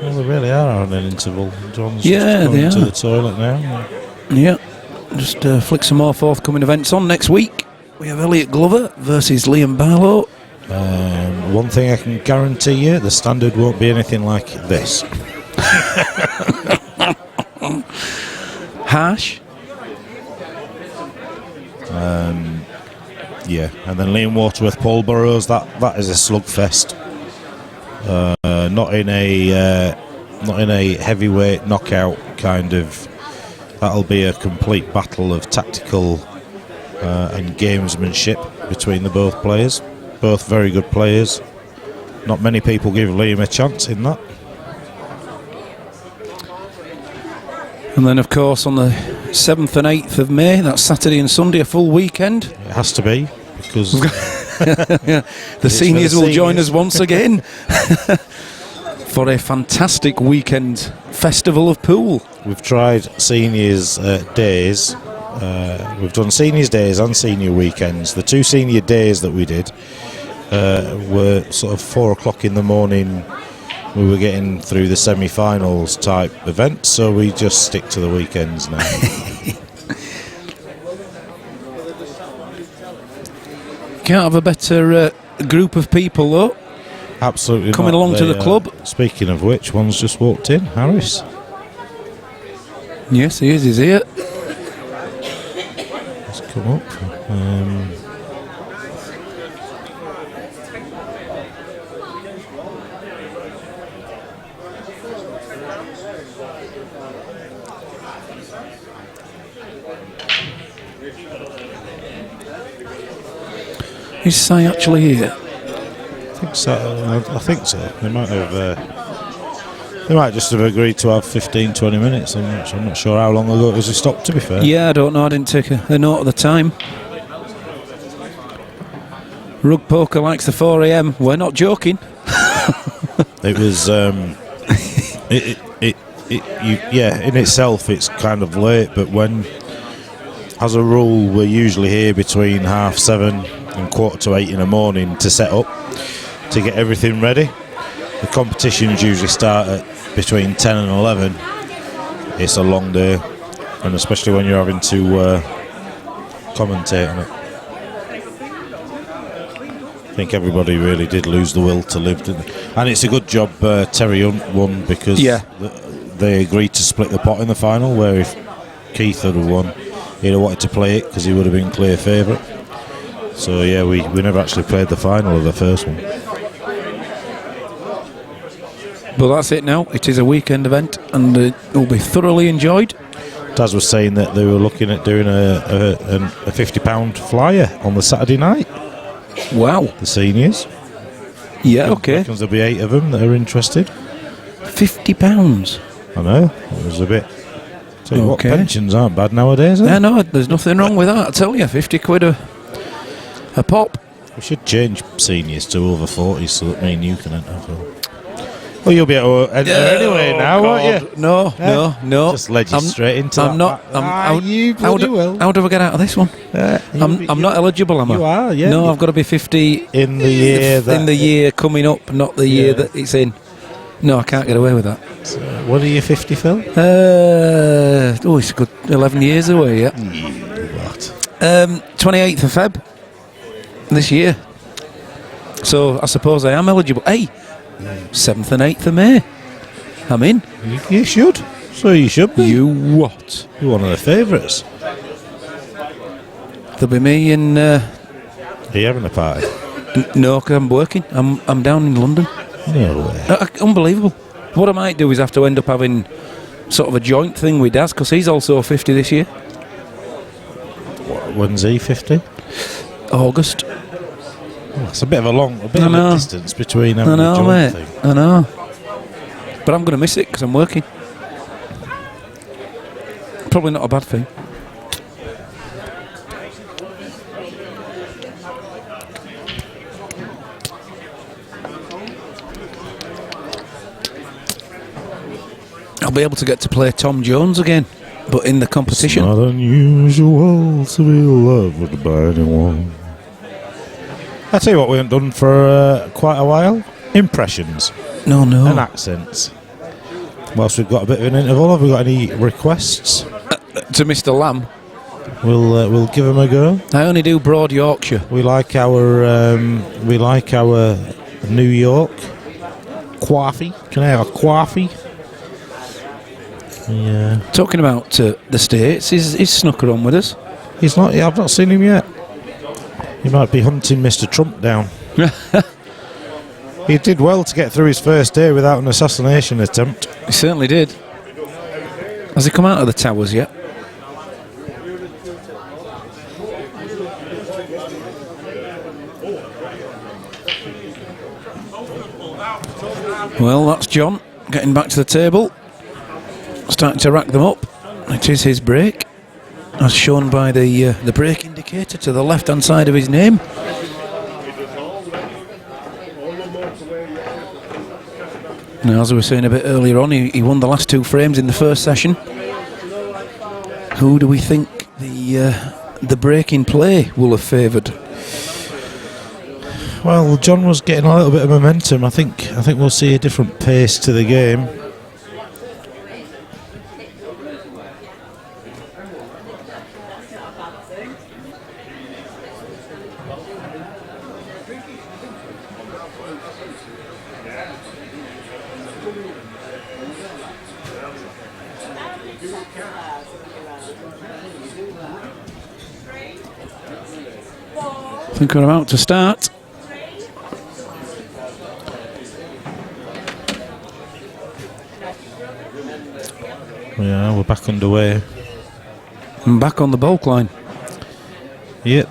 Well, they really are on an interval. John's Yeah, just they going to are. the toilet now. Yeah. Just flick some more forthcoming events on next week. We have Elliot Glover versus Liam Barlow. One thing I can guarantee you, the standard won't be anything like this. Harsh. Yeah, and then Liam Waterworth, Paul Burrows. That is a slugfest. Not in a heavyweight knockout kind of. That'll be a complete battle of tactical and gamesmanship between the both players. Both very good players. Not many people give Liam a chance in that. And then, of course, on the 7th and 8th of May, that's Saturday and Sunday, a full weekend. It has to be, because The seniors will join us once again for a fantastic weekend festival of pool. we've tried seniors days. We've done seniors days and senior weekends. The two senior days that we did were sort of 4 o'clock in the morning. We were getting through the semi-finals type events, so we just stick to the weekends now. Can't have a better group of people, though. Absolutely Coming not. along to the club. Speaking of which, one's just walked in, Harris. Yes, he is. He's here. Let's come up. Is Si actually here? I think so. They might have. They might just have agreed to have 15-20 minutes. I'm not sure how long ago it was he stopped, to be fair. Yeah, I don't know. I didn't take a note at the time. Rug Poker likes the 4 a.m. We're not joking. It was. Yeah, in itself, it's kind of late, but when, as a rule, we're usually here between 7:30 and 7:45 in the morning to set up, to get everything ready. The competitions usually start at between 10 and 11. It's a long day, and especially when you're having to commentate on it. I think everybody really did lose the will to live, didn't they? And it's a good job Terry Hunt won, because they agreed to split the pot in the final, where if Keith had won, he'd have wanted to play it because he would have been clear favourite. So yeah, we never actually played the final of the first one. But that's it now. It is a weekend event, and it will be thoroughly enjoyed. Daz was saying that they were looking at doing a £50 flyer on the Saturday night. Wow. The seniors. Yeah, okay. Reckons there'll be 8 of them that are interested. £50. I know. It was a bit. Tell you what, Okay. pensions aren't bad nowadays, are they? Yeah, no, there's nothing wrong with that. I tell you, 50 quid a pop. We should change seniors to over 40s so that me and you can enter. Well, you'll be able to enter anyway now, won't you? No, no. Just led you straight into I'm that. not. You bloody will. How do I get out of this one? I'm not eligible, am I? You are, yeah. No, I've got to be 50 in the year that. in the year coming up, not the year that it's in. No, I can't get away with that. What are you 50, Phil? It's a good 11 years away, yeah. What? 28th of Feb this year. So I suppose I am eligible. Hey, 7th and 8th of May. I'm in. You should. So you should be. You what? You're one of the favourites. There'll be me and... Are you having a party? No, because I'm working. I'm down in London. No way. Unbelievable. What I might do is have to end up having sort of a joint thing with Daz, because he's also 50 this year. When's he 50? August. It's a bit of a distance between having I know, a joint mate. thing. I know. But I'm going to miss it because I'm working. Probably not a bad thing. I'll be able to get to play Tom Jones again, but in the competition. It's not unusual to be loved by anyone. I tell you what we haven't done for quite a while. Impressions. No. And accents. Whilst we've got a bit of an interval, have we got any requests? To Mr. Lamb. We'll give him a go. I only do Broad Yorkshire. We like our New York coffee. Can I have a coffee? Yeah. Talking about the States, is Snooker on with us? He's not. I've not seen him yet. He might be hunting Mr. Trump down. He did well to get through his first day without an assassination attempt. He certainly did. Has he come out of the towers yet? Well, that's John getting back to the table, starting to rack them up. It is his break, as shown by the break indicator to the left-hand side of his name. Now, as we were saying a bit earlier on, he won the last two frames in the first session. Who do we think the break in play will have favoured? Well, John was getting a little bit of momentum. I think we'll see a different pace to the game. I think we're about to start. Yeah, we're back underway. And back on the bulk line. Yep.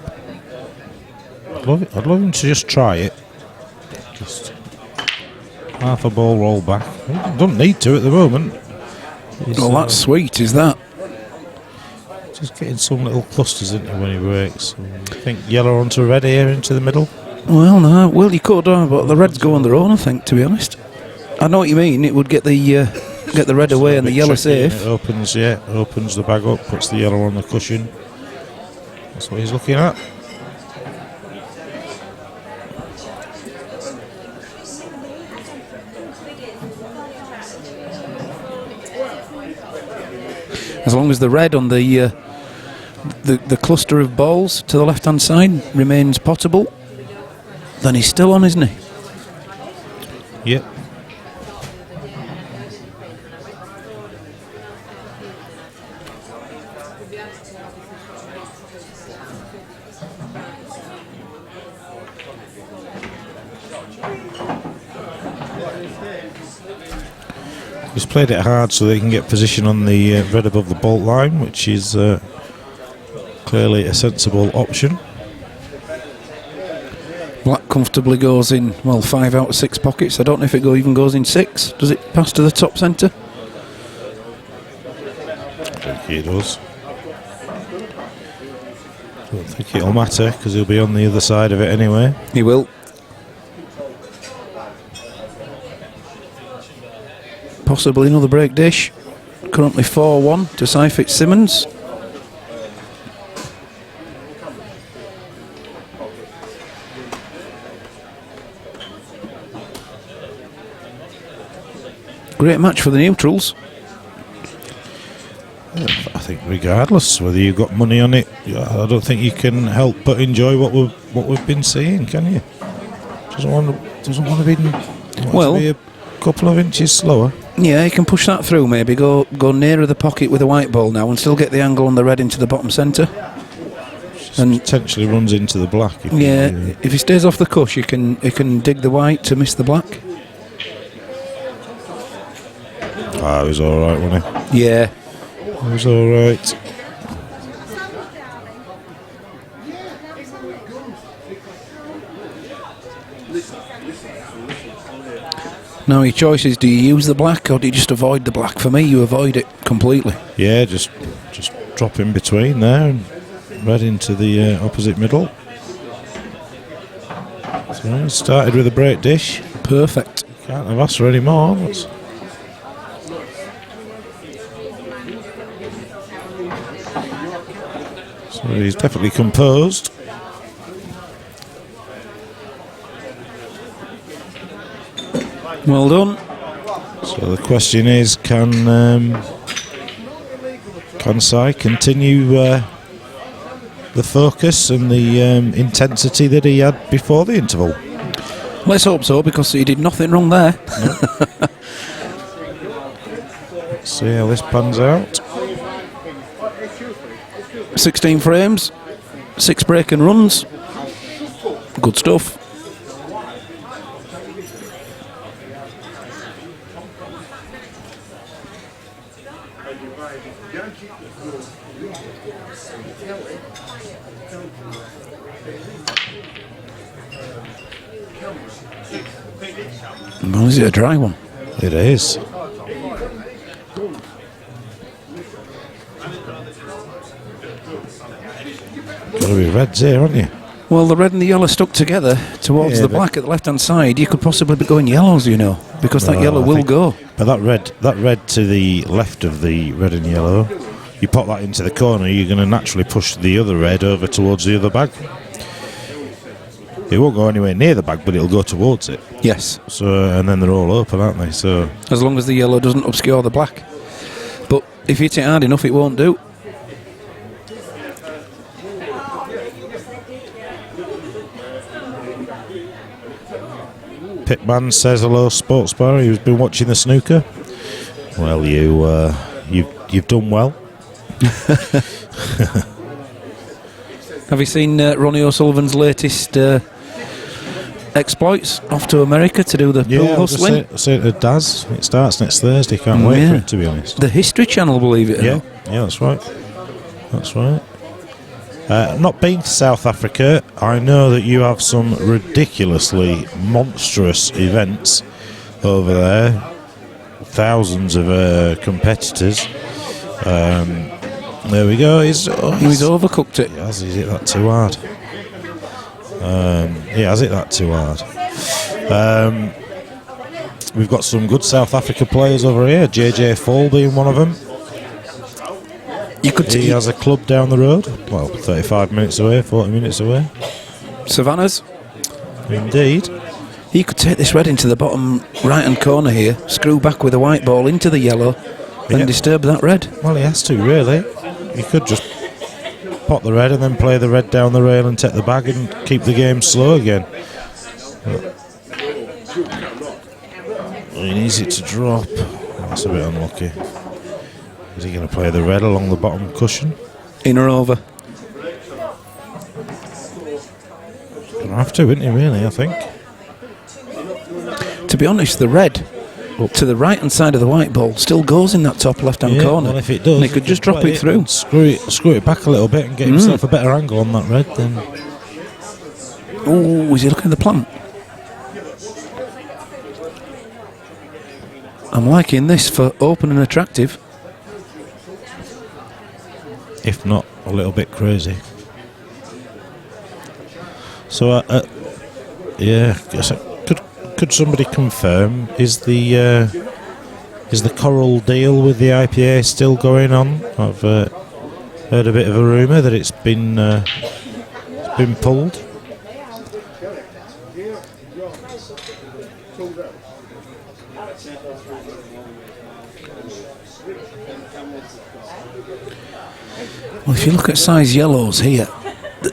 I'd love him to just try it. Just half a ball roll back. He don't need to at the moment. Well, that's sweet, is that? Just getting some little clusters into when he breaks. I think yellow onto red here into the middle. Well, no. Well, you could, but the reds go on their own, I think, to be honest. I know what you mean. It would get the red away and the yellow safe. It opens the bag up, puts the yellow on the cushion. That's what he's looking at. As long as the red on the cluster of balls to the left-hand side remains potable, then he's still on, isn't he? Yep. He's played it hard so they can get position on the red above the bolt line, which is clearly a sensible option. Black comfortably goes in, 5 out of 6 pockets. I don't know if it even goes in 6. Does it pass to the top centre? I think it does. Don't think it'll matter because he'll be on the other side of it anyway. He will. Possibly another break dish. Currently 4-1 to Cy Fitzsimmons. Great match for the neutrals. I think regardless whether you've got money on it, I don't think you can help but enjoy what we've been seeing, can you? Doesn't want to be a couple of inches slower. Yeah, he can push that through maybe, go nearer the pocket with a white ball now and still get the angle on the red into the bottom centre. And potentially runs into the black. If he stays off the cush, he can dig the white to miss the black. It was alright, wasn't he? Yeah. It was alright. Now your choice is, do you use the black or do you just avoid the black? For me, you avoid it completely. Yeah, just drop in between there and red into the opposite middle. So started with a break dish. Perfect. Can't have asked for any more. So he's definitely composed. Well done. So the question is, can Sai continue the focus and the intensity that he had before the interval? Let's hope so, because he did nothing wrong there. See how this pans out. 16 frames, 6 break and runs. Good stuff. Well, is it a dry one? It is. Got to be reds here, aren't you? Well, the red and the yellow stuck together towards the black at the left-hand side. You could possibly be going yellows, you know, because that yellow will go. But that red to the left of the red and yellow, you pop that into the corner, you're going to naturally push the other red over towards the other bag. It won't go anywhere near the bag, but it'll go towards it. Yes. So, and then they're all open, aren't they? So, as long as the yellow doesn't obscure the black. But if you hit it hard enough, it won't do. Pitman says hello, sports bar. He's been watching the snooker. Well, you've done well. Have you seen Ronnie O'Sullivan's latest exploits off to America to do the pool hustling? I say it does. It starts next Thursday. Can't wait for it, to be honest. The History Channel, believe it or not. Yeah, that's right. That's right. Not been to South Africa. I know that you have some ridiculously monstrous events over there. Thousands of competitors. There we go. He's overcooked it. He has. He's hit that too hard. He has hit that too hard. We've got some good South Africa players over here. JJ Fall being one of them. He has a club down the road. Well, 35 minutes away, 40 minutes away. Savannah's. Indeed. You could take this red into the bottom right-hand corner here, screw back with a white ball into the yellow, and disturb that red. Well, he has to, really. He could just pop the red and then play the red down the rail and take the bag and keep the game slow again. He needs it to drop. That's a bit unlucky. Is he going to play the red along the bottom cushion? In or over? Going to have to, isn't he, really, I think? To be honest, the red up to the right-hand side of the white ball still goes in that top left-hand corner. Well, if it does, and he could just drop it through. Screw it back a little bit and get himself a better angle on that red, then. Oh, is he looking at the plant? I'm liking this for open and attractive. If not a little bit crazy. So, could somebody confirm, is the Coral deal with the IPA still going on? I've heard a bit of a rumour that it's been pulled. Well, if you look at size yellows here,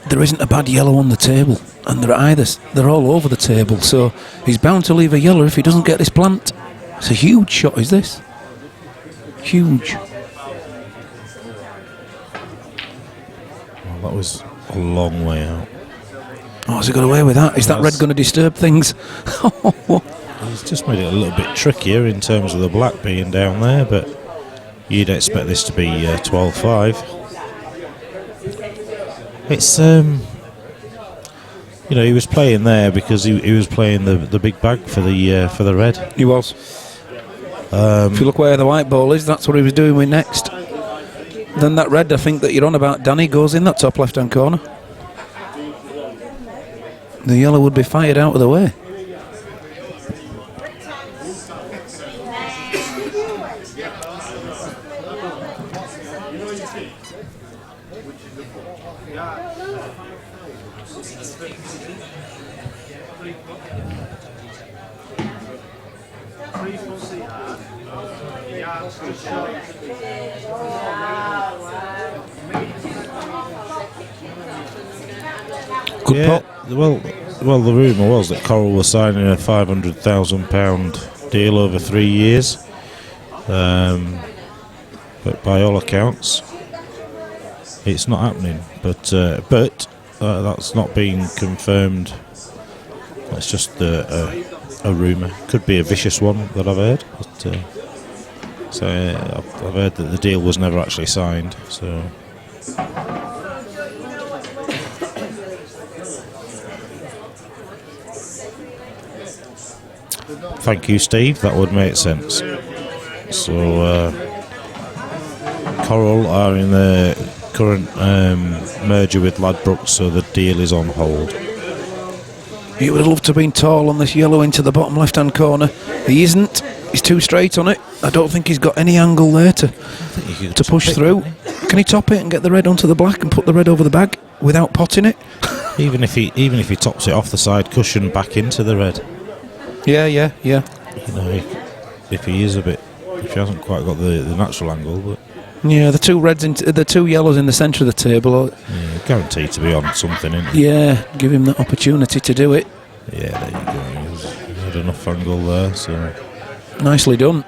there isn't a bad yellow on the table, and they're all over the table, so he's bound to leave a yellow if he doesn't get this plant. It's a huge shot, is this? Huge. Well, that was a long way out. Oh, has he got away with that? Is that red going to disturb things? He's just made it a little bit trickier in terms of the black being down there, but you'd expect this to be 12-5. It's You know, he was playing there because he was playing the big bag for the red. He was. If you look where the white ball is, that's what he was doing with next. Then that red, I think that you're on about, Danny, goes in that top left-hand corner. The yellow would be fired out of the way. Good pot. Well, the rumour was that Coral was signing a £500,000 deal over 3 years, but by all accounts, it's not happening. But that's not being confirmed. That's just a rumour. Could be a vicious one that I've heard. But, so I've heard that the deal was never actually signed. So. Thank you, Steve. That would make sense. So, Coral are in the current merger with Ladbrokes, so the deal is on hold. He would have loved to have been tall on this yellow into the bottom left-hand corner. He isn't. He's too straight on it. I don't think he's got any angle there to push through. Can he top it and get the red onto the black and put the red over the bag without potting it? even if he tops it off the side cushion back into the red. Yeah. You know, if he hasn't quite got the natural angle, but yeah, the two yellows in the centre of the table. Guaranteed to be on something, isn't he? Yeah, give him the opportunity to do it. Yeah, there you go. He had enough angle there, so nicely done.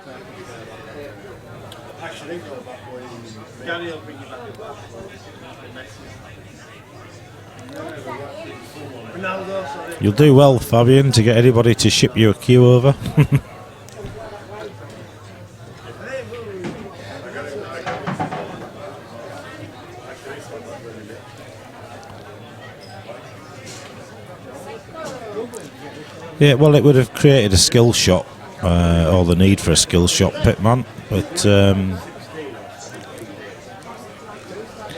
You'll do well, Fabian, to get anybody to ship you a queue over. Yeah, well, it would have created a skill shot, or the need for a skill shot, Pitman, but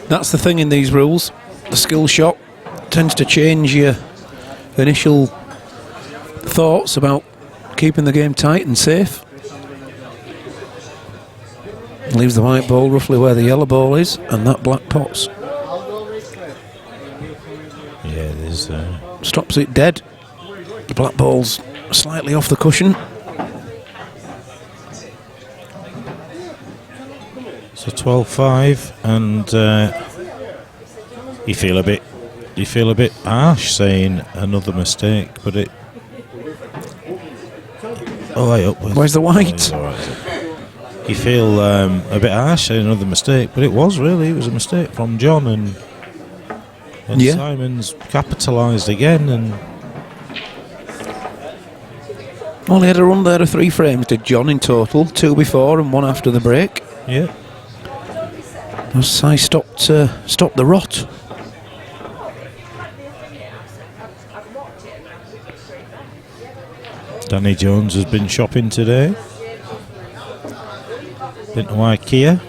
that's the thing in these rules. The skill shot tends to change your initial thoughts about keeping the game tight and safe. Leaves the white ball roughly where the yellow ball is, and that black pots. Yeah, there's stops it dead. The black ball's slightly off the cushion. So 12-5, and you feel a bit harsh saying another mistake, but it. Oh, hey, up. Where's the white? Oh, right. You feel a bit harsh saying another mistake, but it was a mistake from John, and yeah. Simon's capitalised again, and. Well, he had a run there of 3 frames, did John, in total. 2 before and 1 after the break. Yeah. I stopped the rot. Danny Jones has been shopping today. Been to IKEA.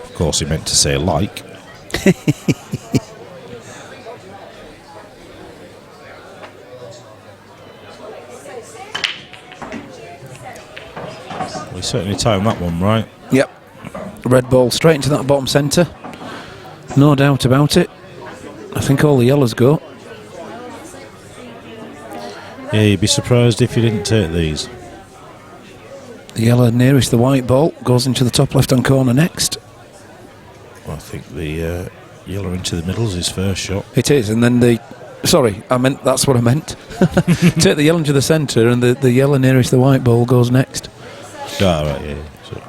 Of course, he meant to say like. We certainly timed that one right. Yep. Red ball straight into that bottom centre. No doubt about it. I think all the yellows go. Yeah, you'd be surprised if you didn't take these. The yellow nearest the white ball goes into the top left-hand corner next. Well, I think the yellow into the middle is his first shot. It is, and then that's what I meant. Take the yellow into the centre, and the yellow nearest the white ball goes next. Ah, right, yeah. So.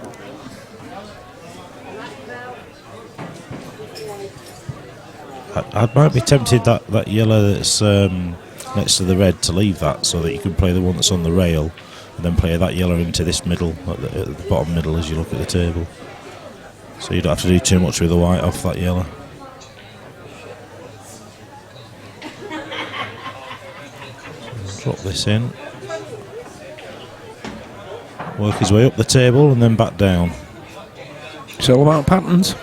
I might be tempted that yellow that's next to the red to leave that, so that you can play the one that's on the rail, and then play that yellow into this middle, at the bottom middle as you look at the table. So you don't have to do too much with the white off that yellow. Drop this in. Work his way up the table and then back down. It's all about patterns.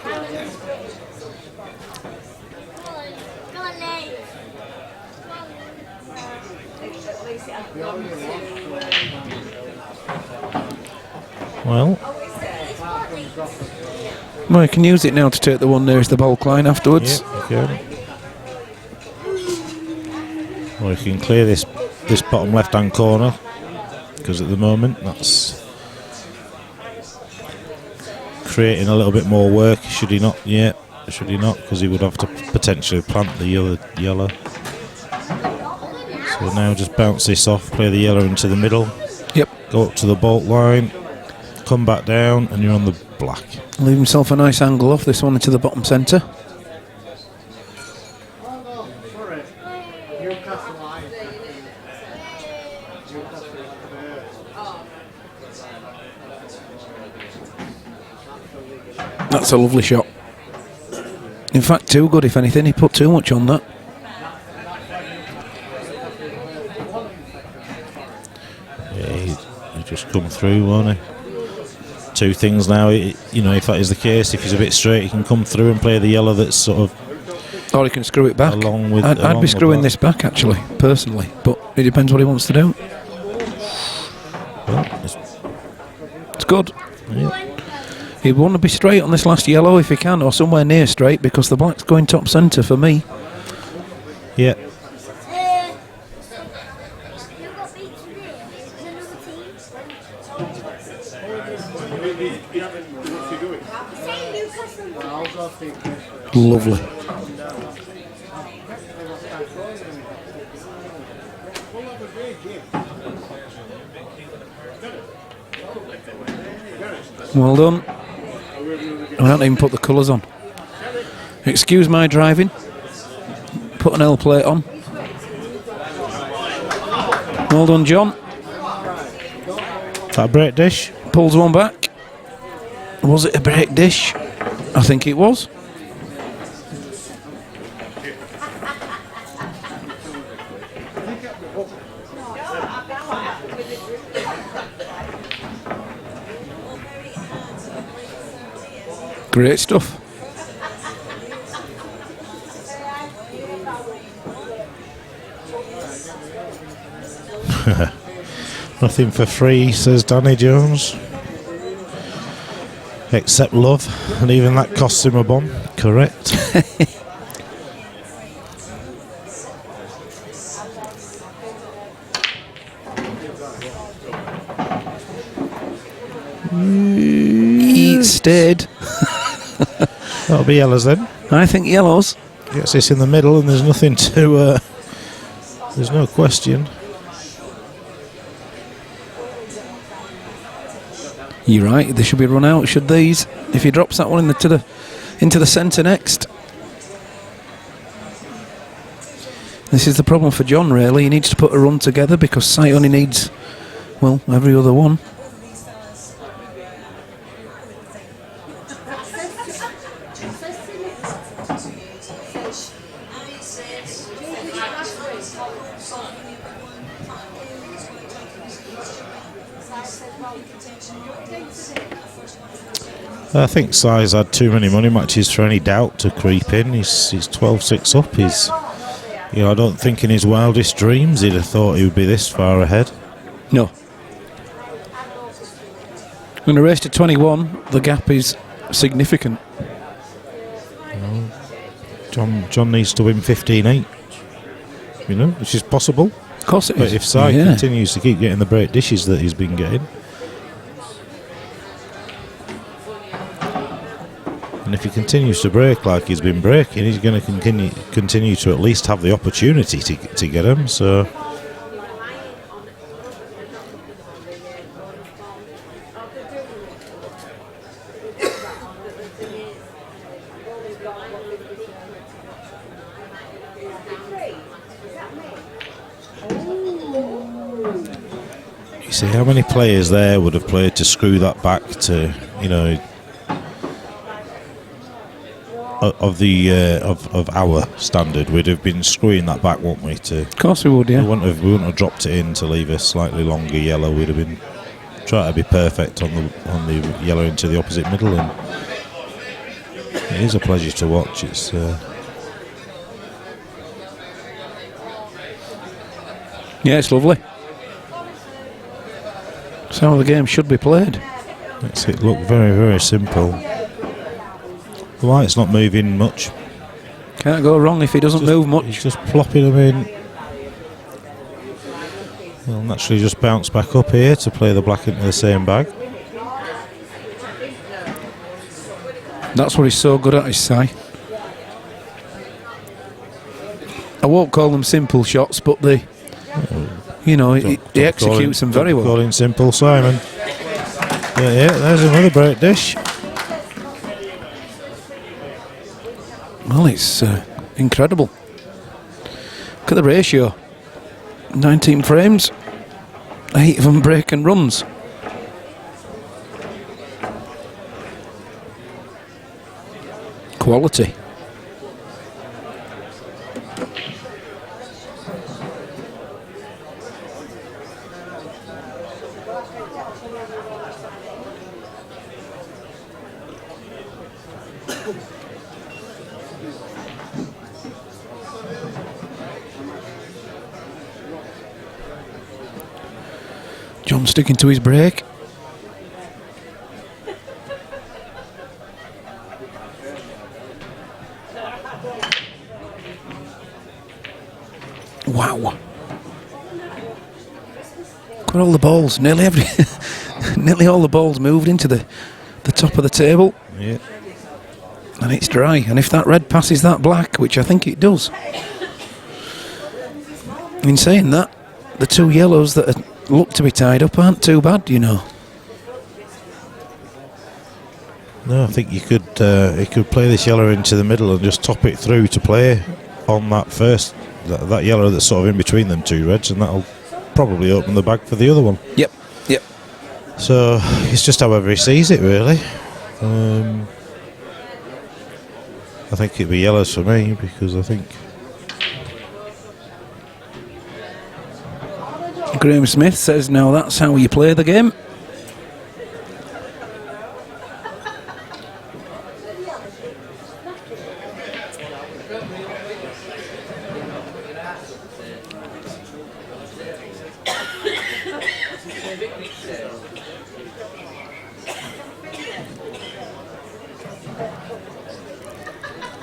Well, You can use it now to take the one nearest the bulk line afterwards. yeah, okay. Or you can clear this bottom left-hand corner, because at the moment that's creating a little bit more work. Should he not? Yeah, should he not? Because he would have to potentially plant the yellow. So now just bounce this off, play the yellow into the middle. Yep. Go up to the bolt line, come back down, and you're on the black. Leave himself a nice angle off this one into the bottom centre. That's a lovely shot. In fact, too good if anything. He put too much on that. Yeah, he just come through, won't he? Two things now. You know, if that is the case, if he's a bit straight, he can come through and play the yellow that's sort of. Or he can screw it back. I'd be screwing this back actually, personally, but it depends what he wants to do. Well, it's good. Yeah. He'd want to be straight on this last yellow if he can, or somewhere near straight, because the black's going top centre for me. Yeah. Lovely. Well done. I don't even put the colours on. Excuse my driving. Put an L plate on. Well done, John. That break dish? Pulls one back. Was it a break dish? I think it was. Great stuff. Nothing for free, says Danny Jones. Except love, and even that costs him a bomb. Correct. He stayed. That'll be yellows then. I think yellows. Gets this in the middle, and there's nothing to. There's no question. You're right. They should be run out. Should these? If he drops that one into the centre next. This is the problem for John. Really, he needs to put a run together because Sight only needs, well, every other one. I think Si's had too many money matches for any doubt to creep in. He's 12-6 up. I don't think in his wildest dreams he'd have thought he would be this far ahead. No. When the race to 21, the gap is significant. John needs to win 15-8. Which is possible. Of course it is. But if Si continues to keep getting the break dishes that he's been getting, and if he continues to break like he's been breaking, he's going to continue to at least have the opportunity to get him. So you see how many players there would have played to screw that back to, of our standard, we'd have been screwing that back, wouldn't we? Of course we would, yeah. We wouldn't have dropped it in to leave a slightly longer yellow. We'd have been trying to be perfect on the yellow into the opposite middle, and it is a pleasure to watch. It's yeah, it's lovely. That's how the game should be played. makes it look very, very simple. The light's not moving much. Can't go wrong if he doesn't move much. He's just plopping them in. He'll naturally just bounce back up here to play the black into the same bag. That's what he's so good at, his Si. I won't call them simple shots, but he executes them very well. Calling simple, Simon. Yeah, there's another break dish. Well, it's incredible. Look at the ratio. 19 frames, 8 of them break and runs. Quality. John sticking to his break. Wow. Look at all the balls. Nearly all the balls moved into the top of the table. Yeah. And it's dry. And if that red passes that black, which I think it does. In saying that, the two yellows that look to be tied up aren't too bad, you know. No, I think you could play this yellow into the middle and just top it through to play on that first that yellow that's sort of in between them two reds, and that'll probably open the bag for the other one. Yep. So it's just however he sees it, really. I think it'd be yellows for me, because I think Graham Smith says now that's how you play the game.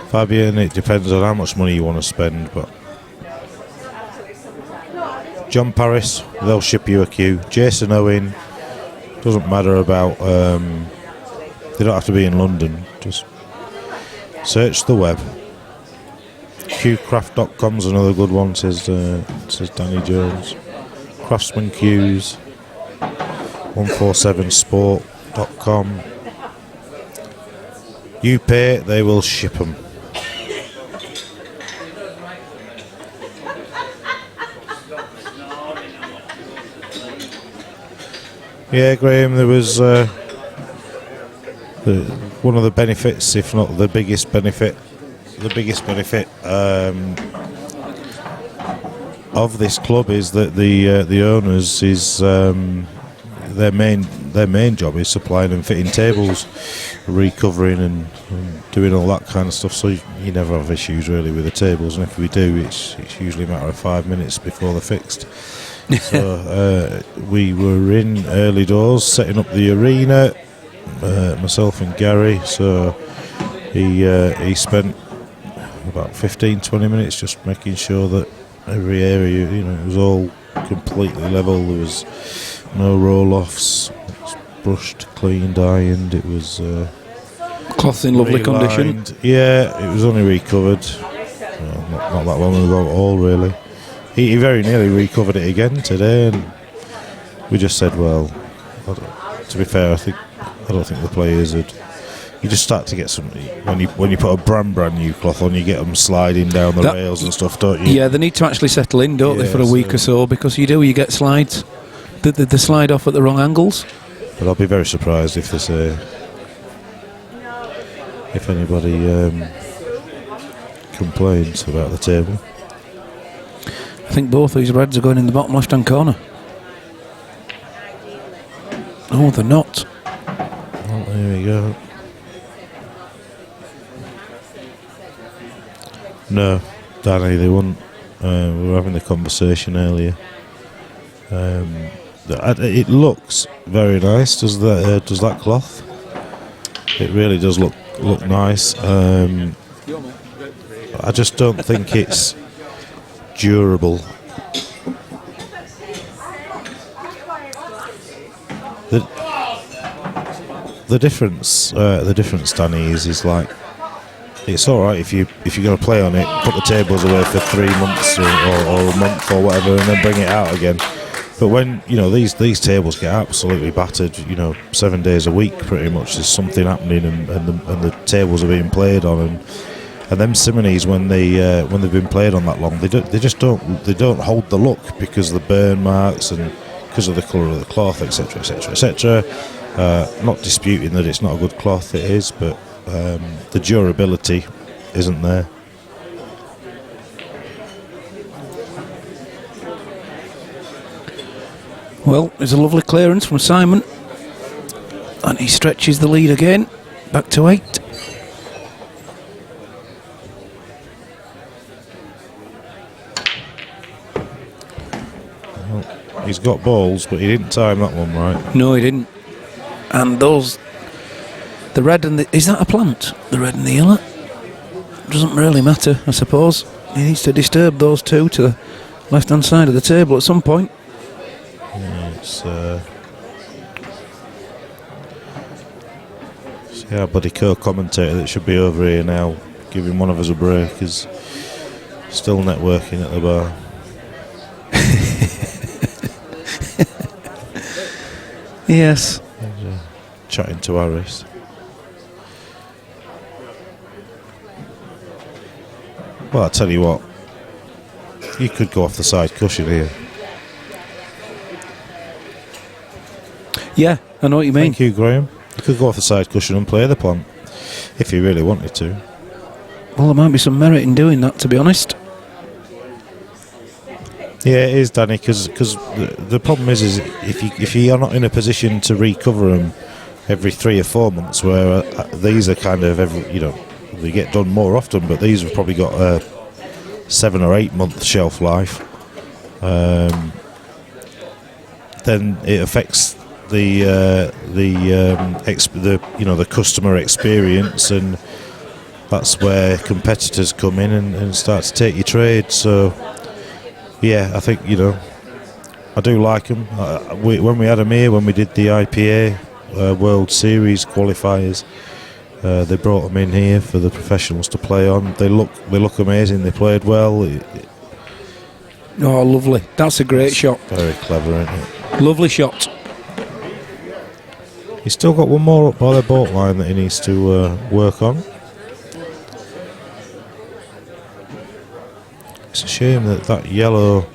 Fabian, it depends on how much money you want to spend, but John Paris, they'll ship you a cue. Jason Owen, doesn't matter about, they don't have to be in London, just search the web. Qcraft.com's another good one, says Danny Jones. Craftsman Cues, 147sport.com. You pay, they will ship them. Yeah, Graham, there was one of the benefits, if not the biggest benefit of this club is that the owners is their main job is supplying and fitting tables, recovering and doing all that kind of stuff. So you never have issues really with the tables, and if we do, it's usually a matter of 5 minutes before they're fixed. So we were in early doors setting up the arena, myself and Gary. So he spent about 15-20 minutes just making sure that every area, it was all completely level. There was no roll-offs. It was brushed, cleaned, ironed. It was cloth in lovely relined. condition. Yeah, it was only recovered not that long ago at all, really. He very nearly recovered it again today, and we just said, well, to be fair, I don't think the players would. You just start to get some when you put a brand new cloth on, you get them sliding down the rails and stuff, don't you? Yeah, they need to actually settle in, don't they, for a week or so, because you get slides. They slide off at the wrong angles. But I'll be very surprised if they say, if anybody complaints about the table. I think both these reds are going in the bottom left-hand corner. Oh, they're not. Oh, there we go. No, Danny, they wouldn't. We were having the conversation earlier. It looks very nice. Does that cloth? It really does look nice. I just don't think it's durable. The difference, Danny, is like, it's all right if you're going to play on it, put the tables away for 3 months or a month or whatever, and then bring it out again. But when these tables get absolutely battered, 7 days a week, pretty much, there's something happening, and the tables are being played on, and them simoneys when they've been played on that long, they don't hold the look because of the burn marks and because of the colour of the cloth, etc., etc., etc. Not disputing that it's not a good cloth, it is, but the durability isn't there. Well, there's a lovely clearance from Simon, and he stretches the lead again, back to 8. Well, he's got balls, but he didn't time that one right. No, he didn't. And those, the red and the, is that a plant? The red and the yellow? Doesn't really matter, I suppose. He needs to disturb those two to the left-hand side of the table at some point. See our buddy co-commentator that should be over here now, giving one of us a break, is still networking at the bar. Yes. Chatting to Harris. Well, I tell you what, you could go off the side cushion here. Yeah, I know what you mean. Thank you, Graham. You could go off the side cushion and play the plant if you really wanted to. Well, there might be some merit in doing that, to be honest. Yeah, it is, Danny, because the problem is if you are not in a position to recover them every 3 or 4 months, where these are kind of they get done more often, but these have probably got a 7 or 8 month shelf life. Then it affects the customer experience, and that's where competitors come in and start to take your trade. So yeah, I think I do like them. When we had them here, when we did the IPA World Series qualifiers, they brought them in here for the professionals to play on. They look amazing. They played well. Oh, lovely. That's a great shot. Very clever, isn't it? Lovely shot. He's still got one more up by the boat line that he needs to work on. It's a shame that yellow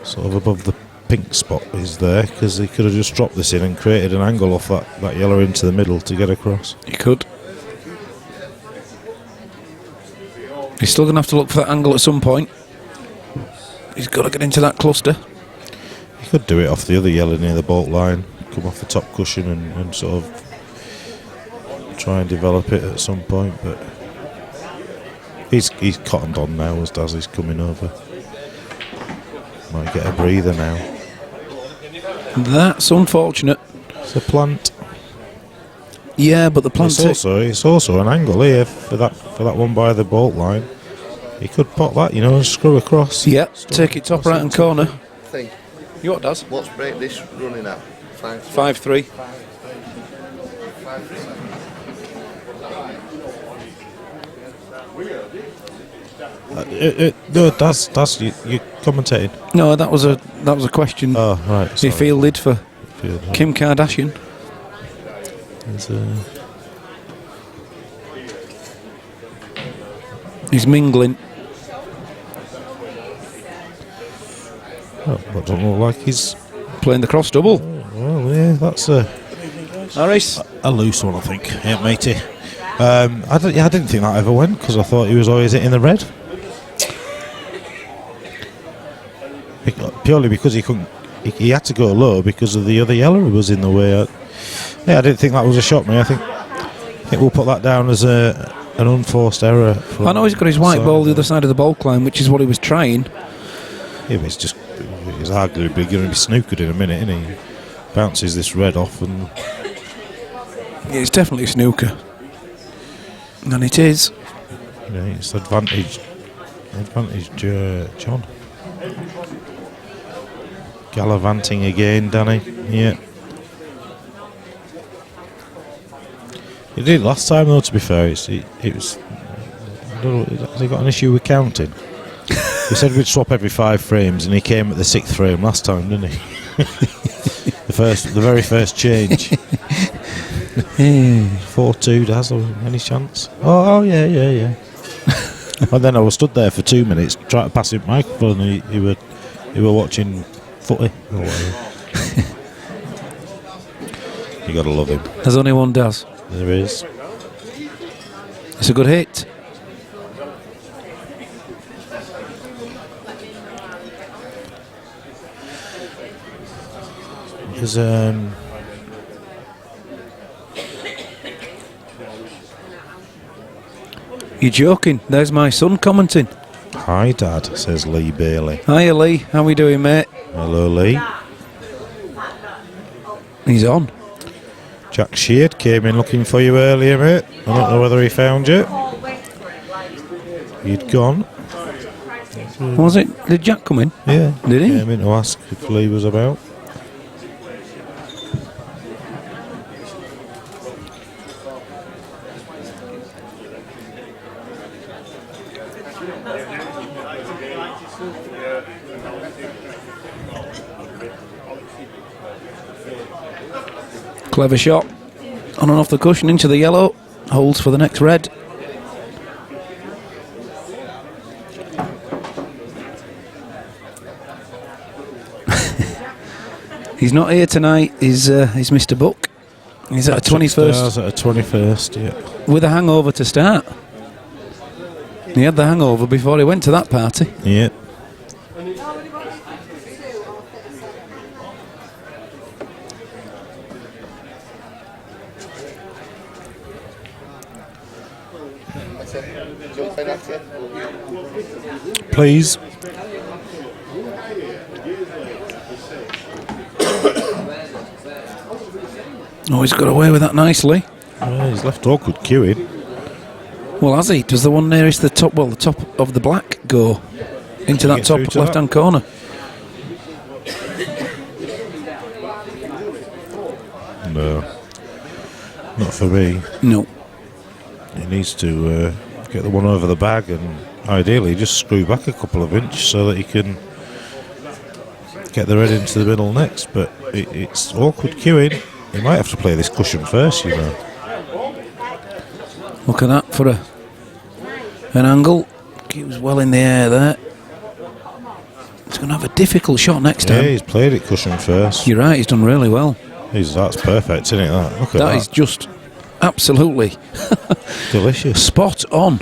sort of above the pink spot is there, because he could have just dropped this in and created an angle off that yellow into the middle to get across. He could. He's still going to have to look for that angle at some point. He's got to get into that cluster. He could do it off the other yellow near the bolt line, come off the top cushion and sort of try and develop it at some point, but he's cottoned on now as Dazzy's coming over. Might get a breather now. That's unfortunate. It's a plant. Yeah, but the plant. It's also an angle here for that one by the bolt line. He could pop that, and screw across. Yeah, take it top right hand corner. Thing. You what, Daz? What's break this running at? 5-3. No, that's you commentating. No, that was a question. Oh right. He fielded for Kim Kardashian. He's mingling. Oh, that don't look like he's Playing the cross double. well. Yeah, that's Harris. a loose one, I think. Yeah, matey. I didn't think that ever went, because I thought he was always hitting the red. purely because he couldn't. He had to go low because of the other yellow who was in the way. I didn't think that was a shot, me. I think we'll put that down as an unforced error. I know he's got his white ball the other side of the ball line, which is what he was trying. Yeah, but he's arguably going to be snookered in a minute, isn't he? Bounces this red off, and Yeah, it's definitely a snooker. And it is. It's advantage, John. Gallivanting again, Danny. Yeah. He did last time though, to be fair. It was. I don't know, has he got an issue with counting? We said we'd swap every 5 frames, and he came at the 6th frame last time, didn't he? the very first change. 4-2, Dazzle. Any chance? Oh yeah. And then I was stood there for 2 minutes trying to pass him microphone, and he were watching footy or whatever. You gotta love him. There's only one Daz. There is. It's a good hit. There's You're joking. There's my son commenting. Hi, Dad, says Lee Bailey. Hiya, Lee. How we doing, mate? Hello, Lee. He's on. Jack Sheard came in looking for you earlier, mate. I don't know whether he found you. You'd gone. Was it? Did Jack come in? Yeah. Did he? Came in to ask if Lee was about. Clever shot. On and off the cushion into the yellow. Holds for the next red. He's not here tonight. He's Mr. Buck. He's at a 21st. At a 21st, yeah. With a hangover to start. He had the hangover before he went to that party. Yeah. Please. Oh, he's got away with that nicely. He's left awkward queuing. Well, has he? Does the one nearest the top, the top of the black go into that top left-hand corner? No. Not for me. No. He needs to get the one over the bag and ideally just screw back a couple of inches so that he can get the red into the middle next. But it's awkward queuing. He might have to play this cushion first, you know. Look at that for an angle. He was well in the air there. He's going to have a difficult shot next time. Yeah, he's played it cushion first. You're right, he's done really well. That's perfect, isn't it? Look at that. That is just absolutely delicious. Spot on.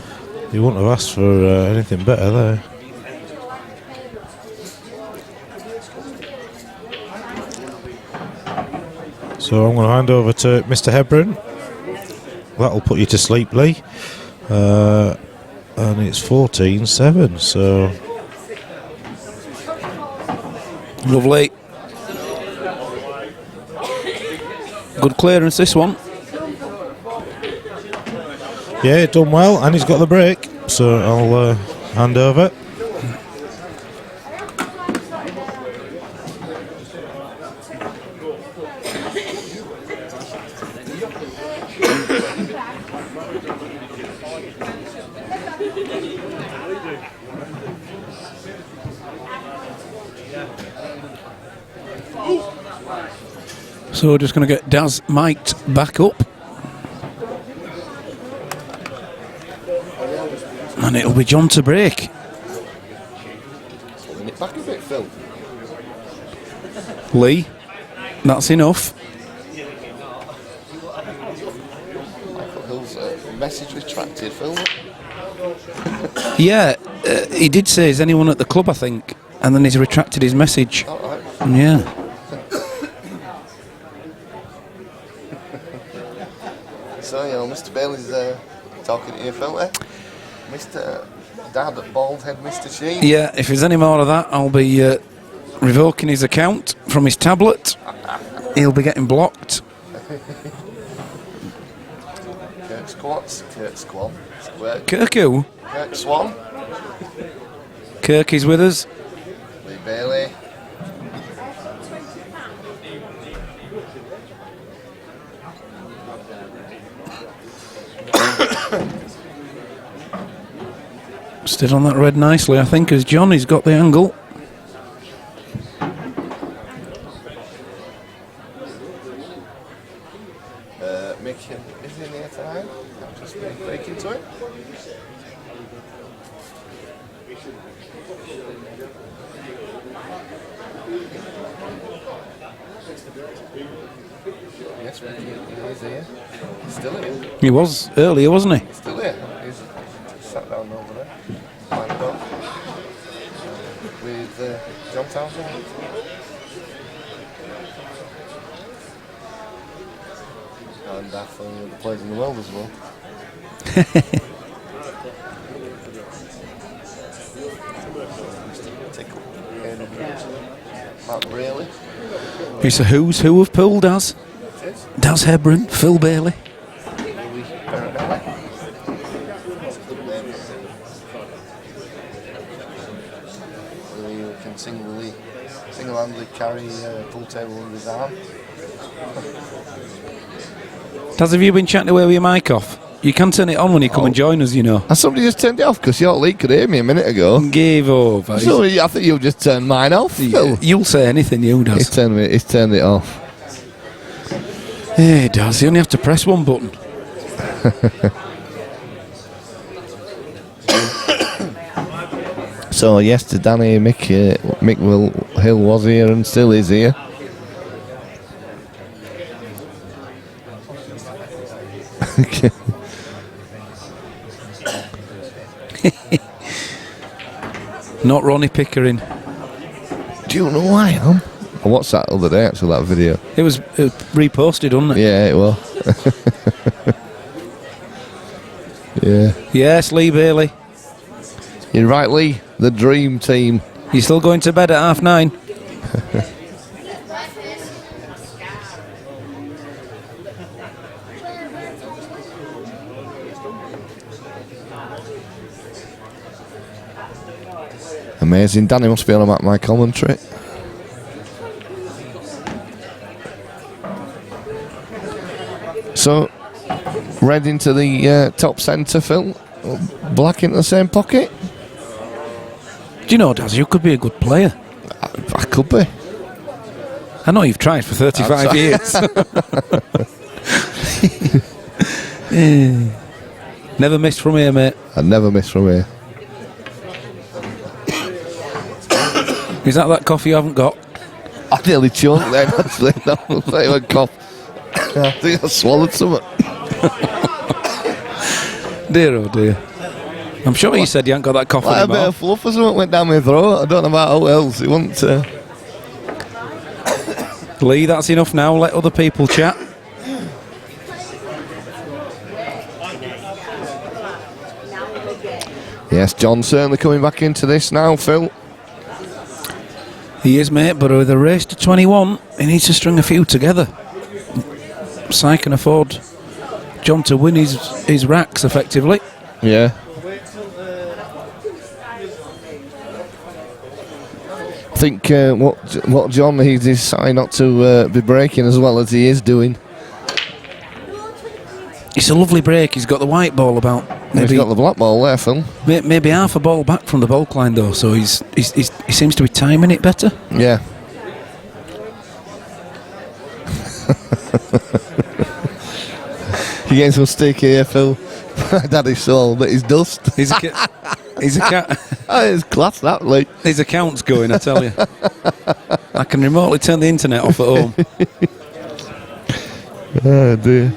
You wouldn't have asked for anything better there. So I'm going to hand over to Mr. Hebron. That'll put you to sleep, Lee. And it's 14-7, so... Lovely. Good clearance, this one. Yeah, done well, and he's got the break. So I'll hand over. So we're just going to get Daz mic'd back up. And it'll be John to break. Pulling it back a bit, Phil. Lee, that's enough. Michael Hill's message retracted, Phil. Yeah, he did say, is anyone at the club, I think. and then he's retracted his message. All right. Yeah. So, Mr. Bailey's talking to you, Phil, eh? Mr. Dad at Bald Head, Mr. Sheen. Yeah, if there's any more of that, I'll be revoking his account from his tablet. He'll be getting blocked. Kirk Squats, Kirk Squall. Kirk who? Kirk Swan. Kirk is with us. Lee Bailey. Stood on that red nicely, I think, as John. He's got the angle. Mick is in here tonight. I've just been breaking to it. Yes, Mick is here. He's still here. He was earlier, wasn't he? He's still here. He's sat down over there. Lined up. With John Townsend. And definitely the players in the world as well. Tickle. Matt Braley. It's a who's who of pool, Daz. Daz Hebron, Phil Bailey. Louis Berabelli. Louis who can single-handedly carry a pool table under his arm. Daz, have you been chatting away with your mic off? You can turn it on when you come and join us, you know. And somebody just turned it off because your leak could hear me a minute ago. Give over. So I think you just turned mine off. Phil. You'll say anything, you, Daz. He's turned it off. Hey, Daz, you only have to press one button. So yes, to Danny, Mick Hill was here and still is here. Not Ronnie Pickering. Do you know who I am? I watched that other day, actually, that video. It was reposted, wasn't it? Yeah, it was. Yeah. Yes, Lee Bailey. You're right, Lee. The dream team. You still going to bed at 9:30? Amazing. Danny must be on about my commentary. So, red into the top centre, Phil. Black into the same pocket. Do you know, Daz, you could be a good player. I could be. I know you've tried for 35 years. Never missed from here, mate. I never miss from here. Is that coffee you haven't got? I nearly choked then, actually. That was like a cough. I think I swallowed something. Dear, oh dear. I'm sure you said you hadn't got that coffee Like a bit anymore. of fluff or something went down my throat. I don't know about who else. It wasn't... Lee, that's enough now. Let other people chat. Yes, John certainly coming back into this now, Phil. He is, mate, but with a race to 21, he needs to string a few together. Si can afford John to win his racks effectively. Yeah. I think what John needs is Si not to be breaking as well as he is doing. It's a lovely break. He's got the white ball about. He's got the black ball there, Phil. Maybe half a ball back from the bulk line though, so he seems to be timing it better. Yeah. You're getting some stick here, Phil. Daddy's soul, but he's dust. He's a cat. It's class, that, like. His account's going, I tell you. I can remotely turn the internet off at home. Oh dear.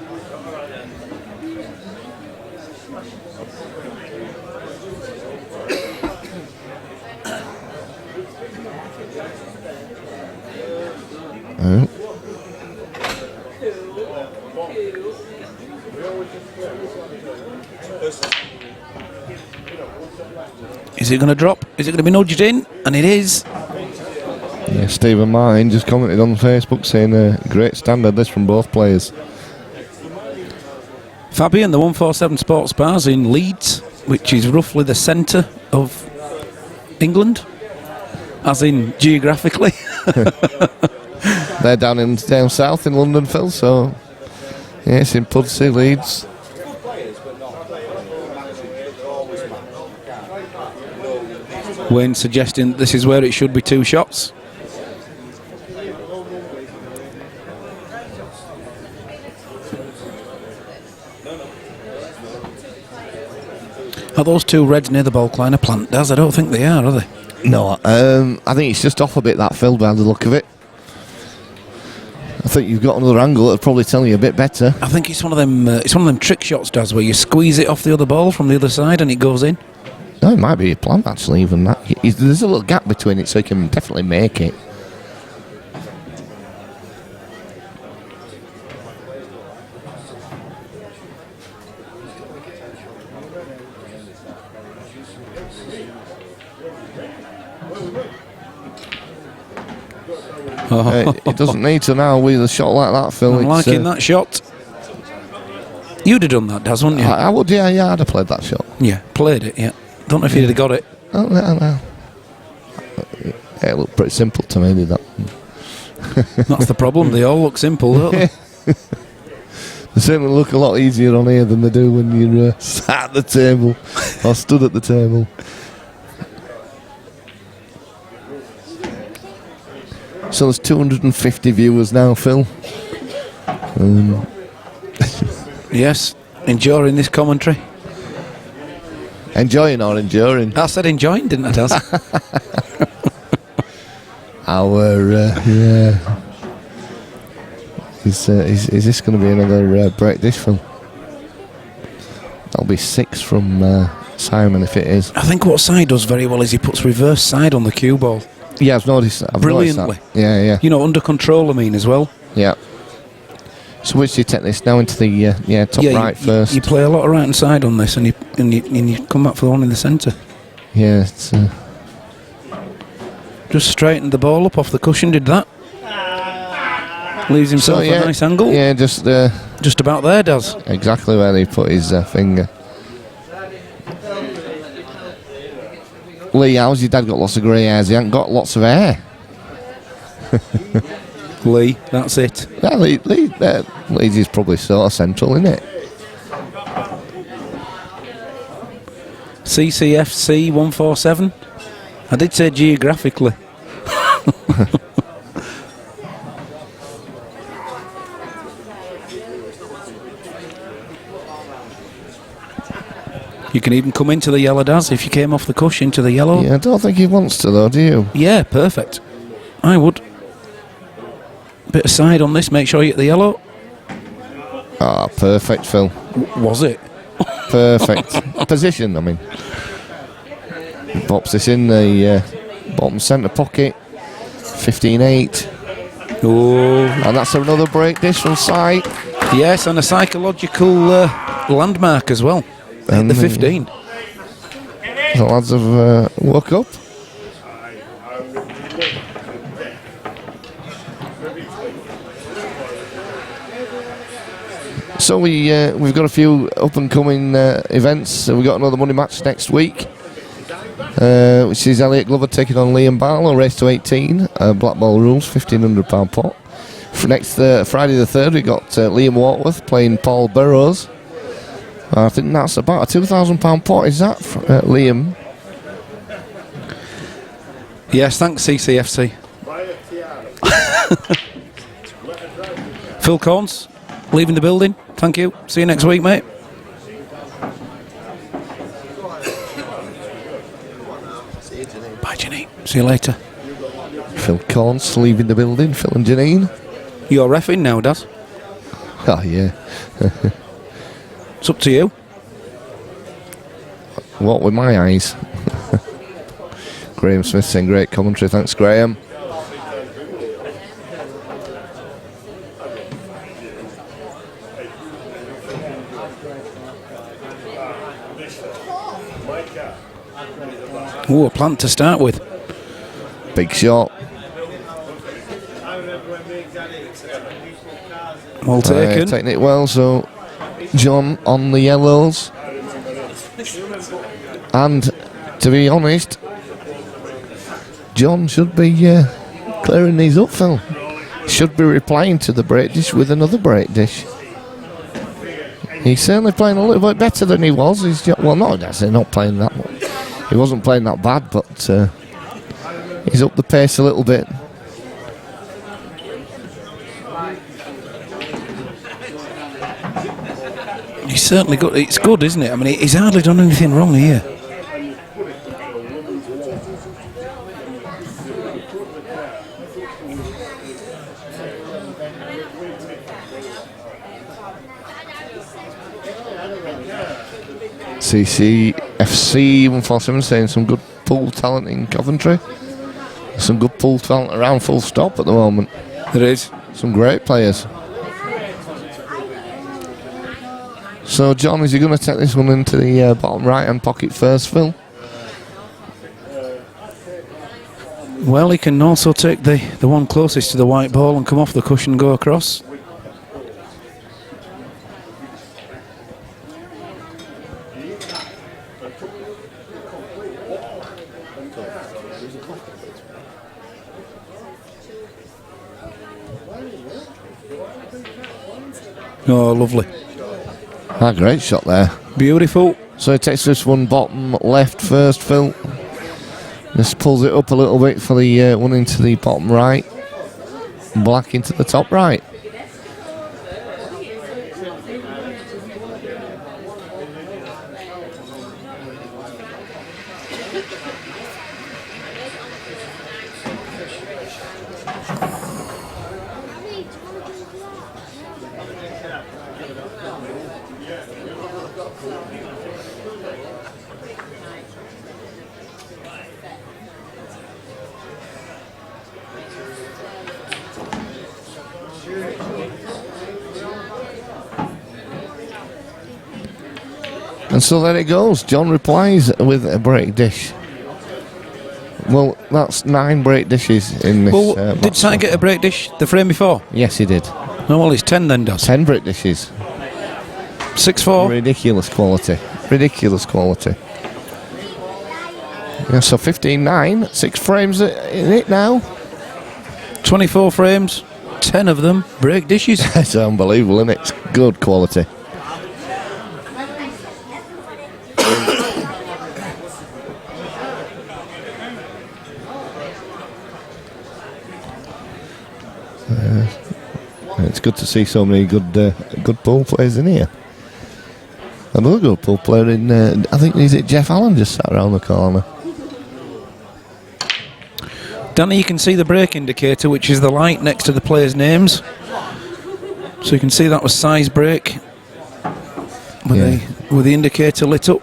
Oh. Is it going to drop? Is it going to be nudged in? And it is. Yeah, Stephen Martin just commented on Facebook saying great standard this from both players. Fabian, the 147 Sports Bars in Leeds, which is roughly the centre of England, as in geographically. They're down south in London, Phil, so yeah, it's in Pudsey, Leeds. Wayne suggesting this is where it should be 2 shots. Are those 2 reds near the ball line a plant, Daz? I don't think they are they? No, I think it's just off a bit, that Phil, by the look of it. I think you've got another angle that'll probably tell you a bit better. I think it's one of them. It's one of them trick shots, Daz, where you squeeze it off the other ball from the other side and it goes in. No, it might be a plant actually. Even that, there's a little gap between it, so you can definitely make it. It doesn't need to now with a shot like that, Phil. I'm liking that shot. You'd have done that, Daz, wouldn't you? I would, yeah, I'd have played that shot. Yeah, played it, yeah. Don't know if you'd have got it. Oh, no. It looked pretty simple to me, did that? That's the problem, they all look simple, don't they? They certainly look a lot easier on here than they do when you're sat at the table or stood at the table. So there's 250 viewers now, Phil. Yes, enjoying this commentary. Enjoying or enduring? I said enjoying, didn't I, Daz? Yeah. Is this going to be another break dish, Phil? That'll be 6 from Simon if it is. I think what Sai does very well is he puts reverse side on the cue ball. Yeah, I've noticed that. Brilliantly. Yeah. You know, under control, I mean, as well. Yeah. So which do you take this now into the top right first? You play a lot of right hand side on this, and you come back for the one in the centre. Yeah, it's just straightened the ball up off the cushion. Did that? Leaves himself a nice angle. Yeah, just about there, Daz. Exactly where he put his finger. Lee, how's your dad got lots of grey hairs? He hasn't got lots of hair. Lee, that's it. Yeah, Leeds is probably sort of central, isn't it? CCFC 147. I did say geographically. You can even come into the yellow, Daz, if you came off the cush into the yellow. Yeah, I don't think he wants to, though, do you? Yeah, perfect. I would. Bit of side on this, make sure you get the yellow. Ah, perfect, Phil. Was it? Perfect. Position, I mean. Pops this in the bottom centre pocket. 15-8. Oh. And that's another break dish from side. Yes, and a psychological landmark as well. And the 15. The lads have woke up. So we've got a few up and coming events. So we've got another Monday match next week, which is Elliot Glover taking on Liam Barlow, race to 18, black ball rules, £1,500 pot. For next Friday the 3rd, we got Liam Wartworth playing Paul Burrows. I think that's about a £2,000 pot, is that, Liam? Yes, thanks, CCFC. Phil Corns, leaving the building. Thank you. See you next week, mate. Bye, Janine. See you later. Phil Corns leaving the building, Phil and Janine. You're reffing now, Daz. Oh, yeah. It's up to you. What with my eyes? Graham Smith saying great commentary. Thanks, Graham. Oh, a plant to start with. Big shot. Well taken. Taking it well, so John on the yellows. And to be honest, John should be clearing these up, Phil. Should be replying to the break dish with another break dish. He's certainly playing a little bit better than he was. Well, no, not playing that much. He wasn't playing that bad, but he's up the pace a little bit. He's certainly good. It's good, isn't it? I mean, he's hardly done anything wrong here. CCFC 147 saying some good pool talent in Coventry. Some good pool talent around, full stop at the moment. There is. Some great players. So, John, is he going to take this one into the bottom right-hand pocket first, Phil? Well, he can also take the one closest to the white ball and come off the cushion and go across. Oh, lovely. Ah, great shot there. Beautiful. So he takes this one bottom left first, Phil. Just pulls it up a little bit for the one into the bottom right. Black into the top right. And so there it goes. John replies with a break dish. Well, that's 9 break dishes in this. Well, did Si get a break dish the frame before? Yes, he did. No, well, it's 10 then, does. 10 break dishes. 6-4. Ridiculous quality. Ridiculous quality. Yeah, so 15-9. 6 frames in it now. 24 frames. 10 of them break dishes. It's unbelievable, isn't it? It's good quality. It's good to see so many good pool players in here. Another good pool player in, I think, is it Jeff Allen just sat around the corner? Danny, you can see the break indicator, which is the light next to the players' names. So you can see that was size break with the indicator lit up.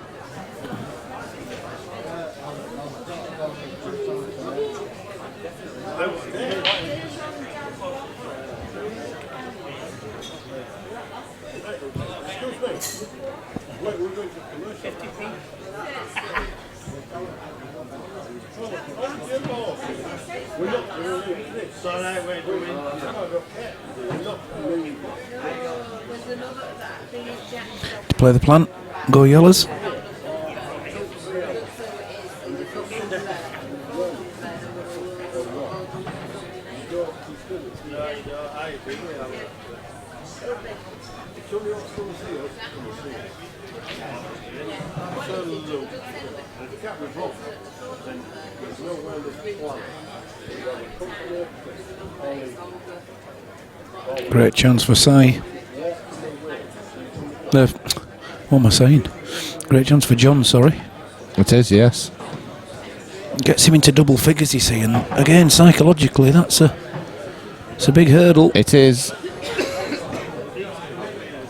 To play the plant, go yellows. Great chance for Si. What am I saying? Great chance for John, sorry. It is, yes. Gets him into double figures, you see, and again, psychologically, it's a big hurdle. It is.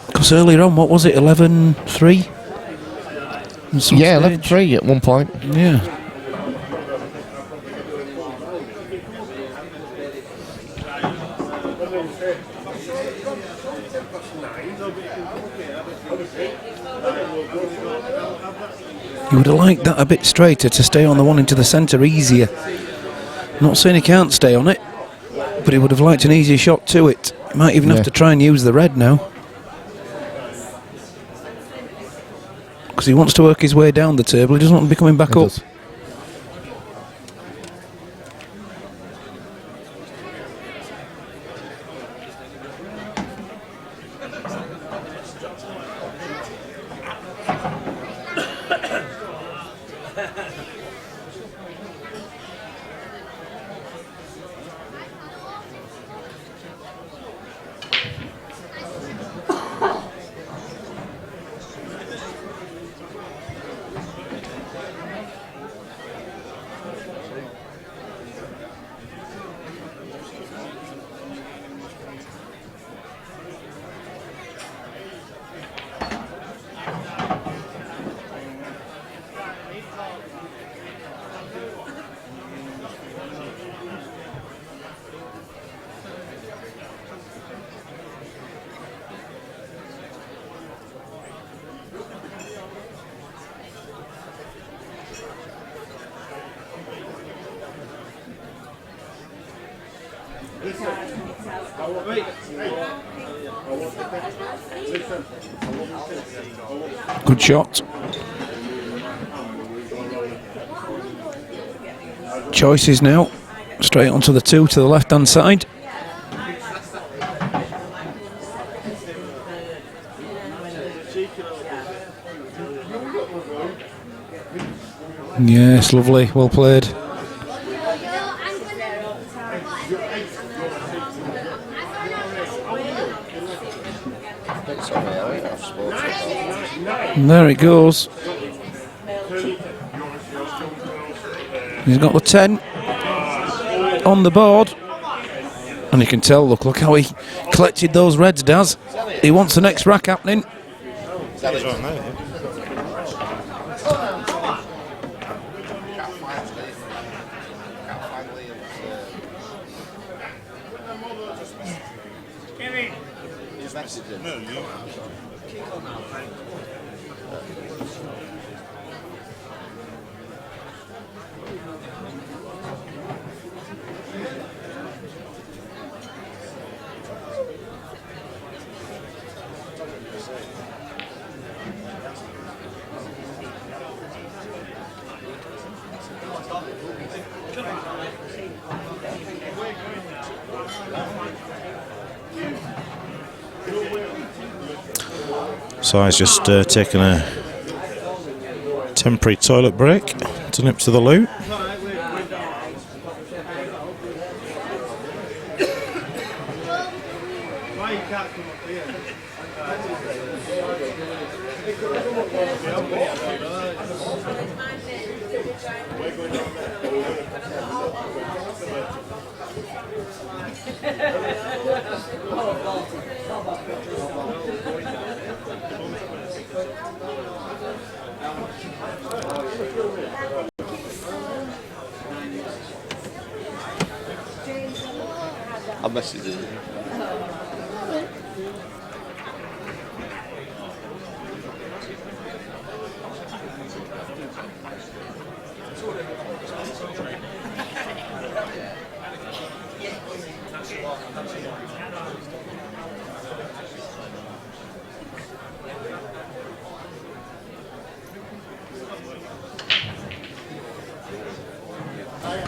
Because earlier on, what was it, 11-3? Yeah, 11-3 at one point. Yeah. You would have liked that a bit straighter to stay on the one into the centre easier. Not saying he can't stay on it, but he would have liked an easier shot to it. He might even have to try and use the red now. Because he wants to work his way down the table, he doesn't want to be coming back up. Good shot. Choices now. Straight onto the 2 to the left hand side. Yes, lovely. Well played. And there it goes. He's got the 10 on the board. And you can tell, look how he collected those reds, Daz. He wants the next rack happening. So he's just taken a temporary toilet break to nip to the loo. I'll message you.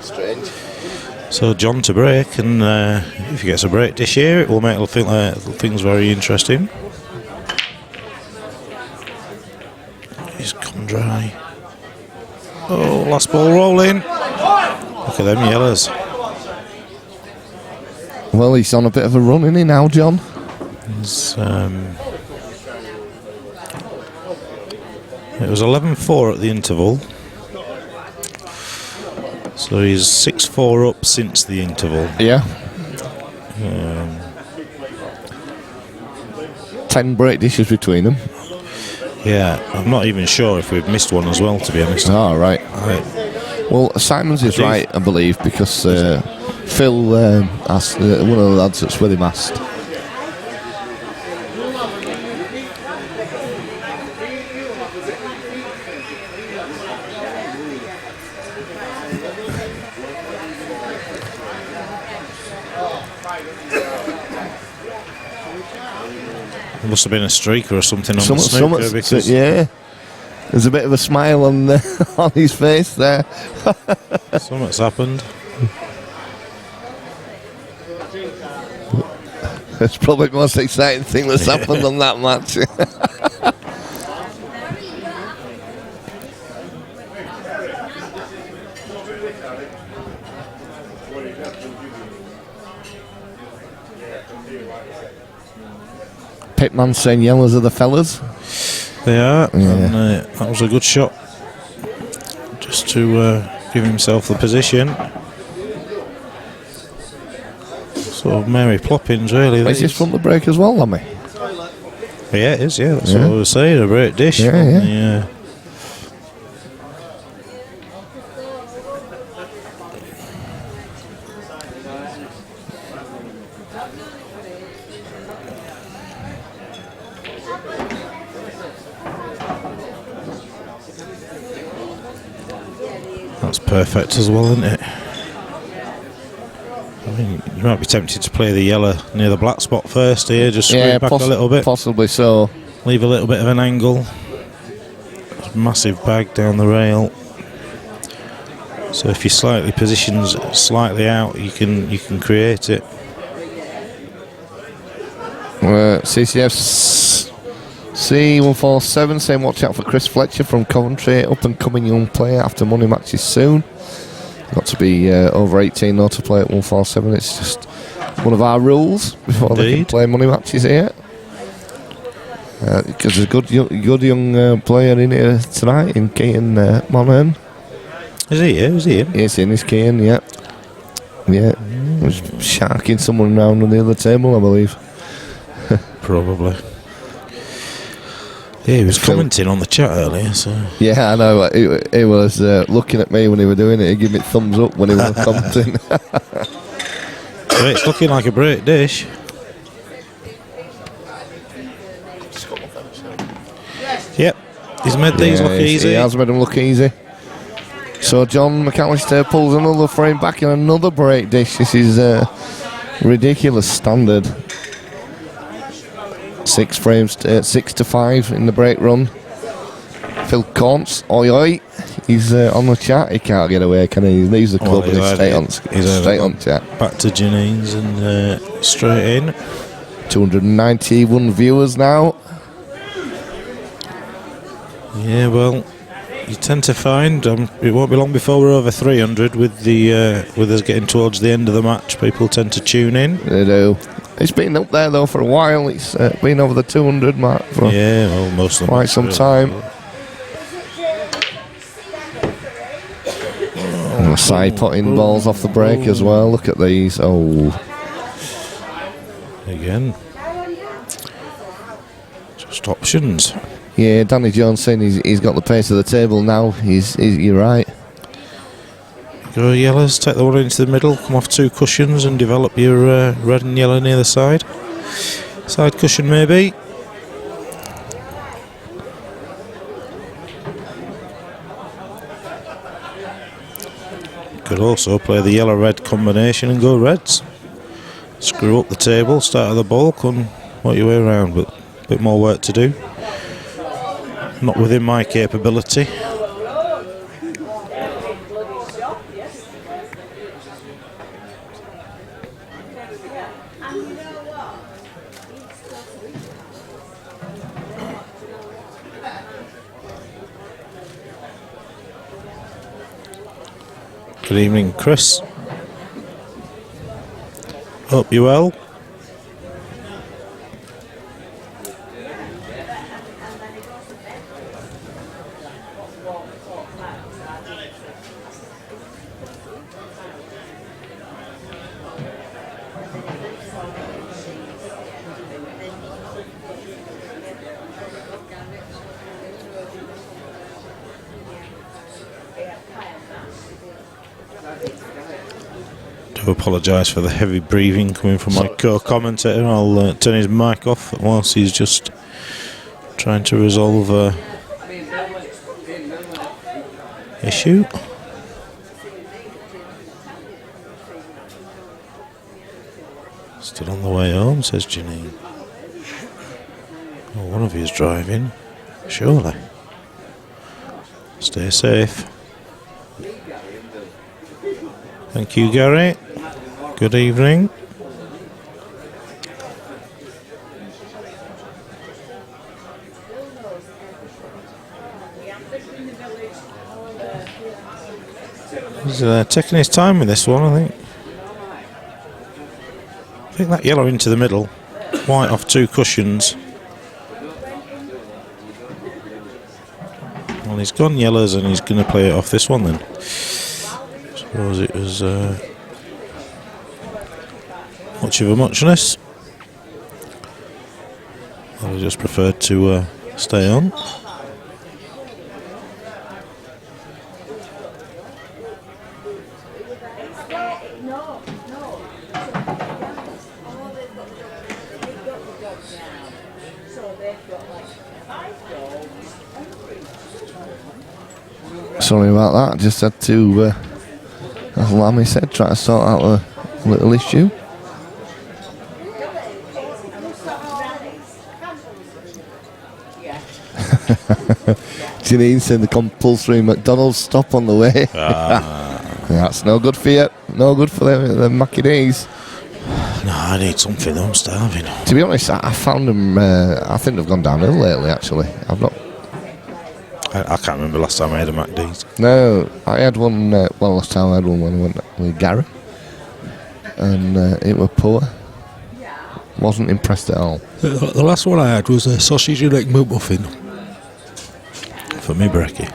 Strange. So John to break, and if he gets a break this year, it will make things very interesting. He's come dry. Oh, last ball rolling. Look at them yellows. Well, he's on a bit of a run, isn't he now, John? It was 11-4 at the interval. So he's 6-4 up since the interval. Yeah. 10 break dishes between them. Yeah, I'm not even sure if we've missed one as well, to be honest. Oh, right. Well, Simons is right, I believe, because Phil asked one of the lads that's with him asked. Must have been a streaker or something on the snooker because yeah, there's a bit of a smile on on his face there. something's happened. It's probably the most exciting thing that's happened on that match. Pitman saying yellows are the fellas. They are, Yeah. and that was a good shot just to give himself the position. Sort of Mary Ploppins, really. Is this from the break as well, Lammy? Yeah, it is, yeah, that's what I was saying, a great dish. Yeah, from yeah. That's perfect as well, isn't it? I mean, you might be tempted to play the yellow near the black spot first here, just screw it back a little bit. Possibly so. Leave a little bit of an angle. Massive bag down the rail. So if you slightly positions slightly out, you can create it. CCF C147 saying watch out for Chris Fletcher from Coventry, up and coming young player after money matches soon. Got to be over 18 though to play at 147. It's just one of our rules before they can play money matches here. Because there's a good young player in here tonight in Keane Monaghan. Is he here? Is he in? He's in his Keane, yeah. Yeah. Was sharking someone around on the other table, I believe. Probably. Yeah, he was commenting on the chat earlier, so... Yeah, I know. He was looking at me when he was doing it. He gave me thumbs up when he was commenting. So it's looking like a great dish. Yep, he's made these look easy. He has made them look easy. So John McAllister pulls another frame back in another break dish. This is ridiculous standard. 6 frames, 6-5 in the break run. Phil Corns, oi. He's on the chat. He can't get away, can he? He leaves the club and he's straight on chat. Back to Janine's and straight in. 291 viewers now. Yeah, well, you tend to find it won't be long before we're over 300 with us getting towards the end of the match. People tend to tune in. They do. It's been up there though for a while. It's been over the 200 mark for most of them quite some time. Side putting balls off the break as well. Look at these. Oh, again, just options. Yeah, Danny Jones saying he's got the pace of the table now. You're right. Go yellows, take the one into the middle, come off 2 cushions and develop your red and yellow near the side. Side cushion maybe. Could also play the yellow-red combination and go reds. Screw up the table, start at the bulk and work your way around, but a bit more work to do. Not within my capability. Good evening, Chris. Hope you're well. do apologise for the heavy breathing coming from my co-commentator. I'll turn his mic off whilst he's just trying to resolve a issue. Still on the way home, says Janine. Oh, one of you is driving, surely. Stay safe. Thank you, Gary. Good evening. He's taking his time with this one, I think. I think that yellow into the middle, white off 2 cushions. Well, he's gone yellows and he's going to play it off this one then. Suppose it was much of a muchness. I just preferred to stay on. Sorry about that. Just had to, as Lammy said, try to sort out a little issue. Janine said the compulsory McDonald's stop on the way. That's no good for you. No good for the Mackie days. No, I need something though, I'm starving. To be honest, I found them, I think they've gone downhill lately actually. I can't remember last time I had a MacD's. No, I had one, last time I had one when I went with Gary. And it was poor. Wasn't impressed at all. The last one I had was a sausage and egg McMuffin. For me, brekkie.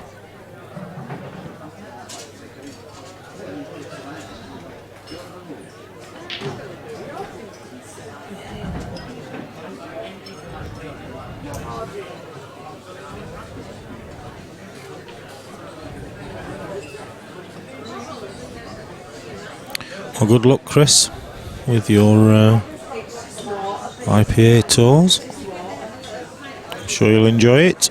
Well, good luck, Chris, with your IPA tours. I'm sure you'll enjoy it.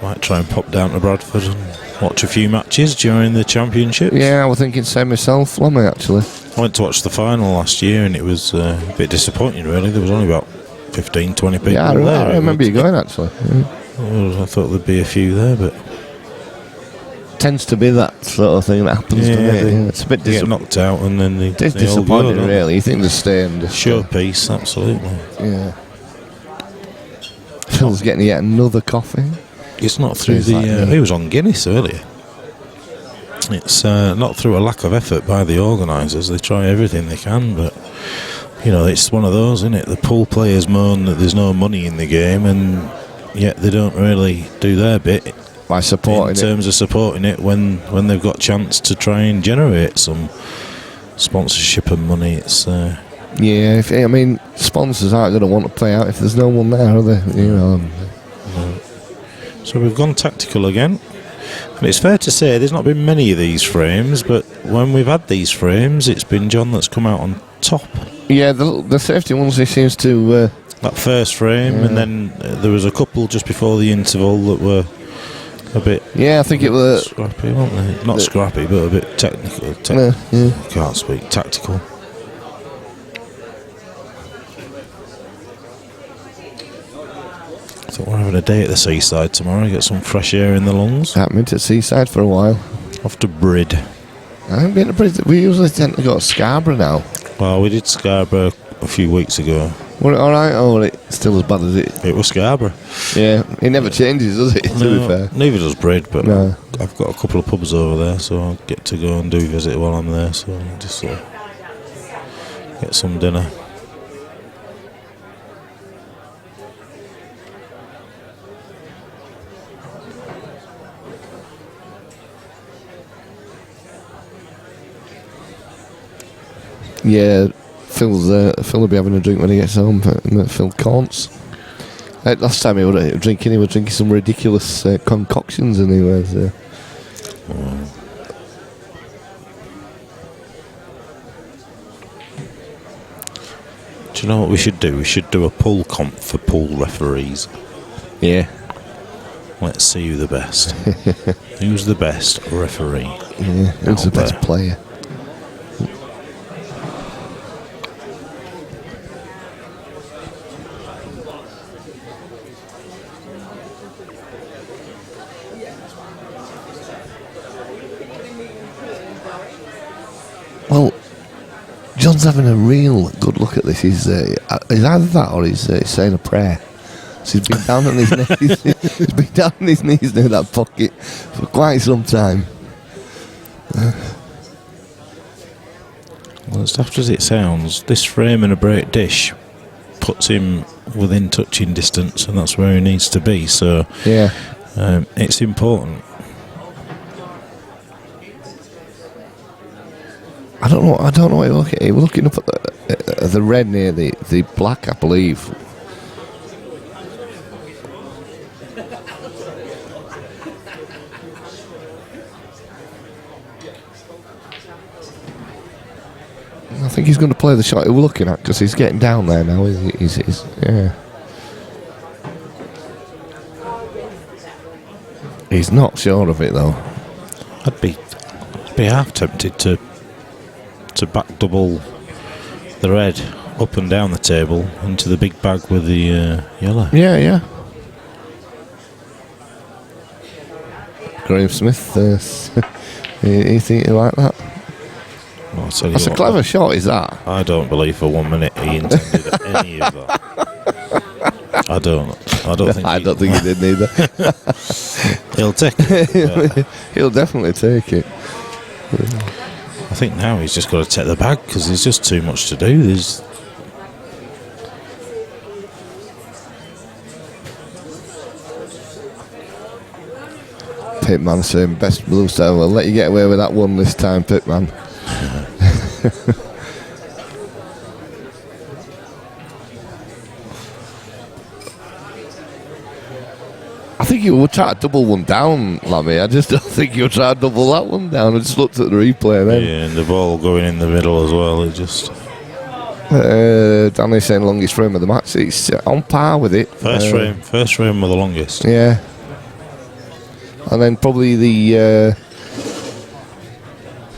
Might try and pop down to Bradford and watch a few matches during the championship. Yeah, I was thinking same myself, Lammy, actually. I went to watch the final last year and it was a bit disappointing, really. There was only about 15, 20 people there. I remember you going, actually. Yeah. Well, I thought there'd be a few there, but tends to be that sort of thing that happens to me. It's a bit get knocked out and then it's disappointing, really. You think they stay and just showpiece, absolutely. Yeah. Phil's getting yet another coffee. It's not through he was on Guinness earlier. It's not through a lack of effort by the organisers. They try everything they can, but you know, it's one of those, isn't it? The pool players moan that there's no money in the game, and yet they don't really do their bit by supporting in terms of supporting it when they've got chance to try and generate some sponsorship and money. It's I mean, sponsors aren't going to want to play out if there's no one there, are they? You know. So we've gone tactical again, and it's fair to say there's not been many of these frames, but when we've had these frames, it's been John that's come out on top. Yeah, the safety ones, he seems to that first frame, and then there was a couple just before the interval that were a bit. Yeah, I think it was scrappy, weren't they? Not scrappy, but a bit technical. Can't speak. Tactical. So we're having a day at the seaside tomorrow. Get some fresh air in the lungs. Happening to seaside for a while. Off to Brid. I haven't been to Brid. We usually tend to go to Scarborough now. Well, we did Scarborough a few weeks ago. Was it alright, or was it still as bad as it? It was Scarborough. Yeah, it never changes, does it? To be fair. Neither does Brid, but I've got a couple of pubs over there, so I'll get to go and do visit while I'm there. So I'll just get some dinner. Yeah, Phil will be having a drink when he gets home. Phil Caunce. Last time he was drinking some ridiculous concoctions, and he was. Do you know what we should do? We should do a pool comp for pool referees. Yeah. Let's see who's the best. Who's the best referee? Yeah. Who's the best player? Well, John's having a real good look at this. He's either that or he's saying a prayer. So he's been down on his knees. He's been down on his knees near that pocket for quite some time. Well, as daft as it sounds, this frame and a break dish puts him within touching distance, and that's where he needs to be. So yeah, it's important. I don't know what you're looking at. We're looking up at the red near the black, I believe. I think he's going to play the shot we're looking at because he's getting down there now. He's yeah. He's not sure of it though. I'd be half tempted to back double the red up and down the table into the big bag with the yellow. Yeah. Graham Smith, you think you like that? Well, I'll tell you That's a what, clever shot, is that? I don't believe for 1 minute he intended any of that. I don't think. I don't think he did neither. He'll take it. He'll definitely take it. I think now he's just got to take the bag because there's just too much to do. There's Pitman saying best blue star. We'll let you get away with that one this time, Pitman. I think you would try to double one down, Lammy. I just don't think you would try to double that one down. I just looked at the replay then. yeah, and the ball going in the middle as well. It just Danny's saying longest frame of the match. It's on par with it. first frame were the longest. Yeah. And then probably the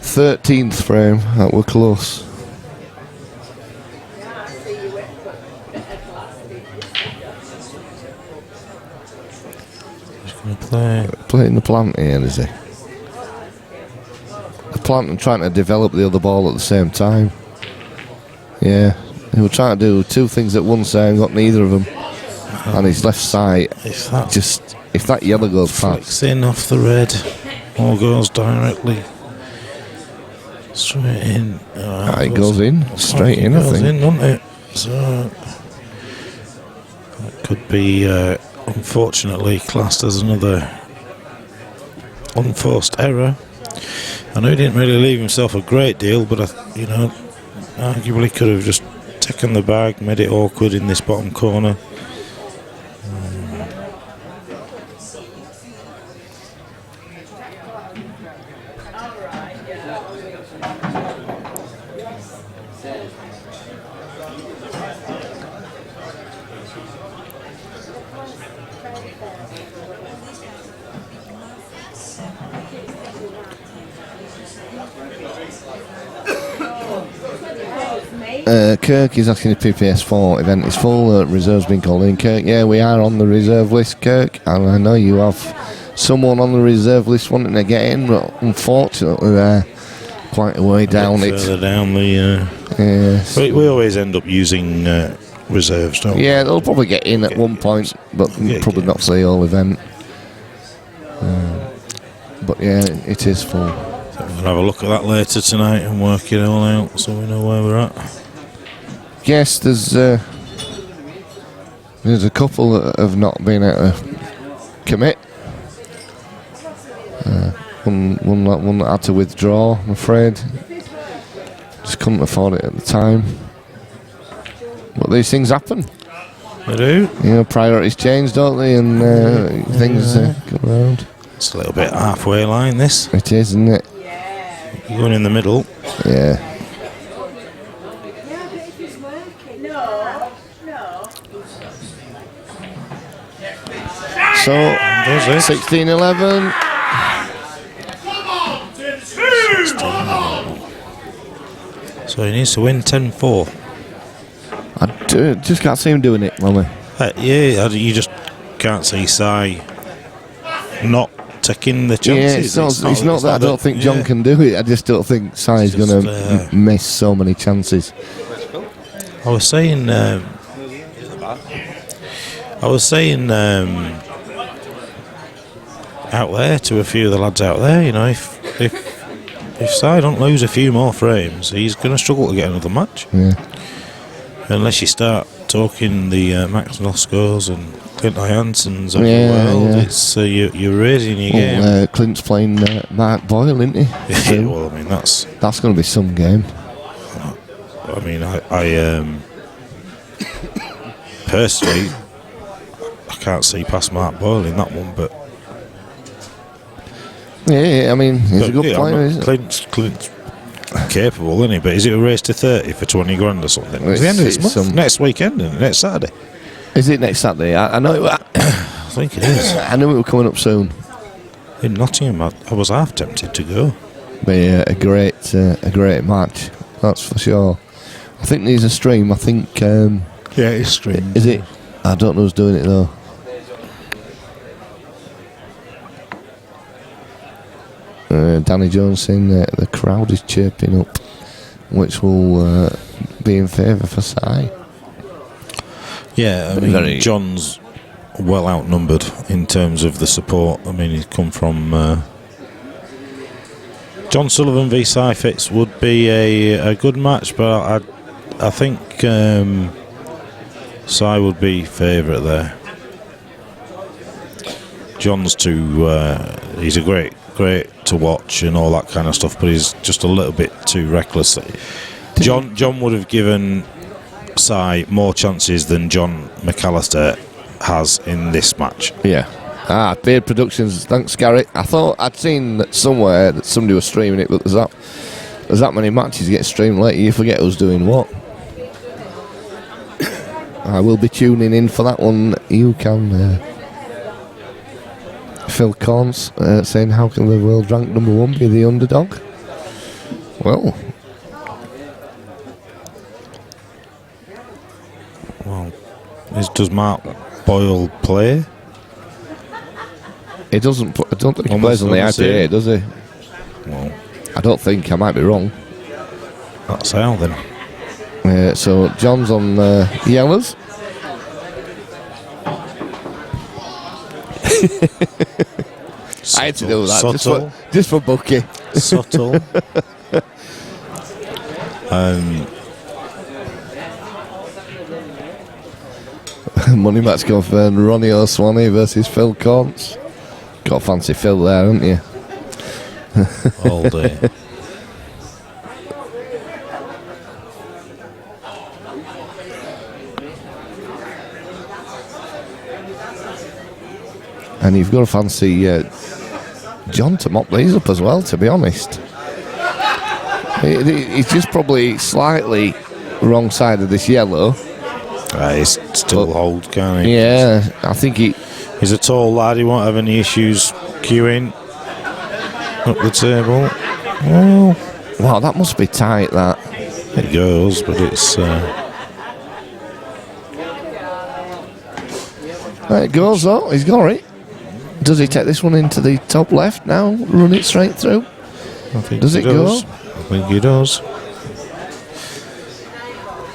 13th frame that were close. Playing the plant here, is he? The plant and trying to develop the other ball at the same time. Yeah, he was trying to do two things at one time, got neither of them. And his left side, if that yellow goes past, flicks in off the red, or goes directly straight in. It goes in, straight in, I think. Goes in, doesn't it? So that could be unfortunately classed as another unforced error. I know he didn't really leave himself a great deal, but arguably could have just taken the bag, made it awkward in this bottom corner. Kirk is asking if PPS4 event is full. Reserve's been called in. Kirk, yeah, we are on the reserve list, Kirk, and I know you have someone on the reserve list wanting to get in, but unfortunately they're quite a way down it. Further down the. We always end up using reserves, don't we? Yeah, they'll probably get in at one point, but probably not for the whole event. But yeah, it is full. So we'll have a look at that later tonight and work it all out so we know where we're at. Yes, there's a couple that have not been able to commit. One that had to withdraw, I'm afraid. Just couldn't afford it at the time. But these things happen. They do. You know, priorities change, don't they? And things go around. It's a little bit halfway line, this. It is, isn't it? You're going in the middle. Yeah. So, 16-11. So he needs to win 10-4. I just can't see him doing it, Mommy. Yeah, you just can't see Si not taking the chances. Yeah, it's not that I don't think John can do it. I just don't think Si's going to miss so many chances. I was saying out there to a few of the lads out there, you know, if Si don't lose a few more frames, he's going to struggle to get another match. Yeah. Unless you start talking the Max Noskos and Clint Hansons of the world, it's you're raising your game. Clint's playing Mark Boyle, isn't he? Yeah, well, I mean that's going to be some game. I mean, I personally, I can't see past Mark Boyle in that one, but yeah, I mean, he's a good player, isn't he? Clint's capable, isn't he? But is it a race to 30 for 20 grand or something? It's the end of this month, next weekend, isn't it? Next Saturday. Is it next Saturday? I know it. I think it is. I knew it was coming up soon. In Nottingham, I was half tempted to go. Be a great match, that's for sure. I think there's a stream. I think. Yeah, it's streamed. Is it? I don't know who's doing it though. Danny Jones saying the crowd is chirping up, which will be in favour for Si. Yeah, I mean, John's well outnumbered in terms of the support. I mean, he's come from John Sullivan v Si Fitz would be a good match, but I think Si would be favourite there. John's he's a great to watch and all that kind of stuff, but he's just a little bit too reckless. John would have given Si more chances than John McAllister has in this match. Yeah. Beard Productions, thanks Gary. I thought I'd seen somewhere that somebody was streaming it, but there's that many matches get streamed later, you forget who's doing what. I will be tuning in for that one. You can Phil Corns saying, how can the world ranked number one be the underdog? Well, does Mark Boyle play? He doesn't. I don't think he plays on the IPA, does he? Well, I don't think. I might be wrong. That's how then. So John's on yellows. I had to do that just for Bucky. Subtle. Money match confirmed. Ronnie O'Swanee versus Phil Corns. Got a fancy Phil there, haven't you? All day. And you've got to fancy John to mop these up as well, to be honest. He's just probably slightly wrong side of this yellow. He's still hold, can't he? Yeah, I think he's a tall lad. He won't have any issues queuing up the table. Well, wow, that must be tight, that. It goes, but it's... It goes, though. He's got it. Does he take this one into the top left now? Run it straight through? I think does it go? I think he does.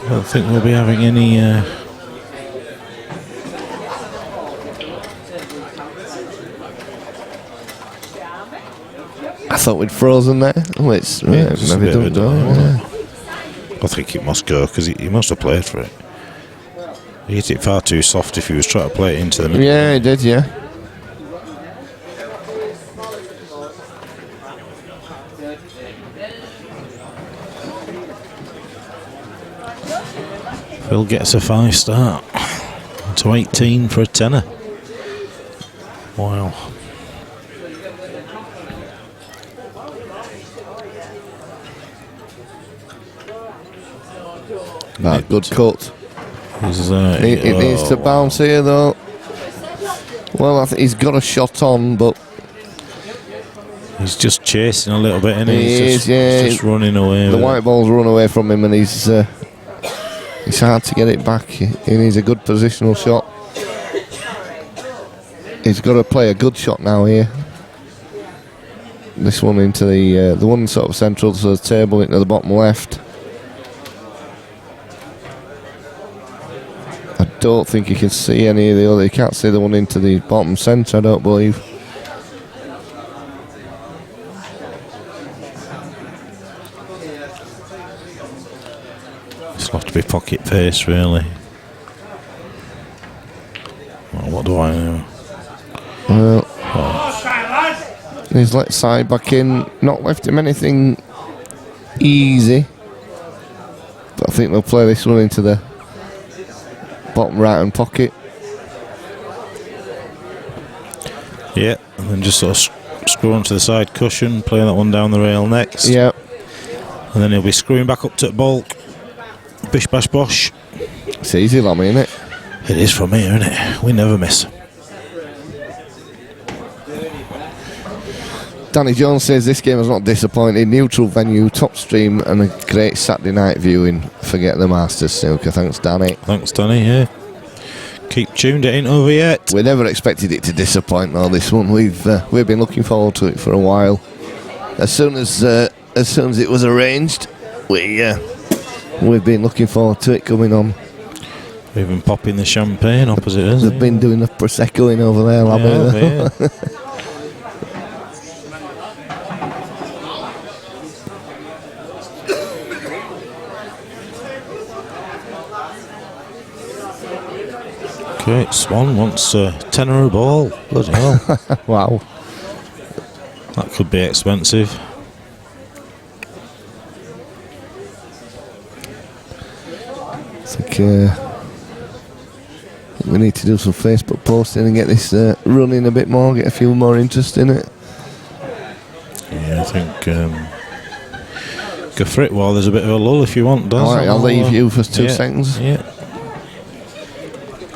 I don't think we'll be having any... I thought we'd frozen there. Oh, it's maybe don't go. I think it must go because he must have played for it. He hit it far too soft if he was trying to play it into the middle. Yeah, he did, yeah. Phil gets a 5 start. to 18 for a tenner. Wow. That good cut. It needs to bounce here though. Well, I think he's got a shot on, but he's just chasing a little bit, and he's just running away. The white ball's run away from him, and it's hard to get it back. He needs a good positional shot. He's got to play a good shot now here. This one into the one sort of central to the table, into the bottom left. I don't think you can see any of the other. You can't see the one into the bottom centre, I don't believe. It's got to be pocket pace, really. Well, what do I know? He's let side back in, not left him anything easy. But I think they'll play this one into the bottom right hand pocket. Yeah, and then just sort of screw onto the side cushion, play that one down the rail next. Yeah. And then he'll be screwing back up to bulk. Bish bash bosh. It's easy, Lammy, isn't it? It is from here, isn't it? We never miss. Danny Jones says this game was not disappointing. Neutral venue, top stream, and a great Saturday night viewing. Forget the Masters snooker. Thanks, Danny. Thanks, Danny. Yeah. Keep tuned. It ain't over yet. We never expected it to disappoint. Though this one, we've been looking forward to it for a while. As soon as it was arranged, we've been looking forward to it coming on. We've been popping the champagne opposite us. They've been doing the prosecco in over there, Lammy. Yeah. Okay, Swan wants a tenner a ball. Bloody hell. Wow. That could be expensive. I think we need to do some Facebook posting and get this running a bit more, get a few more interest in it. Yeah, I think go for it while there's a bit of a lull if you want, Daz. Alright, I'll leave you for 2 seconds. Yeah.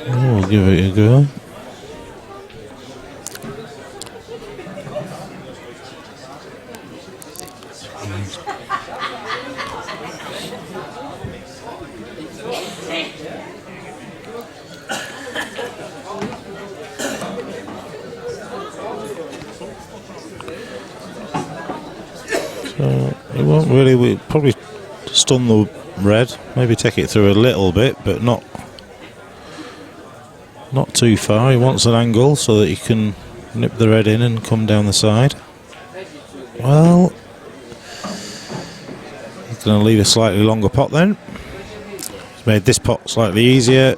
We'll give it a go. So it won't really. We'll probably stun the red. Maybe take it through a little bit, but not too far. He wants an angle so that he can nip the red in and come down the side. Well, he's going to leave a slightly longer pot then. He's made this pot slightly easier.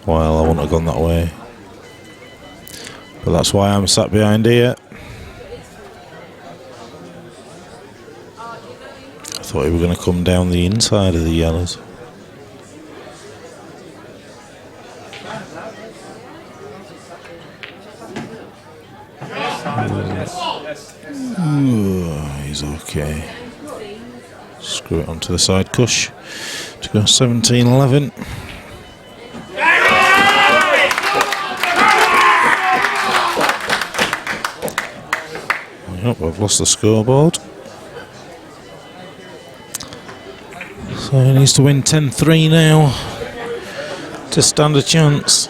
Well, I wouldn't have gone that way. But that's why I'm sat behind here. I thought he were going to come down the inside of the yellows. He's okay. Screw it onto the side cush to go 17-11. Yep, I've lost the scoreboard. So he needs to win 10-3 now to stand a chance.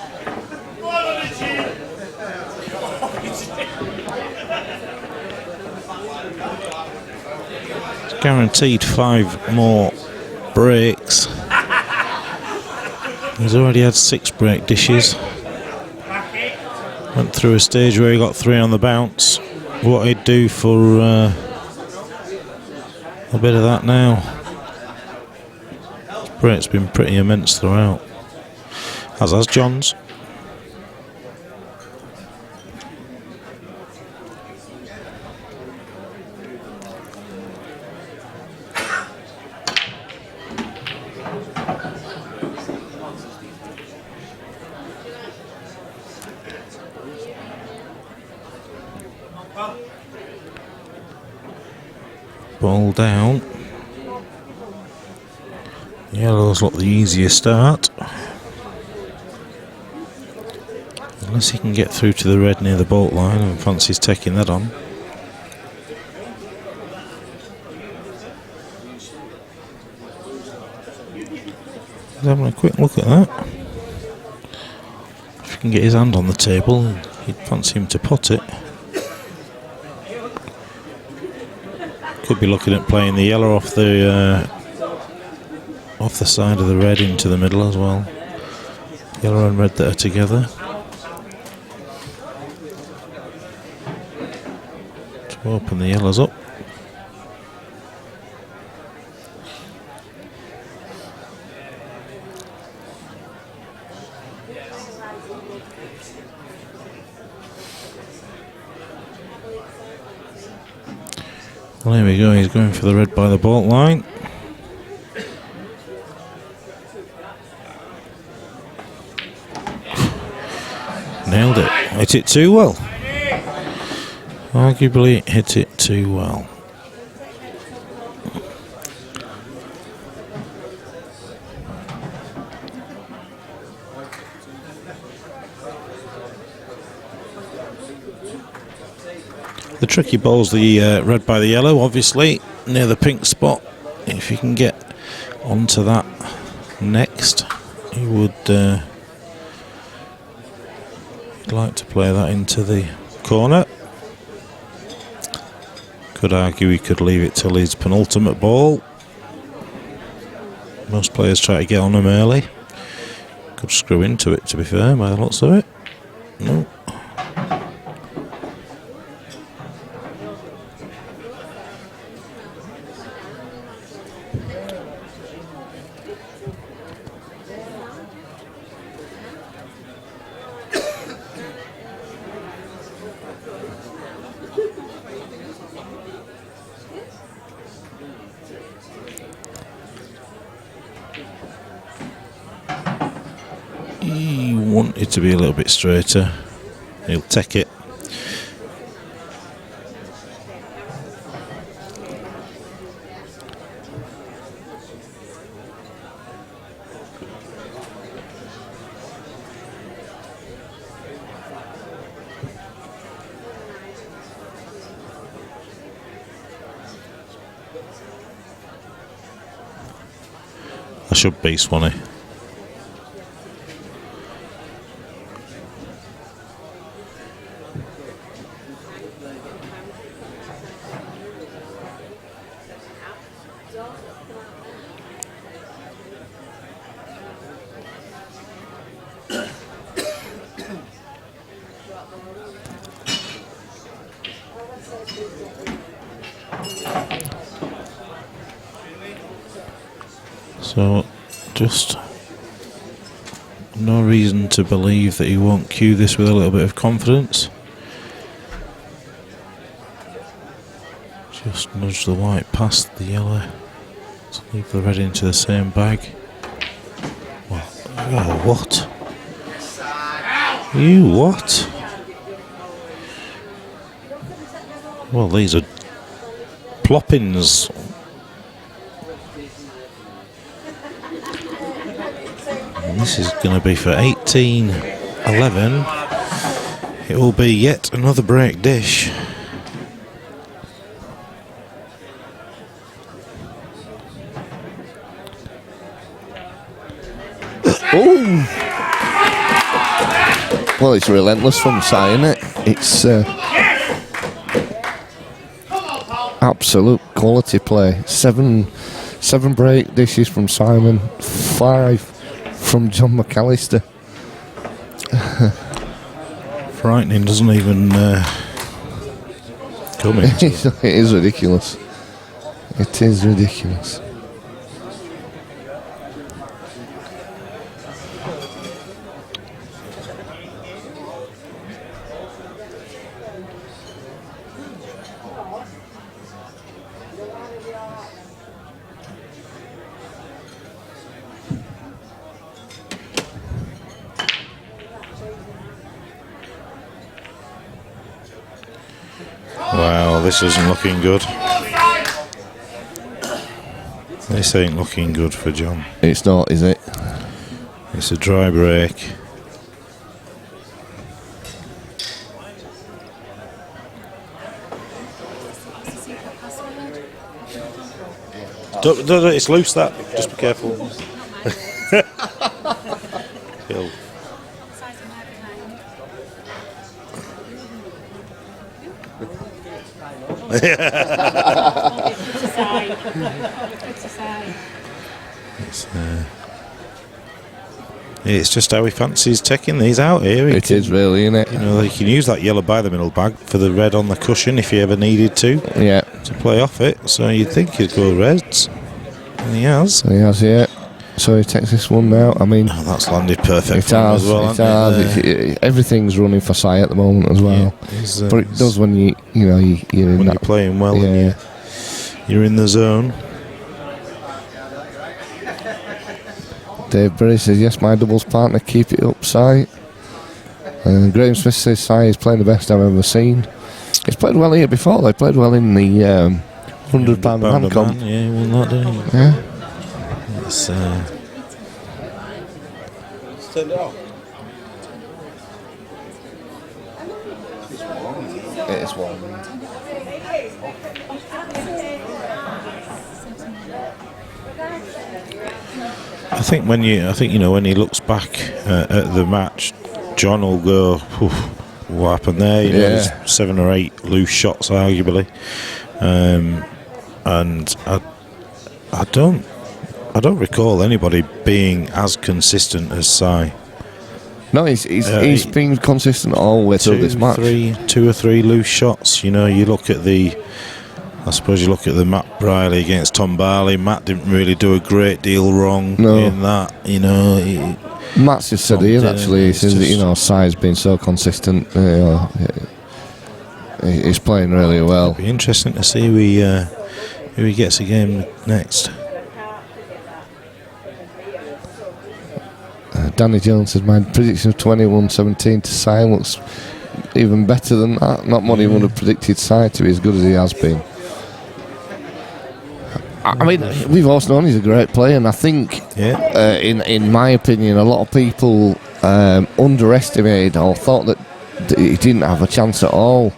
He's guaranteed 5 more breaks. He's already had 6 break dishes. Went through a stage where he got 3 on the bounce. What he'd do for a bit of that now. His break's been pretty immense throughout. As has John's. Ball down. Yellow's look the easier start. Unless he can get through to the red near the bolt line and fancies taking that on. He's having a quick look at that. If he can get his hand on the table, he'd fancy him to pot it. Could be looking at playing the yellow off the side of the red into the middle as well. Yellow and red that are together. To open the yellows up. Well, here we go, he's going for the red by the bolt line. Nailed it. Hit it too well. Arguably hit it too well. The tricky ball's the red by the yellow, obviously, near the pink spot. If you can get onto that next, he would like to play that into the corner. Could argue he could leave it till his penultimate ball. Most players try to get on him early. Could screw into it, to be fair, by the looks of it. No. He wanted to be a little bit straighter. He'll take it. I should be Swanee. So, just no reason to believe that he won't cue this with a little bit of confidence. Just nudge the white past the yellow to leave the red into the same bag. Well, oh, what? You what? Well, these are ploppings. And this is going to be for 18-11. It will be yet another break dish. Oh! Well, it's relentless from Si, isn't it? It's absolute quality play. Seven break dishes from Simon, 5 from John McAllister. Frightening, doesn't even come into it. It is ridiculous. It is ridiculous. Wow, this isn't looking good. This ain't looking good for John. It's not, is it? It's a dry break. Don't, it's loose, that. Just be careful. Kill. It's just how he fancies taking these out here. It is really, isn't it? You know, he can use that yellow by the middle bag for the red on the cushion if he ever needed to. Yeah. To play off it. So you'd think he'd go reds. And he has. He has, yeah. So he takes this one now. I mean, that's landed perfect it for him has, as well. It has. Everything's running for Sai at the moment as well. Yeah, but it does when you're in when that, you're playing well and you're in the zone. Dave Berry says, yes, my doubles partner, keep it up, Sai. Graham Smith says, Sai is playing the best I've ever seen. He's played well here before. They played well in the £100 man comp. Yeah, well, not doing. Yeah. It's, Turn it off. It is warm. I think when he looks back at the match, John will go, what happened there? You know, there's 7 or 8 loose shots, arguably, and I don't recall anybody being as consistent as Sai. No, he's been consistent all the way through this match. 2 or 3 loose shots. You know, you look at the Matt Briley against Tom Barley. Matt didn't really do a great deal wrong in that. You know, Matt's just said here actually. He says that Sai's been so consistent. He's playing really well. It'll be interesting to see who he gets a game next. Danny Jones says, my prediction of 21-17 to Sai looks even better than that. Not many would have predicted Sai to be as good as he has been. I mean, we've also known he's a great player, and I think, in my opinion, a lot of people underestimated or thought that he didn't have a chance at all.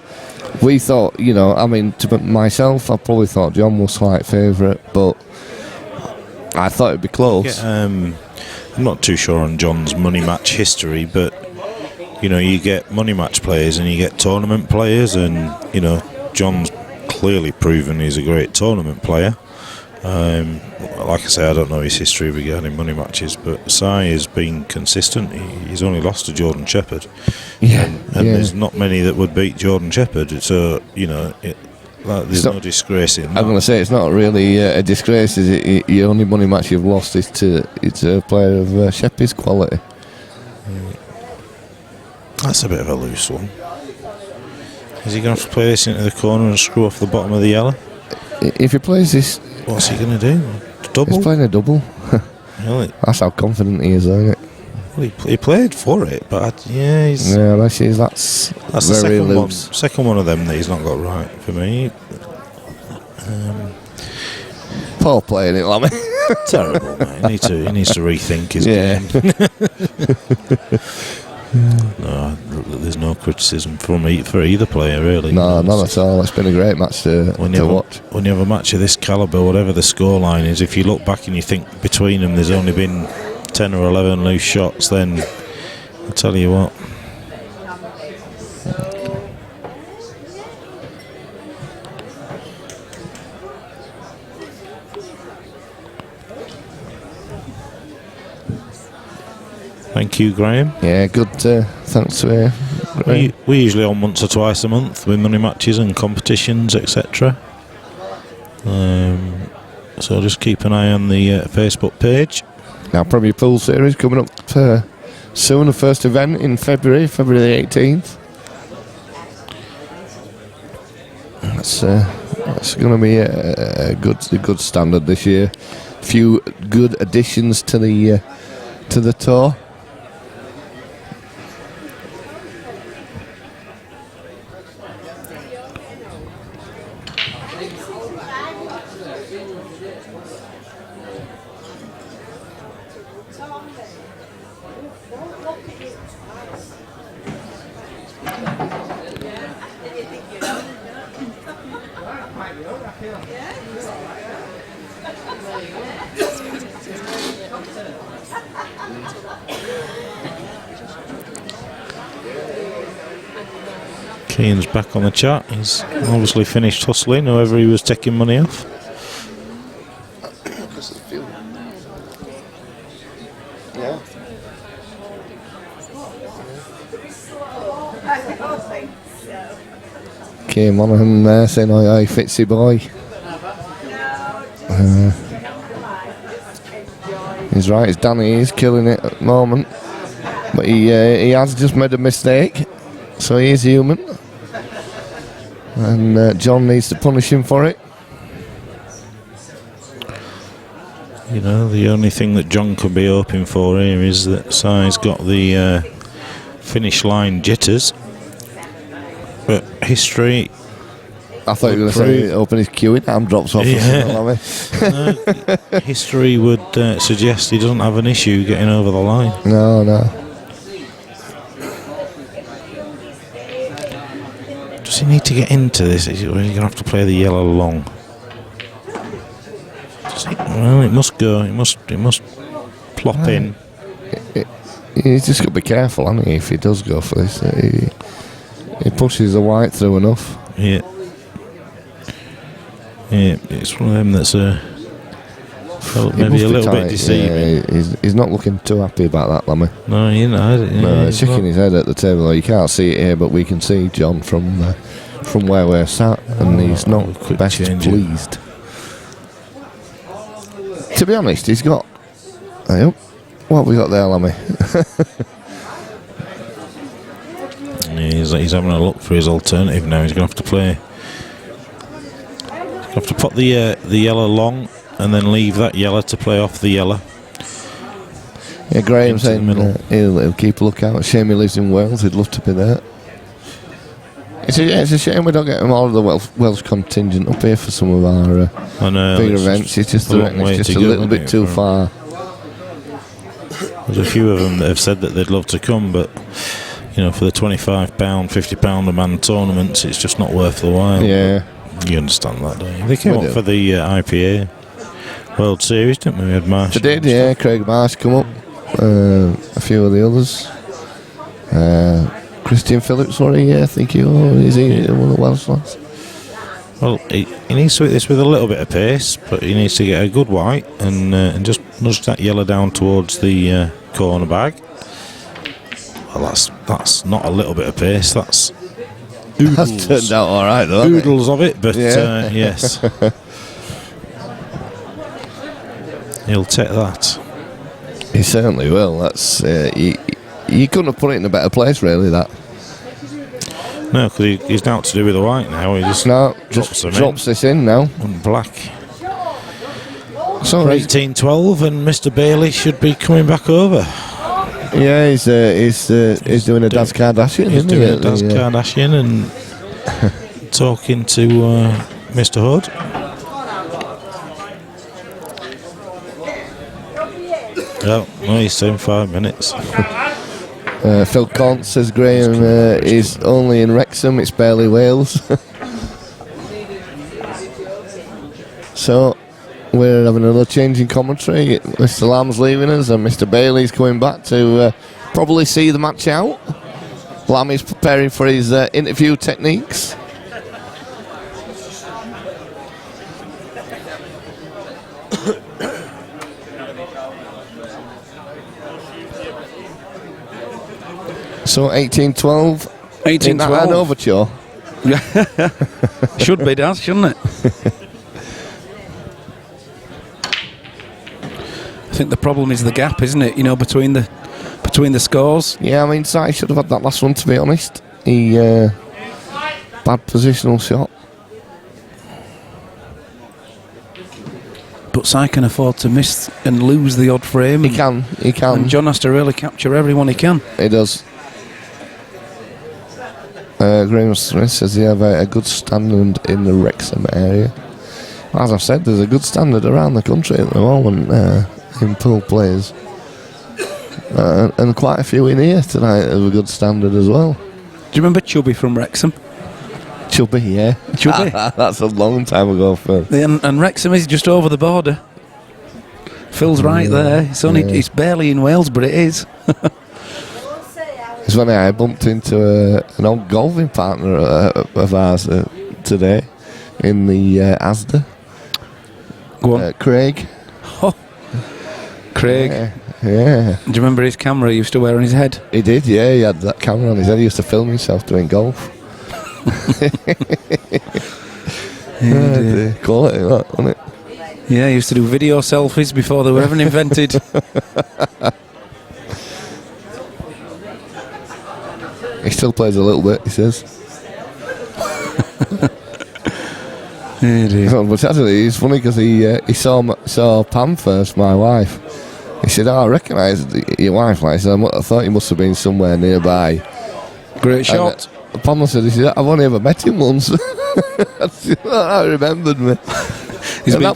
We thought, to myself, I probably thought John was slight favourite, but I thought it'd be close. I'm not too sure on John's money match history, but you get money match players and you get tournament players, and John's clearly proven he's a great tournament player. Like I say, I don't know his history regarding money matches, but Sai has been consistent. He's only lost to Jordan Shepherd, and there's not many that would beat Jordan Shepherd. So there's no disgrace in that. I'm going to say it's not really a disgrace, is it? The only money match you've lost is to a player of Shepherd's quality. That's a bit of a loose one. Is he going to have to play this into the corner and screw off the bottom of the yellow? If he plays this, what's he going to do? Double? He's playing a double. Really? That's how confident he is, isn't it? Well, he played for it, but that's very loose. Second one of them that he's not got right for me. Poor playing it, Lammy. Terrible, mate. He needs to rethink his game. No, there's no criticism for either player, really. No, none at all. It's been a great match to watch. When you have a match of this calibre, whatever the scoreline is, if you look back and you think between them there's only been 10 or 11 loose shots, then I'll tell you what. Thank you, Graham. Yeah, good. Thanks to Graham. We usually on once or twice a month with money matches and competitions, etc. So just keep an eye on the Facebook page. Now, Premier Pool Series coming up soon. The first event in February the 18th. That's going to be a good standard this year. A few good additions to the tour. Keane's back on the chat. He's obviously finished hustling, whoever he was taking money off. Yeah. Came on him there saying, oi, oi, Fitzy boy. He's right, it's Danny, he's killing it at the moment. But he has just made a mistake, so he is human. And John needs to punish him for it. You know, the only thing that John could be hoping for here is that Sai's got the finish line jitters. But history... I thought you were going to say open his queuing arm drops off. Yeah. History would suggest he doesn't have an issue getting over the line. No. Does he need to get into this? Is he going to have to play the yellow long? Well, it must go. It must plop in. He's just got to be careful, hasn't he, if he does go for this. He pushes the white through enough. Yeah. Yeah, it's one of them that's maybe a little bit deceiving. Yeah, he's not looking too happy about that, Lammy. No, He's shaking his head at the table. You can't see it here, but we can see John from where we're sat, and he's not best pleased. To be honest, he's got... what have we got there, Lammy? He's having a look for his alternative now. He's going to have to play... Have to put the yellow long and then leave that yellow to play off the yellow. Yeah, Graham saying he'll keep a look out. Shame he lives in Wales. He'd love to be there. It's a shame we don't get all of the Welsh contingent up here for some of our bigger events. It's just a little bit too far. There's a few of them that have said that they'd love to come, but you know, for the £25, £50 a man tournaments, it's just not worth the while. Yeah. You understand that, don't you? They came up for the IPA World Series, didn't we? We had Marsh. They did, yeah. Craig Marsh come up. A few of the others. Christian Phillips, I think is he one of the Welsh lads? Well, he needs to hit this with a little bit of pace, but he needs to get a good white and just nudge that yellow down towards the corner bag. Well, that's not a little bit of pace, that's oodles. That's turned out all right, though. Oodles of it, but yes. He'll take that. He certainly will. That's you couldn't have put it in a better place, really, that. No, because he's now to do with the white now. He just drops this in now. On black. So 18-12, and Mr. Bailey should be coming back over. Yeah, he's doing a Daz Kardashian. He's doing a Daz Kardashian and talking to Mr. Hood. Oh, no, he's saying 5 minutes. Phil Cont says Graham is only in Wrexham, it's barely Wales. So we're having another change in commentary. Mr. Lamb's leaving us and Mr. Bailey's coming back to probably see the match out. Lamb is preparing for his interview techniques. So 18-12. 18-12. An overture. Should be, Daz, shouldn't it? I think the problem is the gap, isn't it? You know, between the scores. Yeah, I mean, Si should have had that last one, to be honest. He bad positional shot. But Si can afford to miss and lose the odd frame. He can. And John has to really capture everyone he can. He does. Graham Smith says they have a good standard in the Wrexham area. As I've said, there's a good standard around the country at the moment in pool players. And quite a few in here tonight of a good standard as well. Do you remember Chubby from Wrexham? Chubby, yeah. Chubby. That's a long time ago, Phil. And Wrexham is just over the border. Phil's right there. It's barely in Wales, but it is. It's when I bumped into an old golfing partner of ours today in the Asda. Go on. Craig. Oh. Craig. Yeah. Do you remember his camera he used to wear on his head? He did, yeah. He had that camera on his head. He used to film himself doing golf. Quality, that, wasn't it? Yeah, he used to do video selfies before they were ever invented. He still plays a little bit, he says. But actually, it's funny because he saw Pam first, my wife. He said, I recognise your wife. Like, I said, I thought he must have been somewhere nearby. Great shot. Pam said, I've only ever met him once. I remembered me. That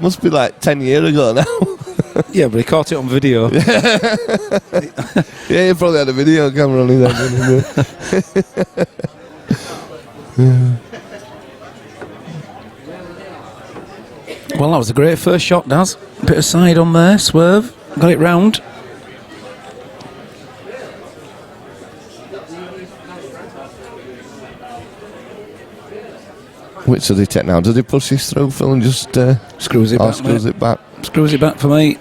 must be like 10 years ago now. Yeah, but he caught it on video. Yeah, he probably had a video camera on his head. Well, that was a great first shot, Daz. Bit of side on there, swerve, got it round. Which does he take now? Does he push this through, Phil, and just screws it back? Screws it back. Screws it back for me.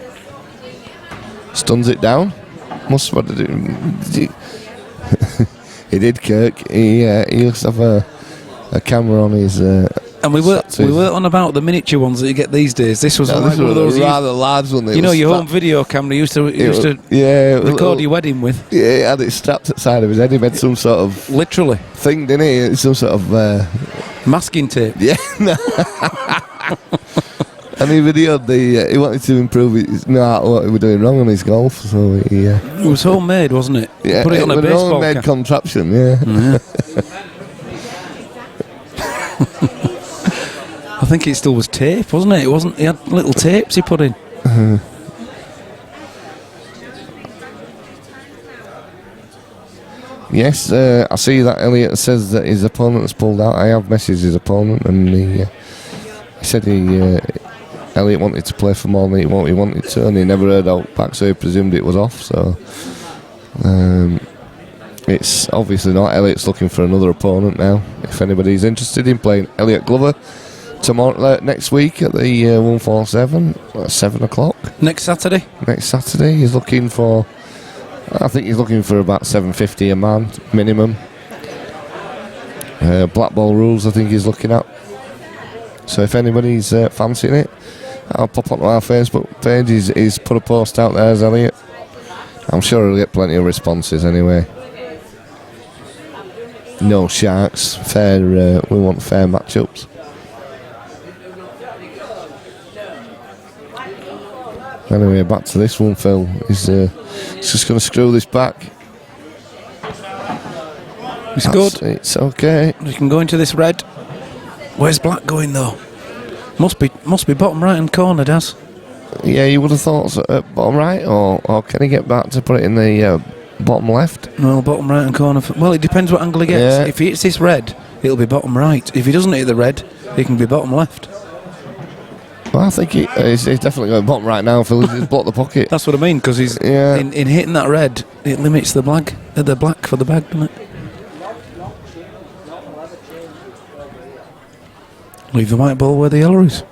Stuns it down. Must what did he? He did, Kirk. He used to have a camera on his. And we were on about the miniature ones that you get these days. This was one of those rather large one. You know, your home video camera used to record your wedding with. Yeah, he had it strapped at the side of his head. He made some sort of literally thing, didn't he? Some sort of masking tape. Yeah. And he videoed he wanted to improve what he was doing wrong on his golf, so it was homemade, wasn't it? Yeah, put it on a baseball homemade contraption. Yeah. I think it still was tape, wasn't it? It wasn't. He had little tapes he put in. Yes, I see that Elliot says that his opponent has pulled out. I have messaged his opponent, and he said Elliot wanted to play for more than he wanted to, and he never heard out back, so he presumed it was off. So it's obviously not. Elliot's looking for another opponent now. If anybody's interested in playing Elliot Glover tomorrow, next week at the 147 at 7 o'clock. Next Saturday, he's looking for. I think he's looking for about $750 a man minimum. Black ball rules, I think he's looking at. So if anybody's fancying it, I'll pop onto our Facebook page. He's put a post out there as Elliot. I'm sure he'll get plenty of responses anyway. No sharks. Fair. We want fair matchups. Anyway, back to this one, Phil. He's just going to screw this back. It's good. It's okay. We can go into this red. Where's black going though? Must be bottom right hand corner, Daz. Yeah, you would have thought so, bottom right, or can he get back to put it in the bottom left? No, bottom right hand corner. Well, it depends what angle he gets. Yeah. If he hits this red, it'll be bottom right. If he doesn't hit the red, he can be bottom left. Well, I think he's definitely going bottom right now. Phil, he's blocked the pocket. That's what I mean, because he's in hitting that red, it limits the black for the bag, doesn't it? Leave the white ball where the yellow is.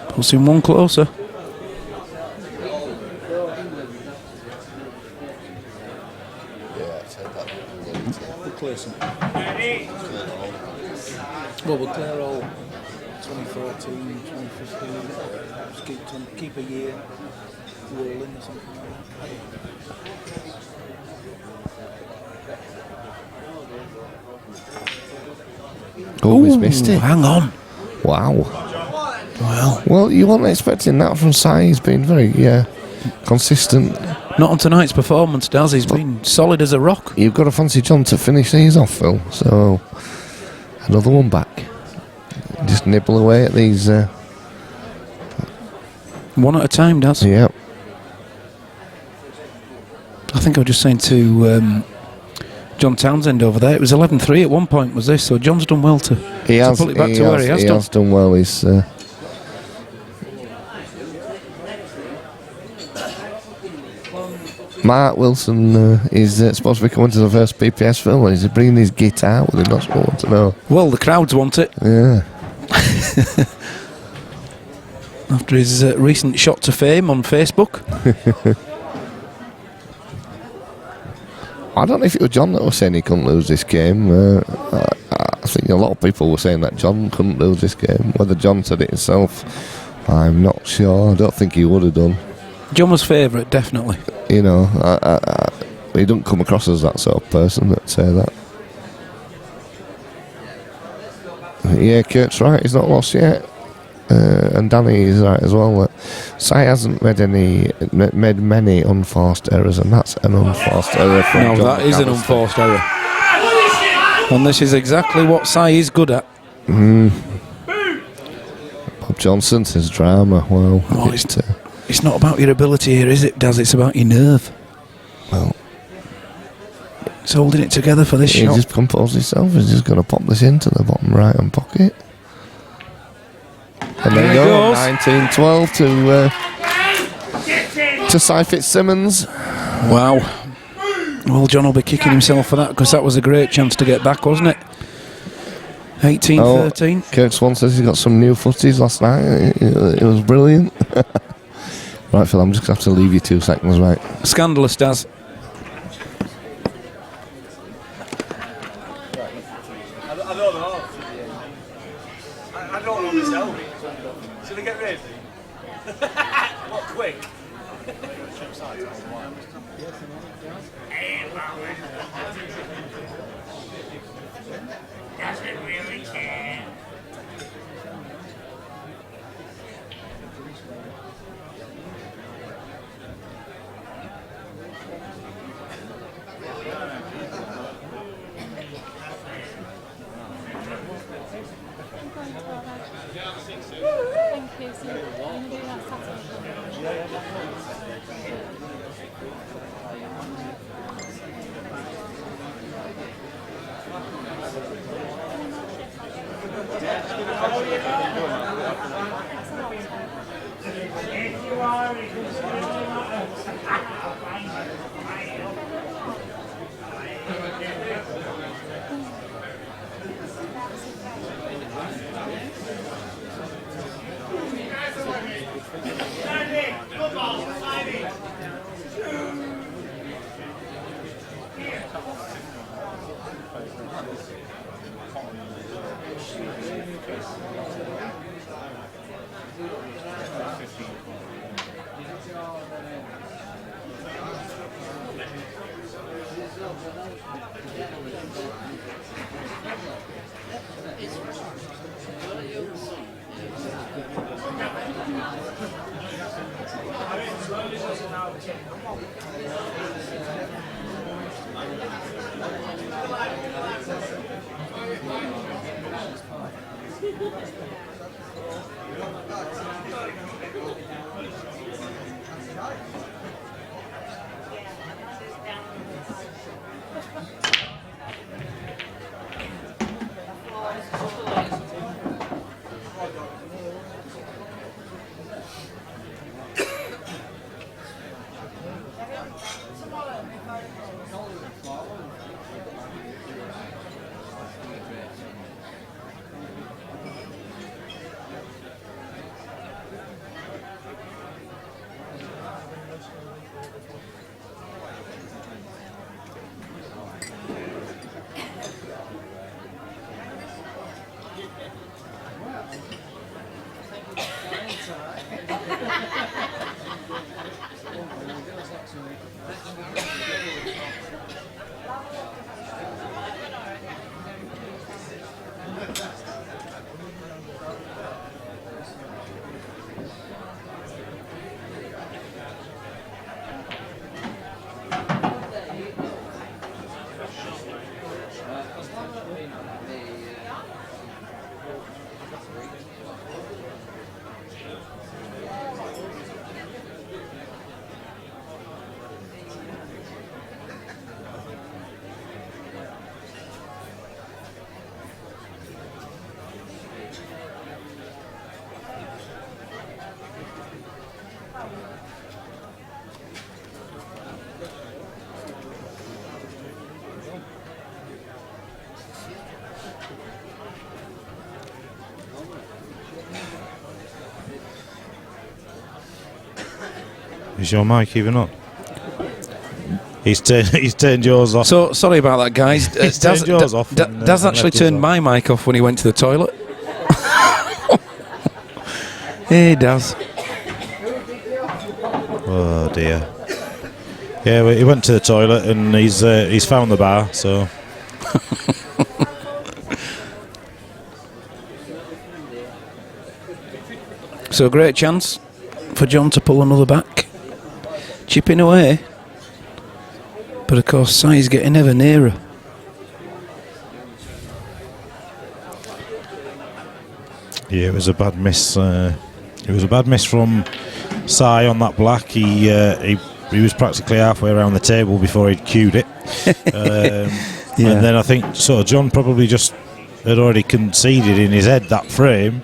Puts him one closer. Well, we'll clear all 2014, 2015. Just keep a year rolling or something like that. Oh, he's missed it. Hang on. Wow. Well, you weren't expecting that from Sai. He's been very consistent. Not on tonight's performance, Daz. He's been solid as a rock. You've got to fancy John to finish these off, Phil. So, another one back. Just nibble away at these. One at a time, Daz. Yep. I think I was just saying to John Townsend over there, it was 11-3 at one point, was this? So John's done well to pull it back to where he has done. He has done well. He's Mark Wilson is supposed to be coming to the first PPS film. Is he bringing his guitar with him? That's what I want to know. Well, the crowds want it. Yeah. After his recent shot to fame on Facebook. I don't know if it was John that was saying he couldn't lose this game. I think a lot of people were saying that John couldn't lose this game. Whether John said it himself, I'm not sure. I don't think he would have done. John was favourite, definitely. You know, he doesn't come across as that sort of person that'd say that. Yeah, Kurt's right. He's not lost yet. And Danny is right as well. Si hasn't made many unforced errors, and that's an unforced error from No, John that is an McAllister. unforced error. And this is exactly what Si is good at. Bob Johnson says drama. Well, Oh, it's not about your ability here, is it, Daz? It's about your nerve. well, It's holding it together for this he shot. just composed himself. He's just going to pop this into the bottom right hand pocket. And there you There it go, goes. 19-12 to Si Fitzsimmons. Wow. Well, John will be kicking himself for that, because that was a great chance to get back, wasn't it? 18-13. Kurt Swan says he got some new footage last night. It was brilliant. Right, Phil, I'm just going to have to leave you 2 seconds, right? Scandalous, Daz. I don't know. I don't know myself. Should I get ready? What, quick? Doesn't really care. Thank you. So I'm going to do that If you are, it is really not Is your mic even on? He's turned yours off. So sorry about that, guys. He's turned yours off. Daz actually turned my mic off when he went to the toilet. Hey, Daz. Oh dear. Yeah, well, he went to the toilet and he's found the bar. So. So great chance for John to pull another back. Chipping away. But of course, Sai's getting ever nearer. Yeah, it was a bad miss. It was a bad miss from Sai on that black. He was practically halfway around the table before he'd cued it. Yeah. And then I think sort of John probably just had already conceded in his head that frame,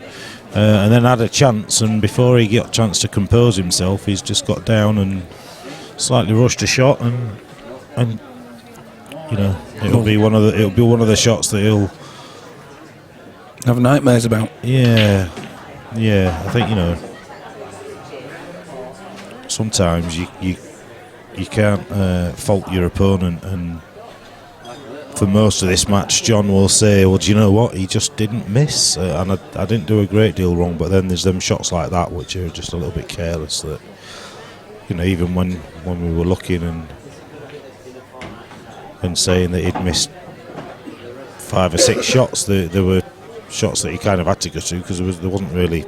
and then had a chance. And before he got a chance to compose himself, he's just got down and slightly rushed a shot, and you know it'll be one of the shots that he'll have nightmares about. Yeah, I think, you know, sometimes you can't fault your opponent, and for most of this match John will say, well, do you know what, he just didn't miss, and I didn't do a great deal wrong. But then there's them shots like that which are just a little bit careless, that, you know, even when we were looking and saying that he'd missed 5 or 6 shots, there were shots that he kind of had to go to because there wasn't really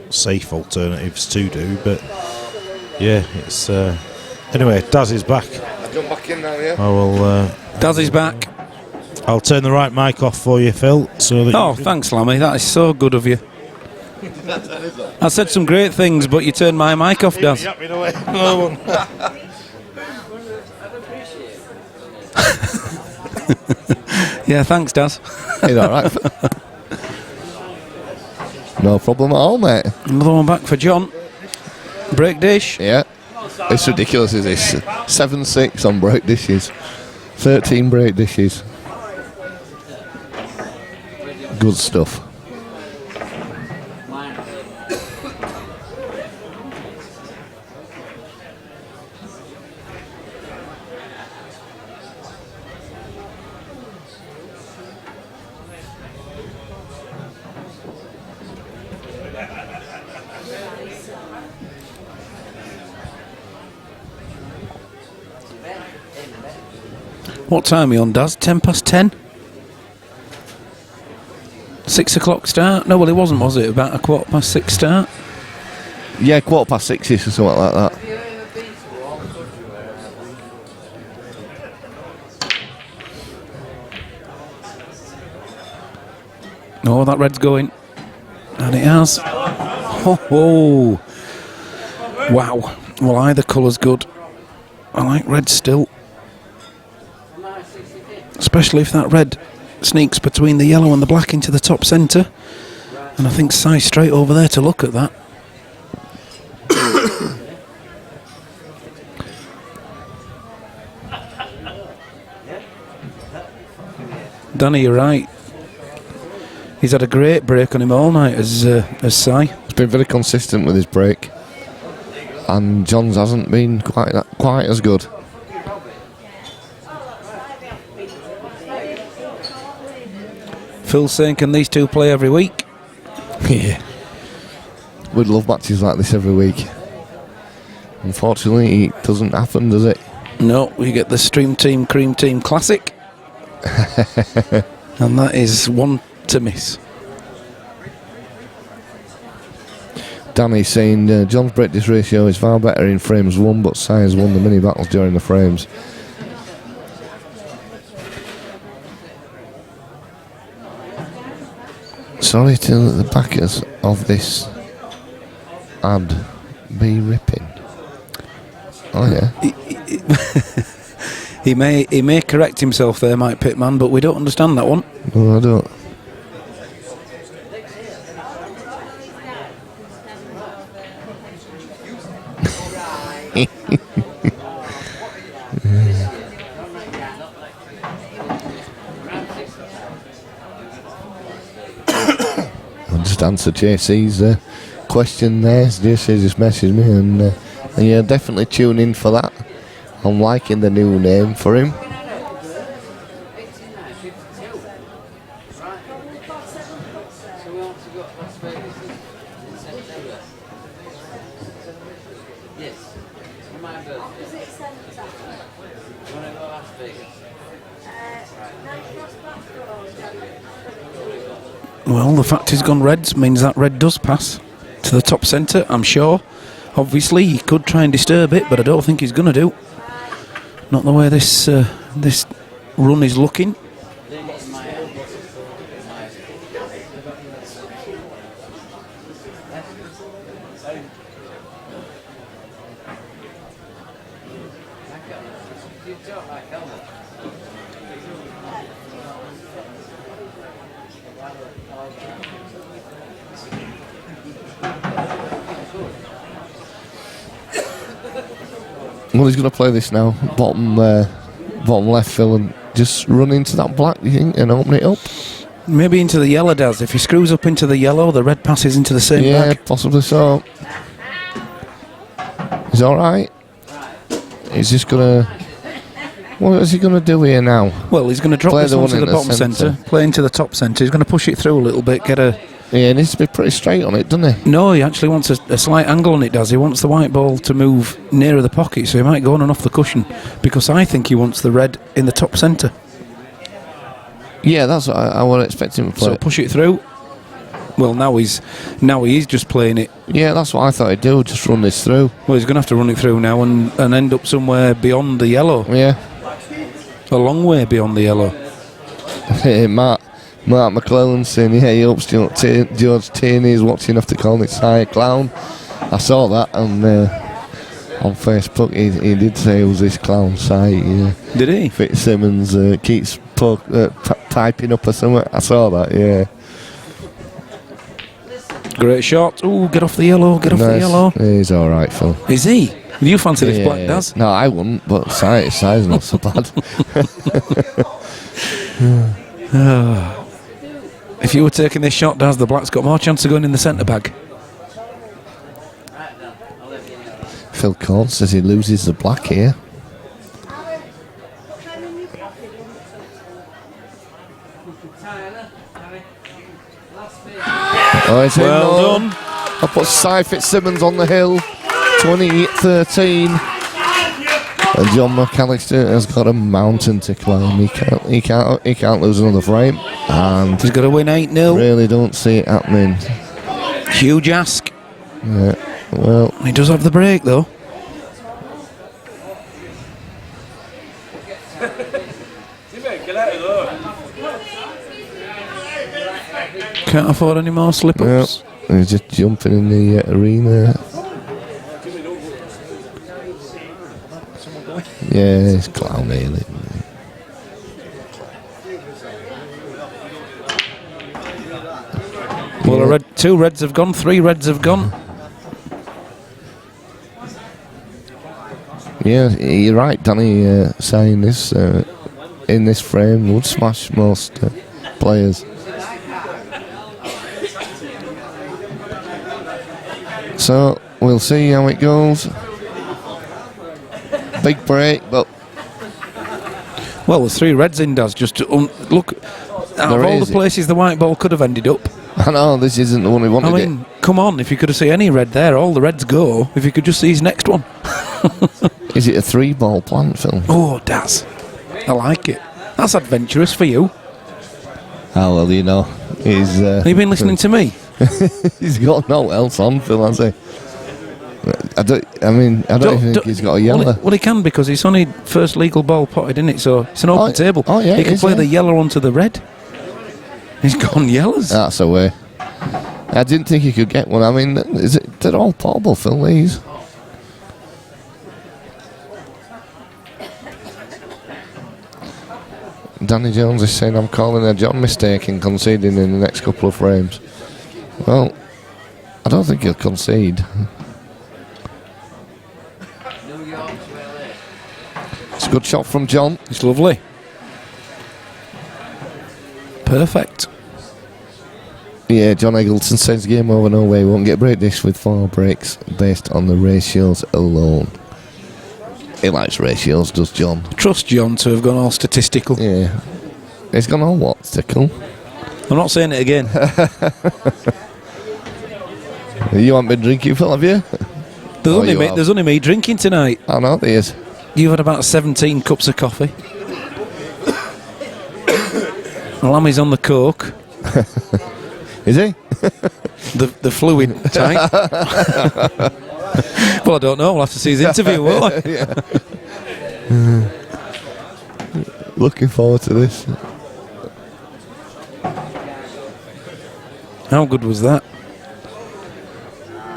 safe alternatives to do. But yeah, it's anyway. Daz is back. I jump back in now, yeah. I will. Daz is back. I'll turn the right mic off for you, Phil. So that Thanks, Lammy. That is so good of you. I said some great things, but you turned my mic off, Daz. Yeah, thanks, Daz. He's all right. No problem at all, mate. Another one back for John. Break dish. Yeah. It's ridiculous, is this? 7-6 on break dishes. 13 break dishes. Good stuff. What time are you on, Daz? 10:10? 6 o'clock start? No, well, it wasn't, was it? About 6:15 start? Yeah, 6:15 or something like that. Oh, that red's going. And it has. Oh. Wow. Well, either colour's good. I like red still. Especially if that red sneaks between the yellow and the black into the top centre. And I think Sai's straight over there to look at that. Danny, you're right. He's had a great break on him all night as Sai. He's been very consistent with his break. And John's hasn't been quite as good. Phil's saying, can these two play every week? Yeah. We'd love matches like this every week. Unfortunately, it doesn't happen, does it? No, we get the Stream Team Cream Team Classic. And that is one to miss. Danny's saying John's break dish ratio is far better in frames won, but Sai has won the mini battles during the frames. Sorry to the backers of this ad be ripping. Oh yeah. He may correct himself there, Mike Pittman, but we don't understand that one. No, I don't. I'll just answer JC's question there. JC just messaged me and Yeah, definitely tune in for that. I'm liking the new name for him. Well, the fact he's gone Reds means that red does pass to the top centre, I'm sure. Obviously, he could try and disturb it, but I don't think he's going to do. Not the way this this run is looking. Well, he's going to play this now. Bottom left, Phil, and just run into that black, you think, and open it up. Maybe into the yellow, does. If he screws up into the yellow, the red passes into the same Yeah, bag. possibly so. He's all right. He's just going to... What is he going to do here now? Well, he's going to drop Play this the one one to in the the bottom centre. centre, play into the top centre. He's going to push it through a little bit, get a... Yeah, he needs to be pretty straight on it, doesn't he? No, he actually wants a slight angle on it, does. He wants the white ball to move nearer the pocket, so he might go on and off the cushion, because I think he wants the red in the top centre. Yeah, that's what I would expect him to play. So push it through. Well, now he is just playing it. Yeah, that's what I thought he'd do, just run this through. Well, he's going to have to run it through now and end up somewhere beyond the yellow. Yeah. A long way beyond the yellow. Hey, Mark McClellan saying, yeah, he hopes George Tierney is watching after calling it Sire Clown. I saw that on Facebook. He did say it was this clown Sire. Yeah. Did he? Fitzsimmons keeps typing up or something. I saw that, yeah. Great shot. Ooh, get off the yellow, get off the yellow. He's alright, Phil. Is he? Do you fancy this black, Daz? No, I wouldn't, but Sire's not so bad. If you were taking this shot, Daz, the black's got more chance of going in the centre bag. Phil Corn says he loses the black here. Oh, it's Well done. I put Cy Fitzsimmons on the hill, 2013. And John McAllister has got a mountain to climb. He can't lose another frame. And He's got to win 8-0. really don't see it happening. Huge ask. Yeah, well, He does have the break, though. Can't afford any more slip-ups. he's just jumping in the arena. Yeah, it's clown really. Well, two reds have gone, 3 reds have gone. Yeah, you're right, Danny, saying this in this frame would smash most players. So, we'll see how it goes. Big break, but... Well, there's 3 reds in, Daz. Just to look, out of all the places the white ball could have ended up. I know, this isn't the one we wanted. I mean, come on, if you could have seen any red there, all the reds go. If you could just see his next one. Is it a 3-ball plant, Phil? Oh, Daz. I like it. That's adventurous for you. Oh, well, you know, he's... Have you been listening to me? He's got no else on, Phil, has he? I don't think he's got a yellow. Well, he can, because it's only first legal ball potted, isn't it? So it's an open table. Oh, yeah, he can play the yellow onto the red. He's gone yellows. That's a way. I didn't think he could get one. I mean, they're all portable, Phil, these. Danny Jones is saying, I'm calling a John mistake in conceding in the next couple of frames. Well, I don't think he'll concede. It's a good shot from John. It's lovely. Perfect. Yeah, John Eggleton says game over, no way. Won't get a break this with 4 breaks based on the ratios alone. He likes ratios, does John? Trust John to have gone all statistical. Yeah. He's gone all what, stickle? I'm not saying it again. You haven't been drinking, Phil, have you? There's only me drinking tonight. I know there is. You've had about 17 cups of coffee. Lammy's on the coke. Is he? The fluid type. Well, I don't know. We'll have to see his interview, won't I? Yeah. Looking forward to this. How good was that?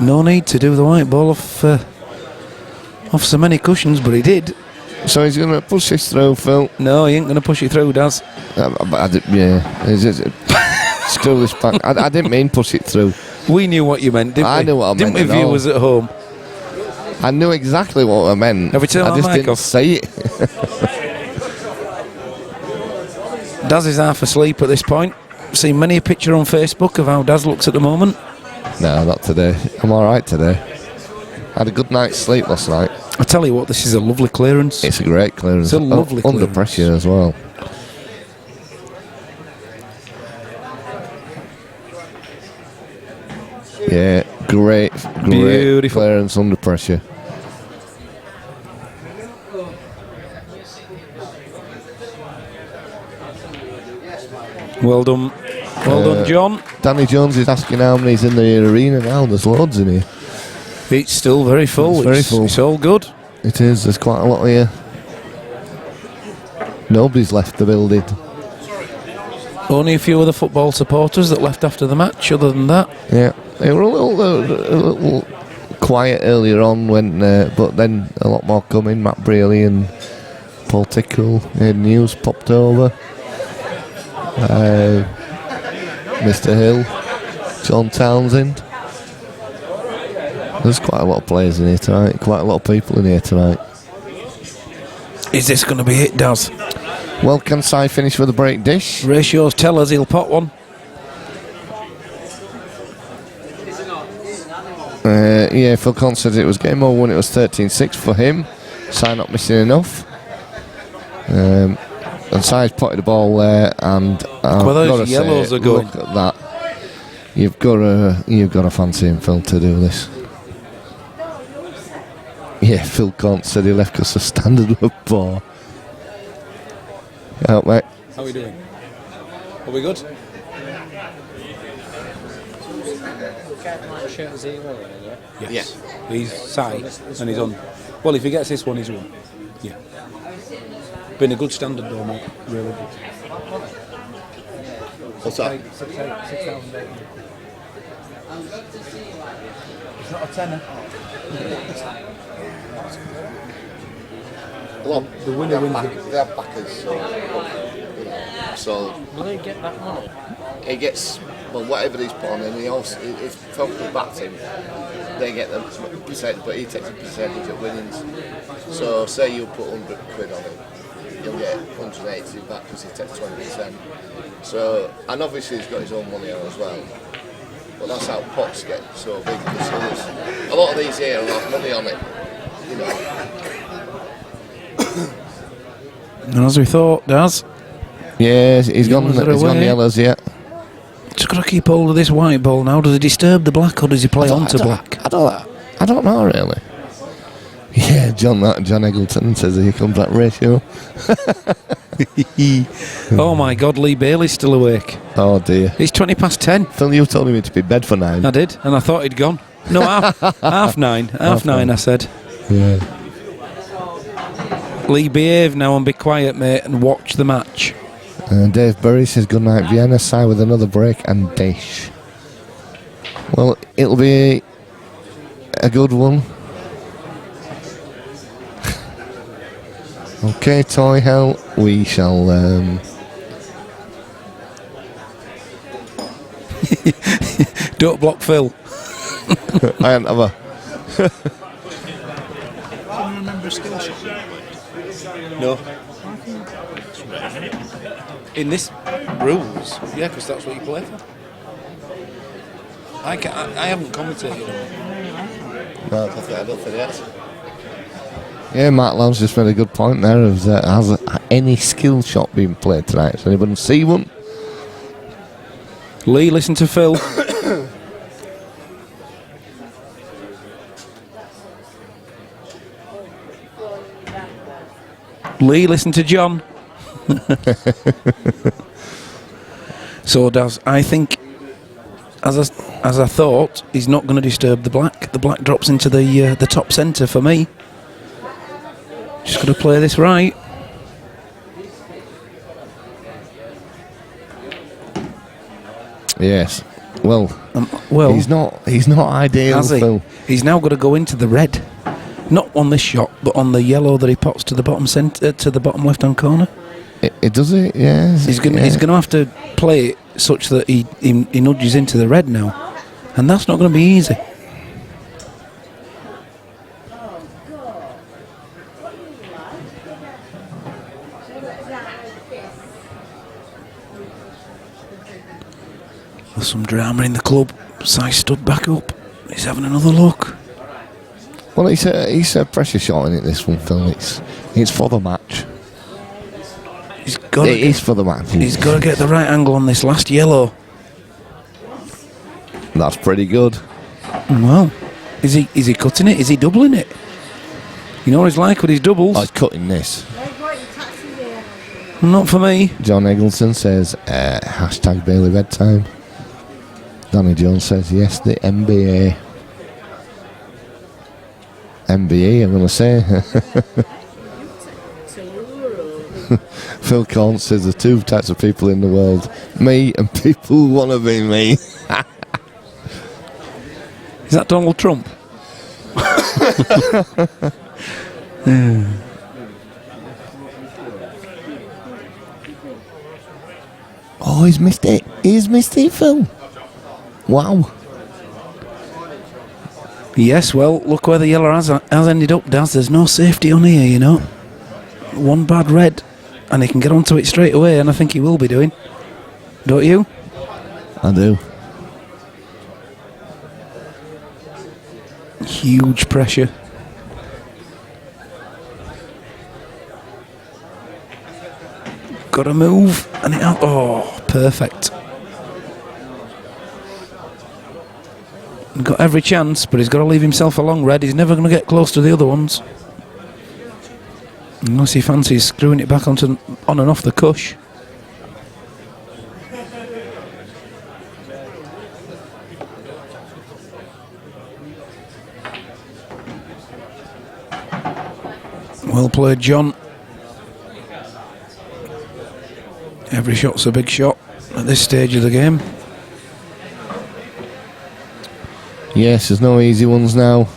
No need to do the white ball off so many cushions, but he did. So he's going to push this through, Phil. No, he ain't going to push it through, Daz. Screw this back. I didn't mean push it through. We knew what you meant, didn't we? I knew what I meant. Didn't we, viewers at home? I knew exactly what I meant. Have we turned I our just mic didn't off? say it. Daz is half asleep at this point. Seen many a picture on Facebook of how Daz looks at the moment. No, not today. I'm alright today. Had a good night's sleep last night. I tell you what, this is a lovely clearance. It's a great clearance. It's a lovely Under clearance. pressure as well. Yeah, great Beautiful. clearance under pressure. Well done. Well done, John. Danny Jones is asking how many's in the arena now. There's loads in here. It's still very full. It's very full. It's all good. It is. There's quite a lot here. Nobody's left the building. Only a few of the football supporters that left after the match. Other than that, Yeah, they were a little quiet earlier on, but then a lot more coming. Matt Brealey and Paul Tickle, Aidan Hughes popped over. Mr. Hill, John Townsend. There's quite a lot of players in here tonight. Quite a lot of people in here tonight. is this going to be it, Daz? Well, can Si finish with a break dish? Ratios tell us he'll pot one. Yeah, Phil Conn said it was game over when it was 13-6 for him. Si not missing enough. And Si's potted the ball there, and Well, those yellows are going. Look at that. You've got to fancy him, Phil, to do this. Yeah, Phil Conn said he left us a standard of 4. Out, mate. How are we doing? Are we good? Yes. He's Si, and he's on. Well, if he gets this one, he's won. Yeah. Been a good standard, though, mate. Really good. What's that? 6,800. It's not a tenner. Well, The winner wins it. they have backers, so Will they get that money? he gets, well, whatever he's put on, and he also, if Falcon backs him, they get the percent, but he takes a percentage of winnings. So, say you put 100 quid on him, you'll get 180 back because he takes 20%. So, and obviously he's got his own money on as well. But that's how pots get so big. So a lot of these here will have money on it, you know. And as we thought, Daz. Yeah, he's gone yellows, yeah. Just got to keep hold of this white ball now. Does he disturb the black or does he play onto black? I don't know really. Yeah, John Eggleton says here comes that ratio. Oh my God, Lee Bailey's still awake. Oh dear. It's 20 past 10. Phil, you told me to be in bed for 9. I did, and I thought he'd gone. No, half 9. Half 9, I said. Yeah. Lee, behave now and be quiet, mate, and watch the match. Dave Burry says good night, Vienna. Si with another break and dish. Well, it'll be a good one. Okay, Toy Hell, we shall. Don't block Phil. I ain't ever. Can you remember a skill shot you played? No. In this rules, yeah, because that's what you play for. I haven't commentated on it. No, I don't think it. Yeah, Matt Lamb's just made a good point there. Has any skill shot been played tonight? Does anybody see one? Lee, listen to Phil. Lee, listen to John. So Daz, I think, as I thought, he's not going to disturb the black. The black drops into the top centre for me. Just got to play this right. Yes. Well, he's not ideal, has he? Phil. He's now got to go into the red, not on this shot, but on the yellow that he pots to the bottom centre, to the bottom left-hand corner. It does it, yes. He's going to have to play it such that he nudges into the red now, and that's not going to be easy. There's some drama in the club. Si stood back up. He's having another look. Well, it's a pressure shot in it, this one, Phil. It's for the match. It is for the match. He's got to get the right angle on this last yellow. That's pretty good. Well, is he cutting it? Is he doubling it? You know what he's like with his doubles. Oh, he's cutting this. Not for me. John Eggleston says, hashtag Bailey bedtime. Danny Jones says, yes, the NBA. NBA, I'm going to say. Phil Corn says the two types of people in the world, me and people who want to be me. Is that Donald Trump? Oh, he's missed it. He's missed it, Phil. Wow. Yes, well, look where the yellow has ended up, Daz. There's no safety on here, you know. One bad red, and he can get onto it straight away, and I think he will be doing. Don't you? I do. Huge pressure. Got to move, and perfect. Got every chance, but he's got to leave himself a long red. He's never going to get close to the other ones. Unless he fancies screwing it back on and off the cush. Well played, John. Every shot's a big shot at this stage of the game. Yes, there's no easy ones now.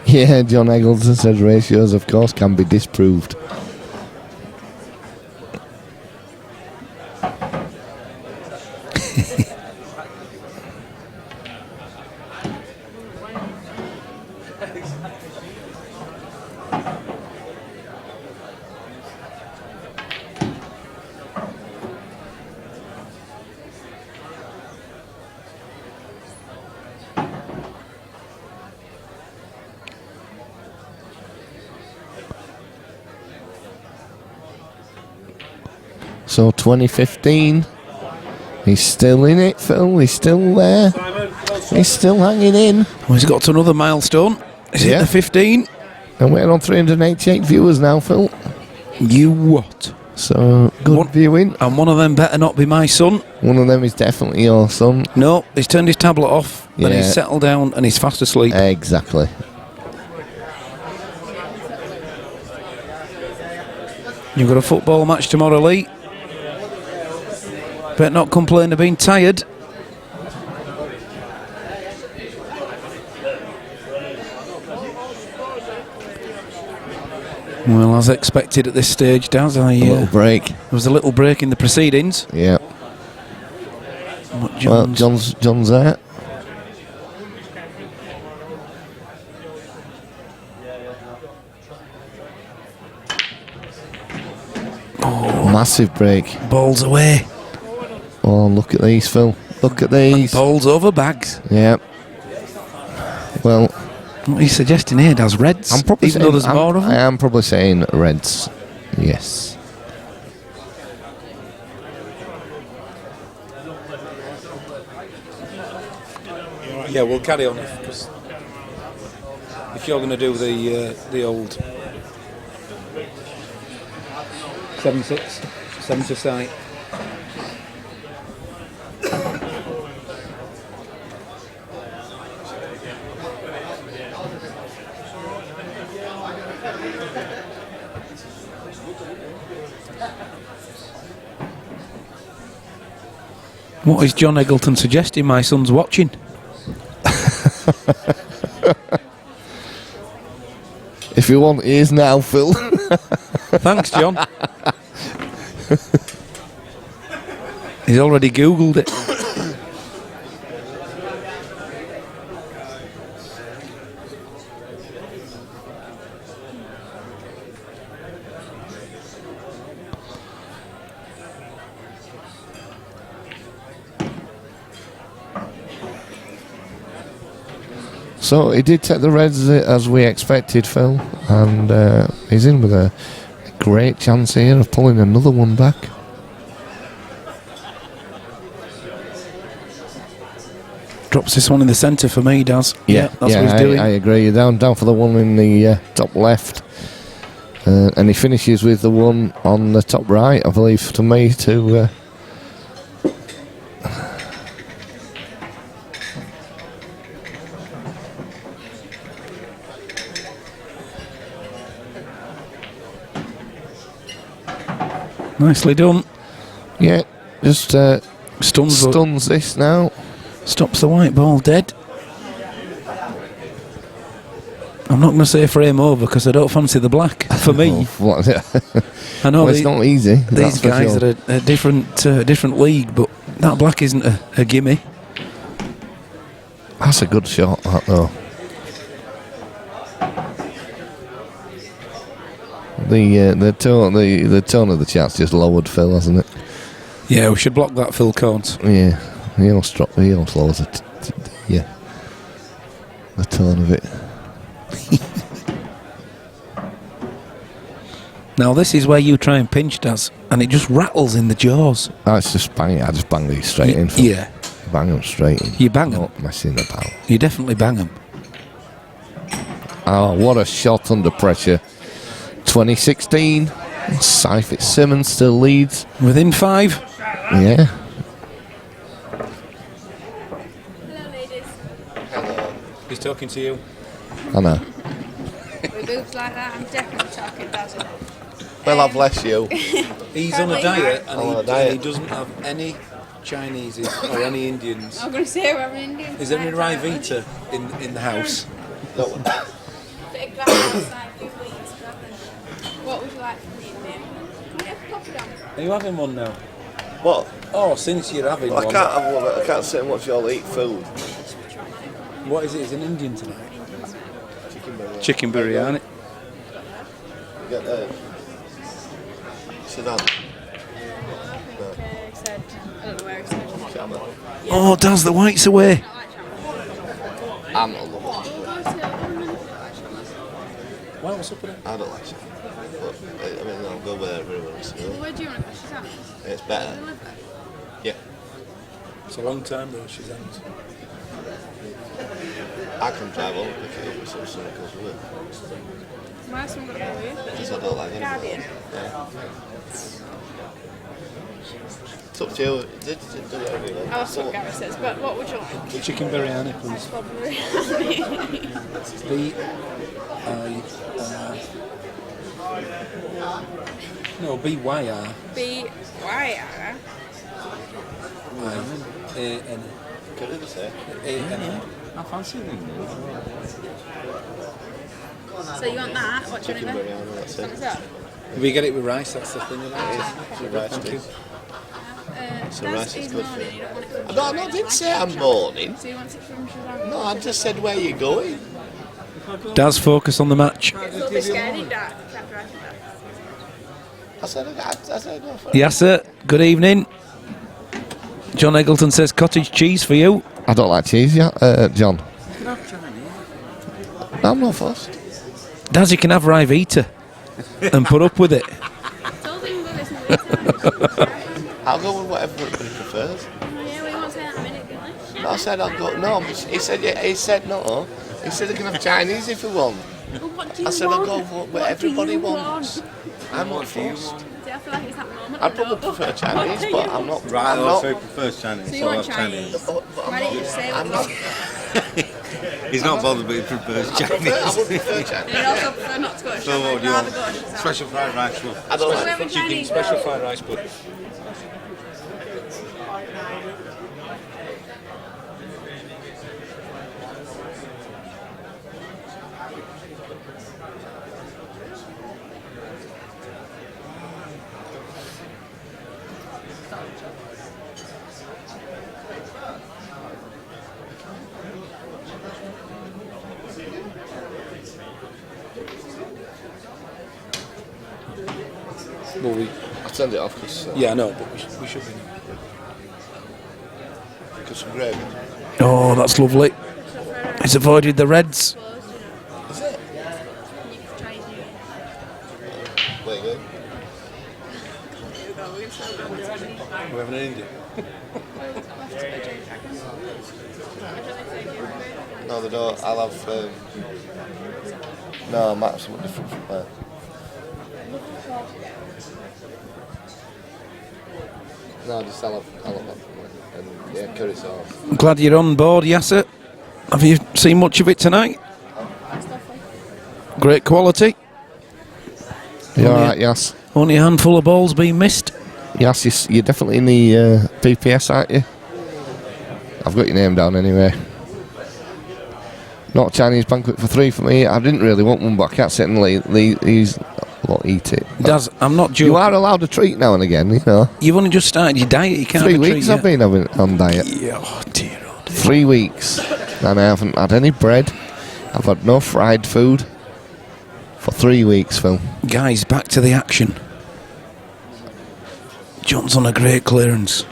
Yeah, John Eggleston says ratios, of course, can be disproved. So 2015, he's still in it, Phil. He's still there. He's still hanging in. Well, he's got to another milestone. Is it the 15? And we're on 388 viewers now, Phil. You what? So good viewing. And one of them better not be my son. One of them is definitely your son. No, he's turned his tablet off and he's settled down and he's fast asleep. Exactly. You've got a football match tomorrow, Lee. Better not complain of being tired. Well, as expected at this stage, Daz, a little break. There was a little break in the proceedings. Yeah. Well, John's there. Oh, massive break. Balls away. Oh, look at these, Phil. Look at these. Balls over bags. Yeah. Well, What are you suggesting here, Daz? Reds? I'm probably Even though saying, there's more of them? I am probably saying Reds. Yes. Yeah, we'll carry on because if you're going to do the old 7-6, 7 to sight. What is John Eggleton suggesting? My son's watching. If you want, he is now, Phil. Thanks, John. He's already Googled it. So he did take the Reds as we expected, Phil, and he's in with a great chance here of pulling another one back. Drops this one in the centre for me, Daz. That's what he's doing. I agree. Down for the one in the top left, and he finishes with the one on the top right, I believe, to me to. Nicely done. Yeah, just stuns this now. Stops the white ball dead. I'm not going to say frame over because I don't fancy the black for me. I know it's not easy. These guys are a different league, but that black isn't a gimme. That's a good shot, that though. The tone of the chat's just lowered, Phil, hasn't it? Yeah, we should block that, Phil Cones. Yeah, he almost lowers it. Yeah, the tone of it. Now this is where you try and pinch, Daz, and it just rattles in the jaws. Oh, it's just bang. I just bang these straight in. Phil. Yeah, bang them straight in. You bang them. Not messing about. You definitely bang them. Oh, what a shot under pressure. 2016. Fitzsimmons still leads. Within 5. Yeah. Hello, ladies. He's talking to you. I know. With boobs like that, I'm definitely talking about. Well, I've bless you. He's on a diet, and he doesn't have any Chineses or any Indians. I'm going to say we're Indian. Is there any Rivita in the house? Bit of glass outside, few weeks, what would you like from me, Indian? Can we have a coffee down? Are you having one now? What? Oh, since you're having one. I can't have one. I can't sit and watch you all eat food. What is it? Is it an Indian tonight? Chicken biryani. Get sit down. He said, I don't know where he said. Camera. Oh, Daz, the white's away. I'm not loving Well, what's up with it? I don't like it. But, I mean, I'll go where everyone wants to go. Where do you want to push this out? It's better. Yeah. It's a long time though, she's ends. I can drive on and pick it up if someone comes with it. Why has someone got to go with? Because I don't like anything. Guardian. Yeah. It's up to you. Do whatever you want. I'll see what Gary says, but what would you like? Chicken biryani, please. Probably. B-Y-R. B-Y-R. A-N. Could it say? A-N. I fancy it. So you want that? What do you Chicken want biryani, that's it. What's that? We get it with rice, that's the thing. Isn't it? It's a rice Thank you. dish. So rice is he's good morning, for you don't want it from No, I didn't say I'm mourning. So you want it from Shazam? No, I just said where you going. Daz, focus on the match. It'll be scared in dark. I said no. Yes, sir. Good evening. John Eggleton says cottage cheese for you. I don't like cheese, yeah, John. You can have Chinese. I'm not fussed. Daz, you can have Rivita and put up with it. Told him we're listening to I'll go with whatever everybody prefers. Yeah, we won't say that in a minute, Billy. No, I said I'll go. No, he said yeah. He said no. He said he can have Chinese if he want. Well, what do you I said want? I'll go for what What do everybody you wants. want? I'm not fussed. See, I feel like it's that moment. I'd probably prefer Chinese, but I'm not. Right, I'm also not. prefers Chinese. So you want Chinese? But Why didn't you just say I'm what not. you want? He's not bothered, but he prefers I Chinese. would prefer Chinese. You also prefer not to go to So what I'd do you rather want? go to Sheffield. Special fried rice with I don't We're like. having Chinese. fried rice pudding. Well, I turned it off because yeah, no, but we should be. some gravy. Oh, that's lovely. He's avoided the reds. Is it? There you go. We're having an Indian. No, they don't. I'll have. No, I might have something different from there. No, just I'll have that from there. And yeah, curry sauce. I'm glad you're on board, Yasser. Have you seen much of it tonight? Great quality. You Only- alright, Yas? Only a handful of balls being missed. Yas, you're definitely in the PPS, aren't you? I've got your name down anyway. Not a Chinese banquet for 3 for me. I didn't really want one, but I can't sit and eat it. Daz, I'm not joking. You are allowed a treat now and again, you know. You've only just started your diet. You can't 3 have a treat weeks I've yet. been having on diet. Yeah, oh dear, oh dear. 3 weeks. And I haven't had any bread. I've had no fried food for 3 weeks, Phil. Guys, back to the action. John's on a great clearance.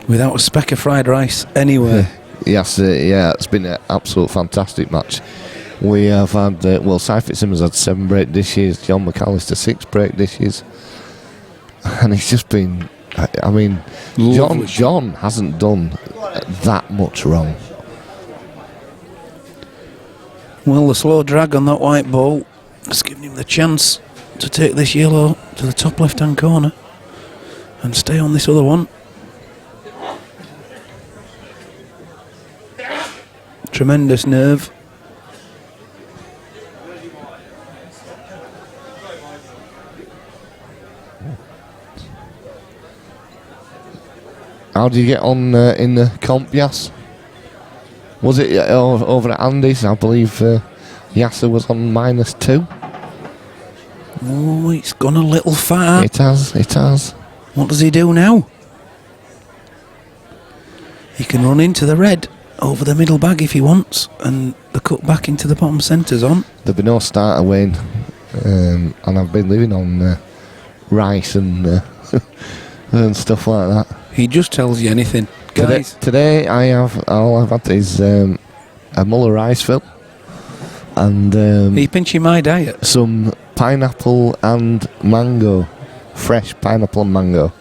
Without a speck of fried rice anywhere. Yes, yeah, it's been an absolute fantastic match. We have had, Si Fitzsimmons had 7 break dishes, John McAllister 6 break dishes. And it's just been, I mean, Lovely. John hasn't done that much wrong. Well, the slow drag on that white ball has given him the chance to take this yellow to the top left-hand corner and stay on this other one. Tremendous nerve. How did you get on in the comp, Yas? Was it over at Andy's? I believe Yasser was on -2. Oh, it's gone a little far. It has. What does he do now? He can run into the red over the middle bag if he wants, and the cut back into the bottom centre's on. There'll be no starter, Wayne. And I've been living on rice and and stuff like that. He just tells you anything. Guys, Today all I've had is a mull of rice, Phil, and are you pinching my diet? some pineapple and mango, fresh pineapple and mango,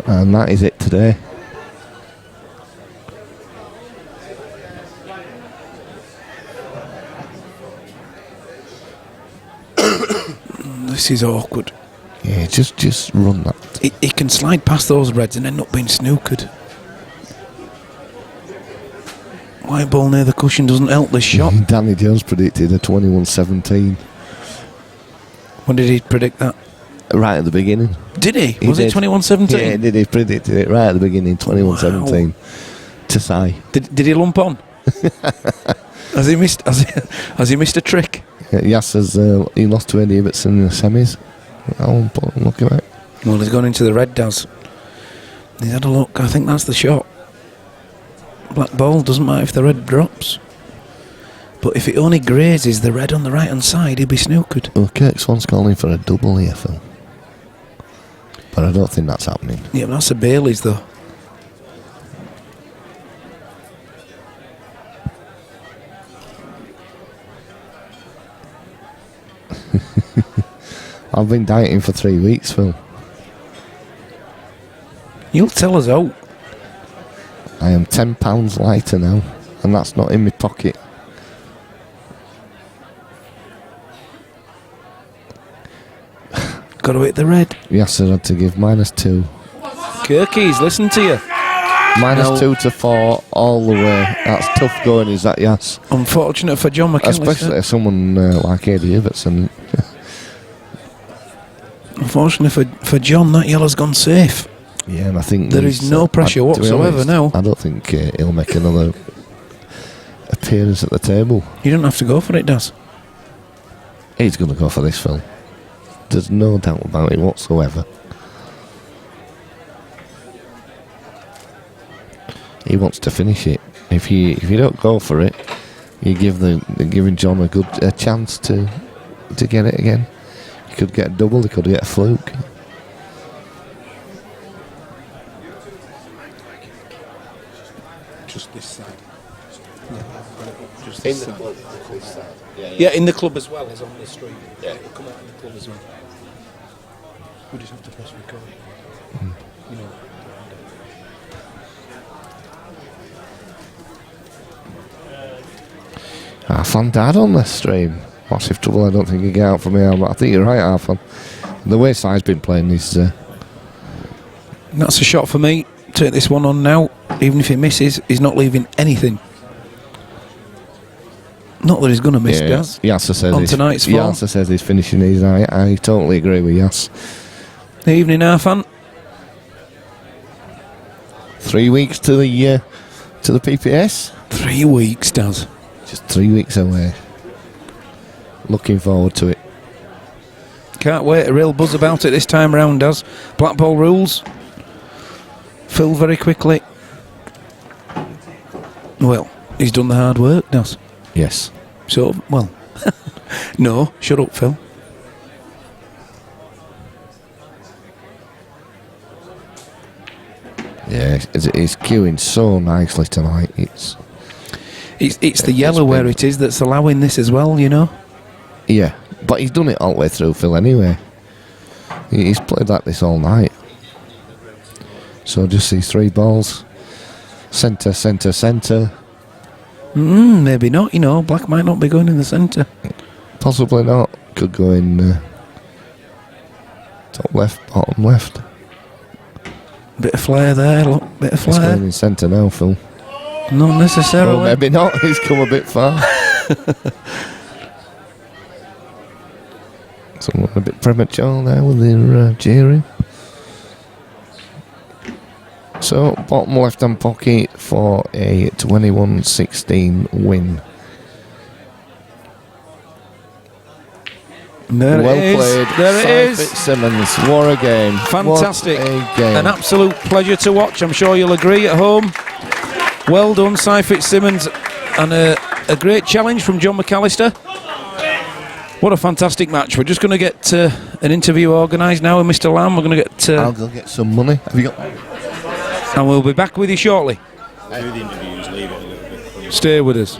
and that is it today. This is awkward. Yeah, just run that. He can slide past those reds and end up being snookered. White ball near the cushion doesn't help this shot. Danny Jones predicted a 21-17 When did he predict that? right at the beginning. Did he? He Was it did. 21-17? Yeah, he did. He predicted it right at the beginning, 21-17 to Sai. Did he lump on? Has he missed a trick? Yas says he lost to Eddie Ibbotson in the semis. Look at it. Well, he's gone into the red, Daz. He's had a look. I think that's the shot. Black ball, doesn't matter if the red drops. But if it only grazes the red on the right hand side, he'll be snookered. Well, Kirk Swan's calling for a double here, Phil. but I don't think that's happening. Yeah, but that's a Bailey's though. I've been dieting for 3 weeks, Phil. You'll tell us out. I am 10 pounds lighter now, and that's not in my pocket. Got to hit the red. Yes, I had to give -2. Kirkies, listen to you. -2 to 4 all the way. That's tough going, is that, yes? Unfortunate for John McAllister. Especially someone like Eddie Iverson. Unfortunately for John, that yellow's gone safe. Yeah, and I think there is no pressure to be whatsoever honest, now. I don't think he'll make another appearance at the table. You don't have to go for it, Daz. He's going to go for this, Phil. There's no doubt about it whatsoever. He wants to finish it. If you don't go for it, you're giving John a chance to get it again. He could get a double. He could get a fluke. Just this side. Just In this the side. club, this side. Yeah, in the club as well as on the street. Yeah, it'll come out in the club as well. We just have to press record. You know. Arfan dad on the stream. Massive trouble. I don't think he'll get out from here, but I think you're right, Arfan. The way Si's been playing is... That's a shot for me. Take this one on now. Even if he misses, he's not leaving anything. Not that he's going to miss, Daz. Yasser says on tonight's form. Yasser says he's finishing his. I totally agree with Yass. Evening, Arfan. 3 weeks to the PPS. 3 weeks, Daz. Just 3 weeks away. Looking forward to it. Can't wait. A real buzz about it this time round, Daz. Black ball rules. Filled very quickly. Well, he's done the hard work, Daz. Yes. So, well, no, shut up, Phil. Yeah, it's queuing so nicely tonight. It's the yellow where it is that's allowing this as well, you know. Yeah, but he's done it all the way through, Phil. Anyway, he's played like this all night. So just these 3 balls, centre, centre, centre. Maybe not. You know, black might not be going in the centre. Possibly not. Could go in top left, bottom left. Bit of flair there, look. Bit of He's flair. going in centre now, Phil. Not necessarily. Oh, maybe not. He's come a bit far. Someone a bit premature there with their jeering. So, bottom left-hand pocket for a 21-16 win. There Well it is. played. There it is. Fitzsimmons. What a game. Fantastic. What a game. An absolute pleasure to watch. I'm sure you'll agree at home. Well done, Si Fitzsimmons. And a great challenge from John McAllister. What a fantastic match. We're just going to get an interview organised now with Mr. Lamb. We're going to get... I'll go get some money. Have you got... And we'll be back with you shortly. Do the interviews, leave it a little bit. Stay with us.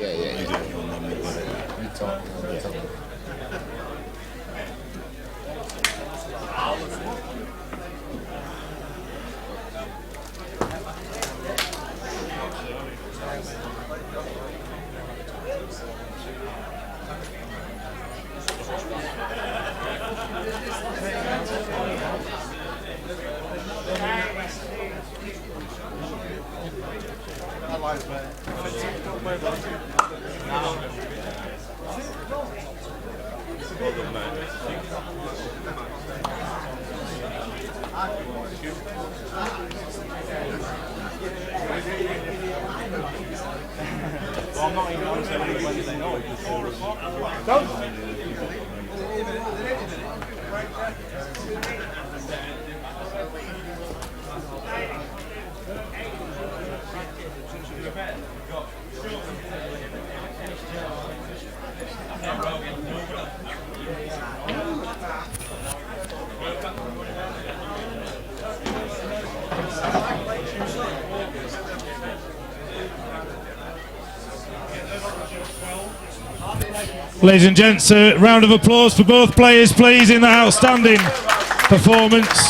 Ladies and gents, a round of applause for both players, please, in that outstanding performance.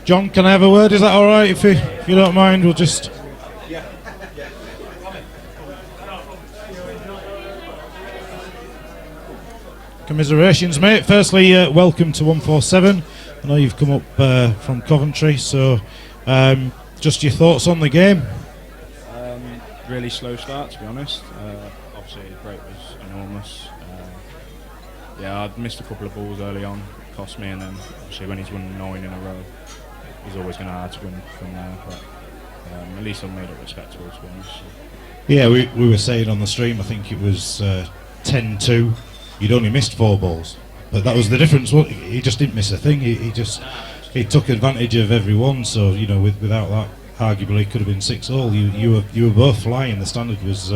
John, can I have a word? Is that all right? If you don't mind, we'll just... Commiserations, mate. Firstly, welcome to 147. I know you've come up from Coventry, so just your thoughts on the game. Really slow start, to be honest. Obviously, the break was enormous. Yeah, I'd missed a couple of balls early on, cost me, and then obviously when he's won 9 in a row, he's always going to have to win from there. But at least I've made it respectable, to be honest. Yeah, we were saying on the stream, I think it was 10-2. You'd only missed 4 balls, but that was the difference. He just didn't miss a thing. He took advantage of every one. So without that, arguably could have been 6-all. You were both flying. The standard was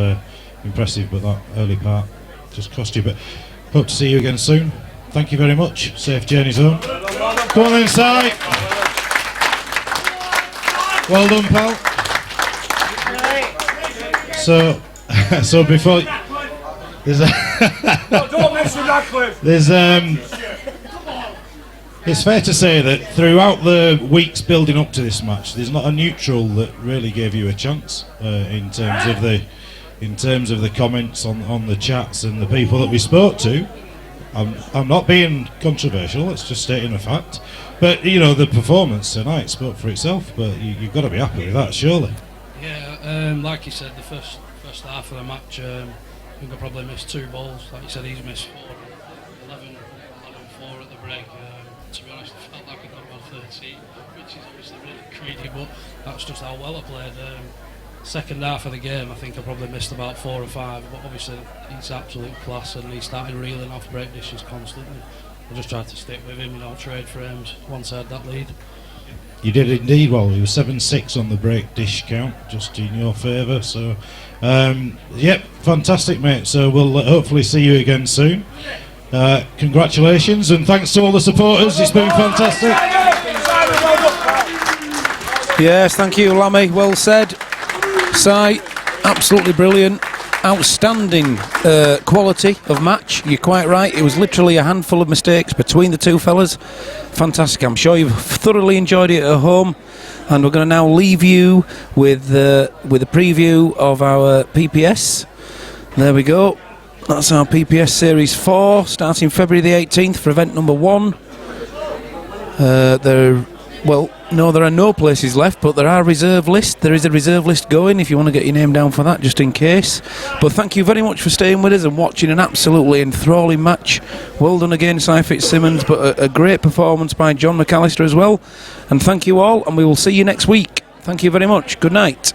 impressive, but that early part just cost you. But hope to see you again soon. Thank you very much. Safe journeys home. Go on inside. Well done, pal. So before there's Don't mention that, Cliff. It's fair to say that throughout the weeks building up to this match, there's not a neutral that really gave you a chance in terms of the comments on the chats and the people that we spoke to. I'm not being controversial. It's just stating a fact. But the performance tonight spoke for itself. But you've got to be happy with that, surely. Yeah, like you said, the first half of the match, I think I probably missed 2 balls. Like you said, he's missed 4. 11-4 at the break. To be honest, I felt like I got about 13, which is obviously really greedy, but that's just how well I played. Second half of the game, I think I probably missed about 4 or 5, but obviously he's absolute class and he started reeling off break dishes constantly. I just tried to stick with him, trade frames once I had that lead. You did indeed well. He was 7-6 on the break dish count, just in your favour. So, yep, fantastic, mate. So we'll hopefully see you again soon. Congratulations and thanks to all the supporters. It's been fantastic. Yes, thank you, Lammy. Well said. Si, absolutely brilliant. Outstanding quality of match. You're quite right. It was literally a handful of mistakes between the two fellas. Fantastic. I'm sure you've thoroughly enjoyed it at home. And we're going to now leave you with a preview of our PPS. There we go. That's our PPS Series 4, starting February the 18th for event number 1. There are no places left, but there are reserve lists. There is a reserve list going if you want to get your name down for that, just in case. But thank you very much for staying with us and watching an absolutely enthralling match. Well done again, Si Fitzsimmons, but a great performance by John McAllister as well. And thank you all, and we will see you next week. Thank you very much. Good night.